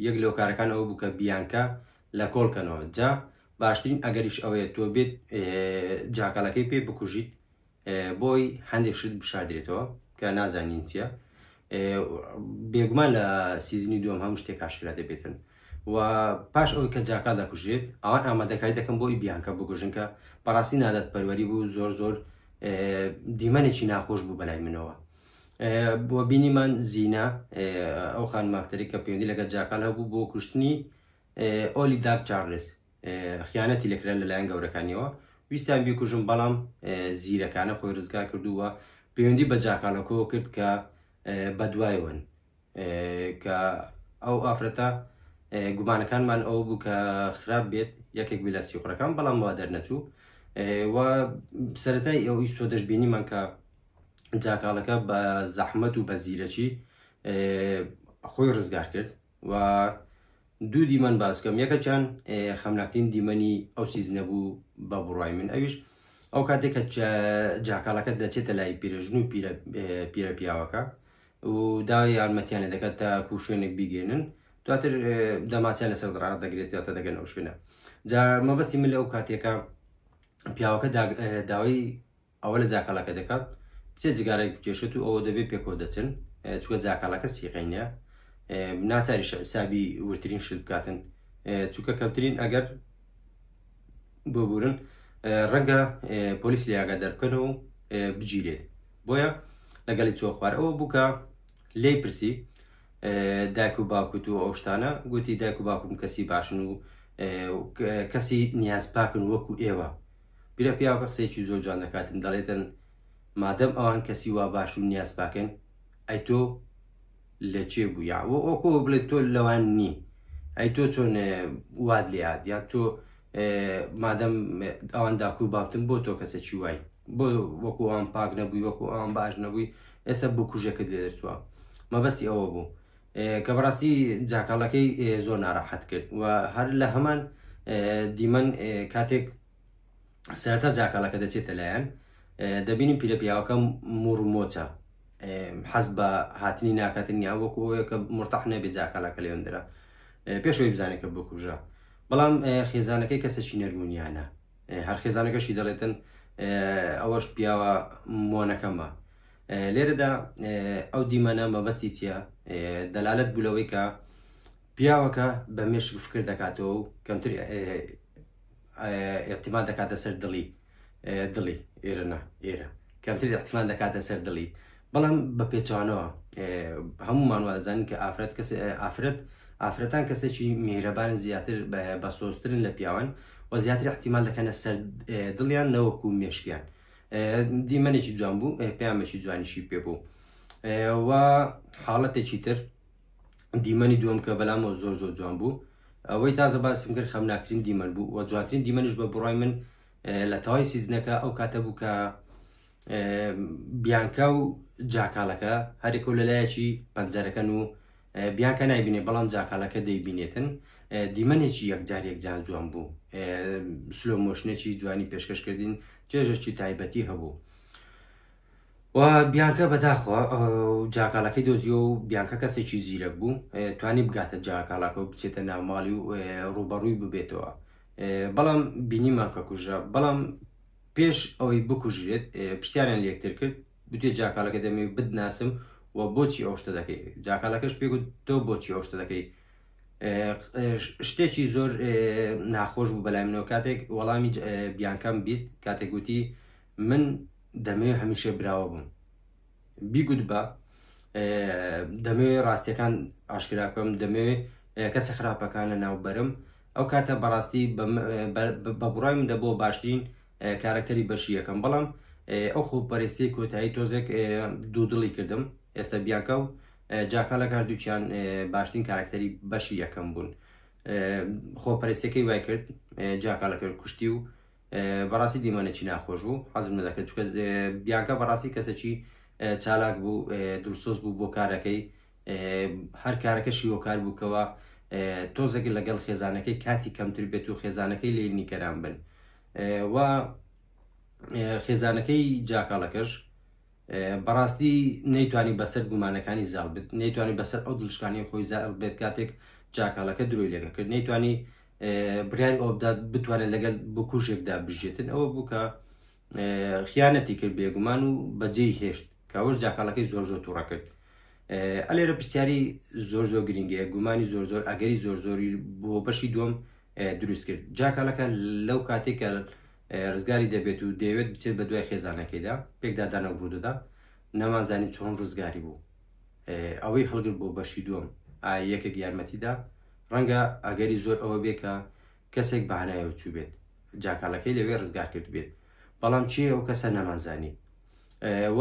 یەک لە هۆکارەکان ئەوە بوو کە بیانکە لە کۆڵکەنەوە جا باشترین ئەگەریش ئەوەیە تۆ بێت جاکالەکەی پێ بکوژیت بۆی هەندێک شت بشاردرێتەوە کە نازانین چییە بێگومان لە سیزنی دووەم هەموو شتێک ئاشکرا دەبێتن و پاش ئەوەی کە جاکال دەکوژێت ئەوان ئامادەکاری دەکەم بۆی بیانکە بکوژن کە بەڕاستی نادات پەروەری بوو زۆر دیمەنێکی ناخۆش بوو بەلای منەوە بۆ بینیمان زینە ئەو خانماکتەری کە پەیوەندی لەگەڵ جاکال هەبوو بۆ کوشتنی ئۆلی داک چارلز خیانەتی لەکرا لەلایەن گەورەکانیەوە ویستیان بیکوژم بەڵام زیرەکانە خۆی ڕزگار کردووە پەیوەندی بە جاکالەکەەوە کرد کە بەدوایەوەن کە ئەو ئافرەتە گومانەکانمان ئەو بوو کە خراپ بێت یەکێک بێ لە سیوخڕەکان بەڵام وا دەرنەچوو و سەرەتای ئەو ئیسۆدەش بینیمان کە جاکالەکە بە زەحمەت و بە زیرەکی خۆی ڕزگار کرد و دوو دیمەن باسکەم یەکەچان خەمناکترین دیمەنی ئەو سیزنە بوو بە بڕای من ئەویش ئەو کاتێک کە جاکالەکە دەچێتە لای پیرەژن و پیرە پیاوەکە و داوای یارمەتیانە دەکات تا کو شوێنێک بیگەێنن دواتر دەماچیان لەسەر دڕات دەگرێتێتە دەگەن ئەو شوێنە جا مەبەستی من لەو کاتێکە پیاوەکە داوای ئەوە لە جاکالەکە دەکات بچێت جگارێک کێشێت و ئەوە دەبێت پێکۆ دەچن چووە جاکالەکە سیقینە ناچاریش حسابی ورترین شت بکاتن چونکە کەمترین ئەگەر بۆ بورن ڕەنگە پۆلیس لێ ئاگادار بکەنەوە و بگیرێت بۆیە لەگەڵی چۆ خوار ئەوە بووکە لێی پرسی دایک و باوکوت و ئەو شتانە گوتی دایک و باوکم کەسی باشن و کەسی نیاز پاکن وەکو ئێوە بیرە پیاوەکە قسەیەکی زۆر جوان دەکاتن دەڵێتن مادەم ئەوان کەسی وا باش و نیاز پاکن ئەی تۆ لە چێ بوو یا وەکو بڵێت تۆ لەوان نی ئەی تۆ چۆن واد لێات یا تۆ مادەم ئەوان داکو و بابتن بۆ تۆ کەسێکی وای بۆ وەکو ئەوان پاک نەبووی وەکو ئەوان باش نەبووی ئێستا بۆ کوژەکەت لێ دەرچووە مەبەستی ئەوە بوو کە بەڕاستی جاکاڵەکەی زۆر ناڕەحەت کرد و هەر لە هەمان دیمەن کاتێک سەرەتا جاکاڵەکە دەچێتە لایەن دەبینیم پیرە پیاوەکە موڕمۆچە حەز بە هاتنی ناکاتن یا وەکو ئەوەیە کە مرتەح نەبێ جاکاڵەکە لێوەندرا پێشەوەی بزانێت کە بکوژە بەڵام خێزانەکەی کەسێکی نەرمونیانە هەر خێزانەکەشی دەڵێتن ئەوەش پیاوە مۆنەکەمە لێرەدا ئەو دیمەنە مەبەستی چییە دەلالەت بوولەوەی کە پیاوەکە بە مێشک فکر دەکاتەوە و کەمتر احتیمال دەکاتە سەر دڵی ئێرەنە ئێرە کەمتر احتیمال دەکاتە سەر دڵی بەڵام بە پێچوانەوە هەمومان وازانین کە ئافرەتان کەسێکی میهرەبان زیاتر بە سۆزترن لە پیاوان و زیاتر احتیمال دەکەنە سەر دڵیان نەوەکو مێشکیان دیمەنێکی جوان بوو پەیامێکی جوانیشی پێ بوو و حاڵەتێکی تر دیمەنی دووەم کە بەلامەوە زۆر زۆر جوان بوو ئەوەی تازە باسم کرد خەمناکترین دیمەن بوو و جوانترین دیمەنیش بە بڕای من لە تەواوی سیزنەکە ئەو کاتە بوو کە بیانکە و جاکاڵەکە هەرێکە و لەلایەکی پەنجەرەکەن و بیانکە نایبینێ بەڵام جاکاڵەکە دەیبینێتن دیمەنێکی یەکجار جوان بوو سلۆ مۆشنێکی جوانی پێشکەشکردین جێژێکی تایبەتی هەبوو و بیانکە بەداخوا جاکاڵەکەی دۆزیۆ و بیانکە کەسێکی زیرەک بوو توانی بگاتە جاکاڵەکە و بچێتە ناوماڵی و ڕوبەڕووی ببێتەوە بەڵام بینیمان کە کوژە بەڵام پێش ئەوەی بکوژرێت پرسیاریان لە یەکتر کرد بوتێ جاکاڵەکە دەمەوێت بدناسم و بۆچی ئەو شتە دەکەی جاکاڵەکەش پێگوت تۆ بۆچی ئەو شتە دەکەی شتێکی زۆر ناخۆش بوو بەلای منەوە کاتێک وەڵامی بیانکەم بیست کاتێک گوتی من دەمەوێت هەمیشە براوە بووم بیگوت بە دەمەوێت ڕاستیەکان ئاشکرا بکەم دەمەوێت کەسە خراپەکانە ناوبەرم ئەو کاتە بەڕاستی بە بڕای من دەبۆ باشترین کارکتەری بەشی یەکەم بەڵام ئەو خۆپەرستی کۆتایی تۆزێک دوودڵی کردم ئێستا بیانکە و جاکاڵە هەردووچیان باشترین کارکتەری بەشی یەکەم بوون خۆپەرستەکەی وای کرد جاکاڵەکە کوشتی و بەڕاستی دیمەنێکی ناخۆش بوو حەزم نەدەکرد چونکە بیانکە بەڕاستی کەسێکی چالاک بوو دڵسۆز بوو بۆ کارەکەی هەر کارەکەشی هۆکار بووکەوە تۆزێک لەگەڵ خێزانەکەی کاتی کەمتر بێت و خێزانەکەی لێ نیگەران بن و خێزانەکەی جاکاڵەکەش بەڕاستی نەیتوانی بەسەر گومانەکانی زاڵ بێت نەیتوانی بەسەر ئەو دڵشکانی خۆی زاڵ بێت کاتێک جاکاڵەکە دروی لێگە کرد نەیتوانی بریان ئەوبدات بتوانێت لەگەڵ بکوژێکدا بژێتن ئەوە بوو کە خیانەتی کرد بێگومان و بەجێی هێشت کەەوەش جاکاڵەکەی زۆر زۆر تووڕە کرد ئەلێرە پرسیاری زۆر زۆر گرنگەیە گومانی زۆر زۆر ئەگەری زۆر زۆری بۆ بەشی دووەم دروست کرد جاکاڵەکە لەو کاتێکە ڕزگاری دەبێت و دەیەوێت بچێت بە دوای خێزانەکەیدا پێکدادانە ڕوودەدا نەمانزانی چۆن ڕزگاری بوو ئەوەی هەڵگر بۆ بەشی دووەم یەکێک یارمەتیدا ڕەنگە ئەگەری زۆر ئەوە بێ کە کەسێک بەهانایەوە چوو بێت جاکاڵەکەی لەوێ ڕزگار کرد بێت بەڵام چی ئەو کەسە نەمانزانی و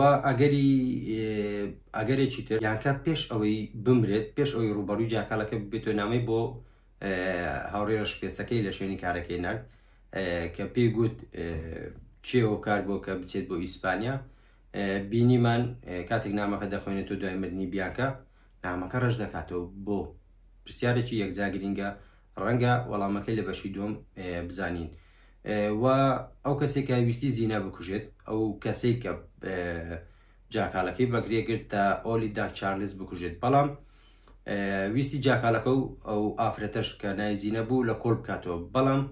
ئەگەرێکی تر یانکە پێش ئەوەی بمرێت پێش ئەوی ڕوبەڕووی جاکاڵەکە بێتۆ نامەی بۆ هاوڕێ ڕەشپێستەکەی لە شوێنی کارەکەی نرد کە پێی گوت چێەوە کار بۆ کە بچێت بۆ ئیسپانیا بینیمان کاتێک نامەکە دەخوێنێتەوە دوای مردنی بیانکە نامەکە ڕەش دەکاتەوە بۆ پرسیارێکی یەکجا گرینگە ڕەنگە وەڵامەکەی لە بەشی دووەم بزانین و ئەو کەسێک کە ویستی زینا بکوژێت ئەو کەسەی کە جاکاڵەکەی بەگرێگرت تا ئۆلی دا چارلز بکوژێت بەڵام ویستی جاکاڵەکە و ئەو ئافرەتەش کە نایزیینە بوو لە کۆڵ بکاتەوە بەڵام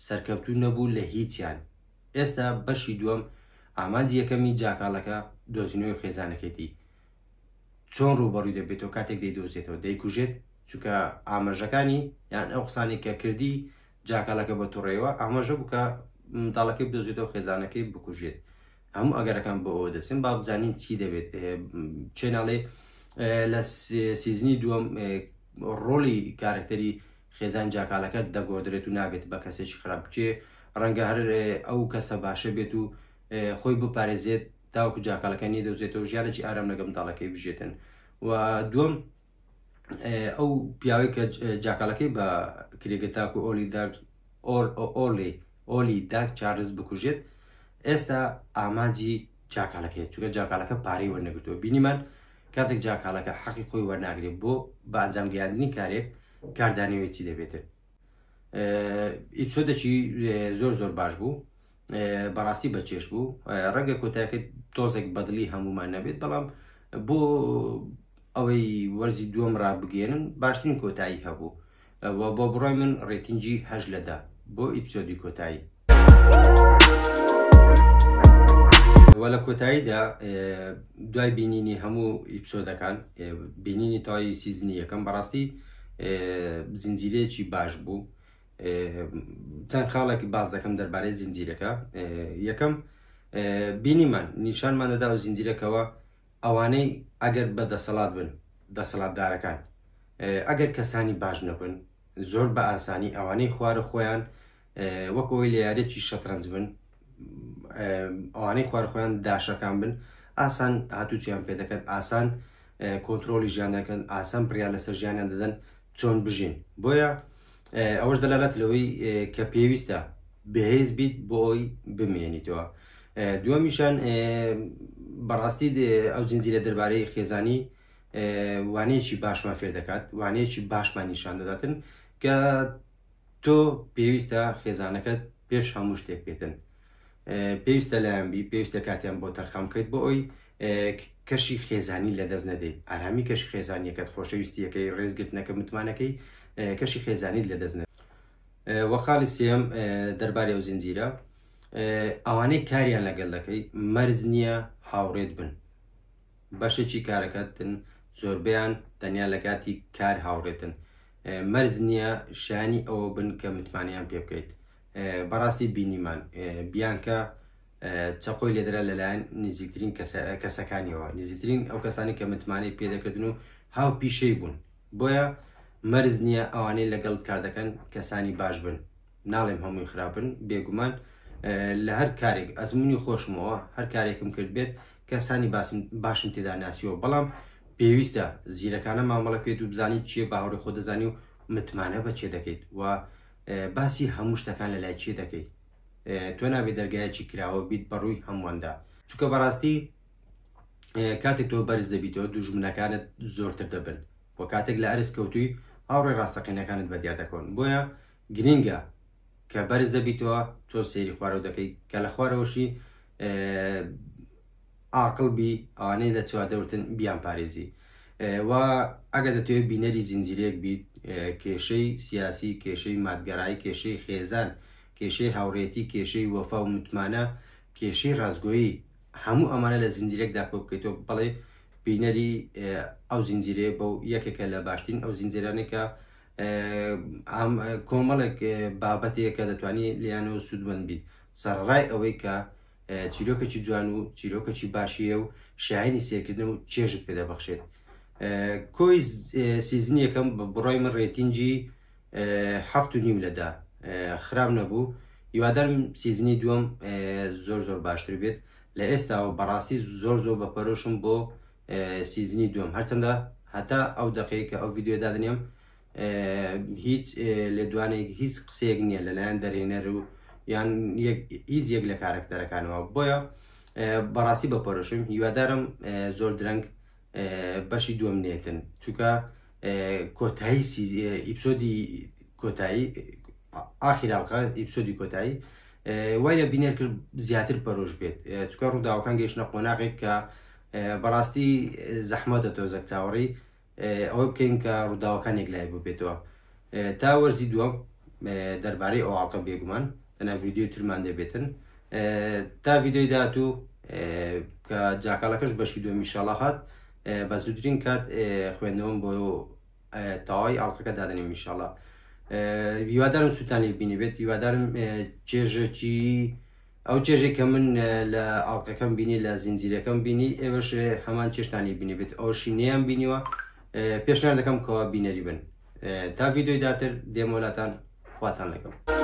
سەرکەوتو نەبوو لە هیچیان ئێستا بەشی دووەم ئامانجی یەکەمی جاکاڵەکە دۆزینەوەی خێزانەکەیتی چۆن ڕوبەڕووی دەبێتەوە کاتێک دەیدۆزێتەوە دەیکوژێت چونکە ئاماژەکانی یان ئەو قسانی کە کردی جاکالەکە بە تووڕێەوە ئاماژە بکە منداڵەکەی بدۆزێتەوە خێزانەکەی بکوژێت هەموو ئەگەرەکان بە ئەوە دەچن با بزانین چی دەبێت چێناڵێ لە سیزنی دووەم ڕۆلی کارکتەری خێزان جاکالەکە دەگۆدرێت و نابێت بە کەسێکی خراپ بچێ ڕەنگە هەر ئەو کەسە باشە بێت و خۆی بپارێزێت تاوەکو جاکالەکانی دەوزێتەوە ژیانێکی ئارام لەگە منداڵەکەی بژێتن و دووەم ئەو پیاوەی کە جاکالەکەی بە کرێگەتاک و ئۆلی داک چارلز بکوژێت ئێستا ئاماجی جاکالەکەی چونکە جاکالەکە پارەی وەرنەگرتووە بینیمان کاتێک جاکالەکە حەقی خۆی وەرناگرێت بۆ بە ئەنجام گەیاندنی کارێک کاردانیەوەی چی دەبێتێت ئیپسۆدێکی زۆر باش بوو بەڕاستی بەچێش بوو ڕەنگە کۆتایەکە تۆزێک بەدڵی هەمومان نەبێت بەڵام بۆ ئەوەی وەرزی دووەم ڕابگەێنن باشترین کۆتایی هەبوو بۆ بڕۆی من ڕێتینجی 8 لەدا بۆ ئیپسۆدی کۆتایی وە لە کۆتاییدا دوای بینینی هەموو ئیپسۆدەکان بینینی تاوای سیزنی یەکەم بەڕاستی زنجیرەیەکی باش بوو چەند خاڵێکی باز دەکەم دەربارەی زنجیرەکە یەکەم بینیمان نیشانمان دەدا و زنجیرەکەەوە ئەوانەی ئەگەر بە دەسەڵات بن دەسەڵاتدارەکان ئەگەر کەسانی باش نەبن زۆر بە ئاسانی ئەوانەی خوارە خۆیان وەکەوەی لە یاریێکی شەترەنج بن ئەوانەی خوارە خۆیان داشەکان بن ئاسان هاتووچیان پێ دەکەن ئاسان کۆنتترۆلی ژیان دەکەن ئاسان پریا لەسەر ژیانیان دەدەن چۆن بژین بۆیە ئەوەش دەلالات لەوەی کە پێویستە بەهێز بیت بۆ ئەوی بمێنیتەوە دووەمیشان بەڕاستی ئەو زنجیرە دەربارەی خێزانی وانەیەکی باشمان فێر دەکات وانەیەکی باشمان نیشان دەداتن کە تۆ پێویستە خێزانەکەت پێش هەموو شتێک بێتن پێویستە لایەنبی پێویستە کاتیان بۆ تەرخەم بکەیت بۆ ئەوی کەشی خێزانی لەدەست نەدەیت ئارامی کەشی خێزانیەکەت خۆشەویستیەکەی ڕێزگرتنەکە متمانەکەی کەشی خێزانیت لەدەست نێت وەخاڵی سێم دەربارەی ئەو زنجیرە ئەوانەی کاریان لەگەڵ دەکەی مەرز نییە هاوڕێت بن بەشێکی کارەکەتن زۆربیان تەنیا لە کاتی کار هاوڕێتن مەرز نییە شانی ئەوە بن کە متمانیان پێ بکەیت بەڕاستی بینیمان بیانکە چەقۆی لێدرا لەلایەن نزیکترین کەسەکانیەوە نزیکترین ئەو کەسانی کە متمانەی پێدەکردن و هاو پیشەی بوون بۆیە مەرز نییە ئەوانەی لەگەڵ کار دەکەن کەسانی باش بن ناڵێم هەمووی خراپن بێگومان لە هەر کارێک ئەزمموی خۆشمەوە هەر کارێکم کرد بێت کەسانی باشم تێدا ناسیەوە بەڵام پێویستە زیرەکانە مامەڵەکەیت و بزانیت چیە باوەڕی خۆ دەزانی و متمانە بە چێ دەکەیت و باسی هەموو شتەکان لەلای چێ دەکەیت تۆ نابێت دەرگایەکی کراوە بیت بەڕووی هەموواندا چونکە بەڕاستی کاتێک تۆ بەرز دەبیتەوە دوژمنەکانت زۆرتر دەبن و کاتێک لە ئەرز کەوتووی هاوڕێ ڕاستەقینەکانت بەدیار دەکەون بۆیە گرینگە کە بەرز دەبیتەوە تۆ سێری خوارەوە دەکەی کە لە خوارەوەشی عاقڵبی ئەوانەی لە چوادەورتن بیان پارێزی و ئەگە دەتەوێت بینەری زنجیرەیەک بیت کێشەی سیاسی کێشەی مادگەرایی کێشەی خێزان کێشەی هاوڕێتی کێشەی وەفا و متمانە کێشەی ڕازگۆیی هەموو ئەمانە لە زنجیرێکدا کۆ بکەیتەوە بەڵێ بینەری ئەو زنجیرەیە بەو یەکێکە لە باشترین ئەو زنجیرانێکە کۆمەڵێک بابەتەیەکە دەتوانێت لیانەوە سوودمەند بیت سەرڕای ئەوەی کە چیرۆکێکی جوان و چیرۆکێکی باشیە و شایانی سێرکردن و چێژت پێ دەبەخشێت کۆی سیزنی یەکەم بڕۆی من ڕێتینجی 7.5 لەدا خراپ نەبوو هیوادارم سیزنی دووەم زۆر باشتر بێت لە ئێستاوە بەڕاستی زۆر بەپەرۆشم بۆ سیزنی دووەم هەرچەندە هەتا ئەو دقەیە کە ئەو ڤیددیۆ دادنێم هیچ لێ دوانێک هیچ قسەیەک نییە لەلایەن دەرێنەر و یان هیچ یەک لە کارکتەرەکانەوە بۆیە بەڕاستی بەپەرۆشم هیوادارم زۆر درەنگ بەشی دووەم نێتن چونکە کۆتایی ئیپسۆدی کۆتایی ئاخیراڵقا ئیپسۆدی کۆتایی وای لە بینێر کرد زیاتر پەرۆش بێت چکە ڕووداوەکان گەیشتنە قۆناغێک کە بەڕاستی زەحمەتە تۆزەک چاوەڕی ئەوە بکەین کە ڕووداوەکانێک لای ببێتەوە تا وەرزی دووەم دەربارەی ئەوواقع بێگومان لەناو ڤیددیۆ ترمان دەبێتن تا ڤیددیۆی داهاتوو کە جاکالەکەش بەشی دووەمی ئینشاڵڵا هات بە زووترین کات خوێندنەوەم بۆ تەواوی ئاڵلقەکە دادنیم ئینشاڵڵا. هیوادارم سووتانی بینی بێت، هیوادارم چێژێکی ئەو چێژێک کە من لە ئاڵلقەکەم بینی لە زنجیرەکەم بینی ئێوەش هەمان چێشتانی بینی بێت، ئەوشی نەیان بینیوە پێشنیان دەکەم کەوا بینەری بن. تا ڤیدۆی داتر دێمە وڵاتان خواتان لەگەڵ.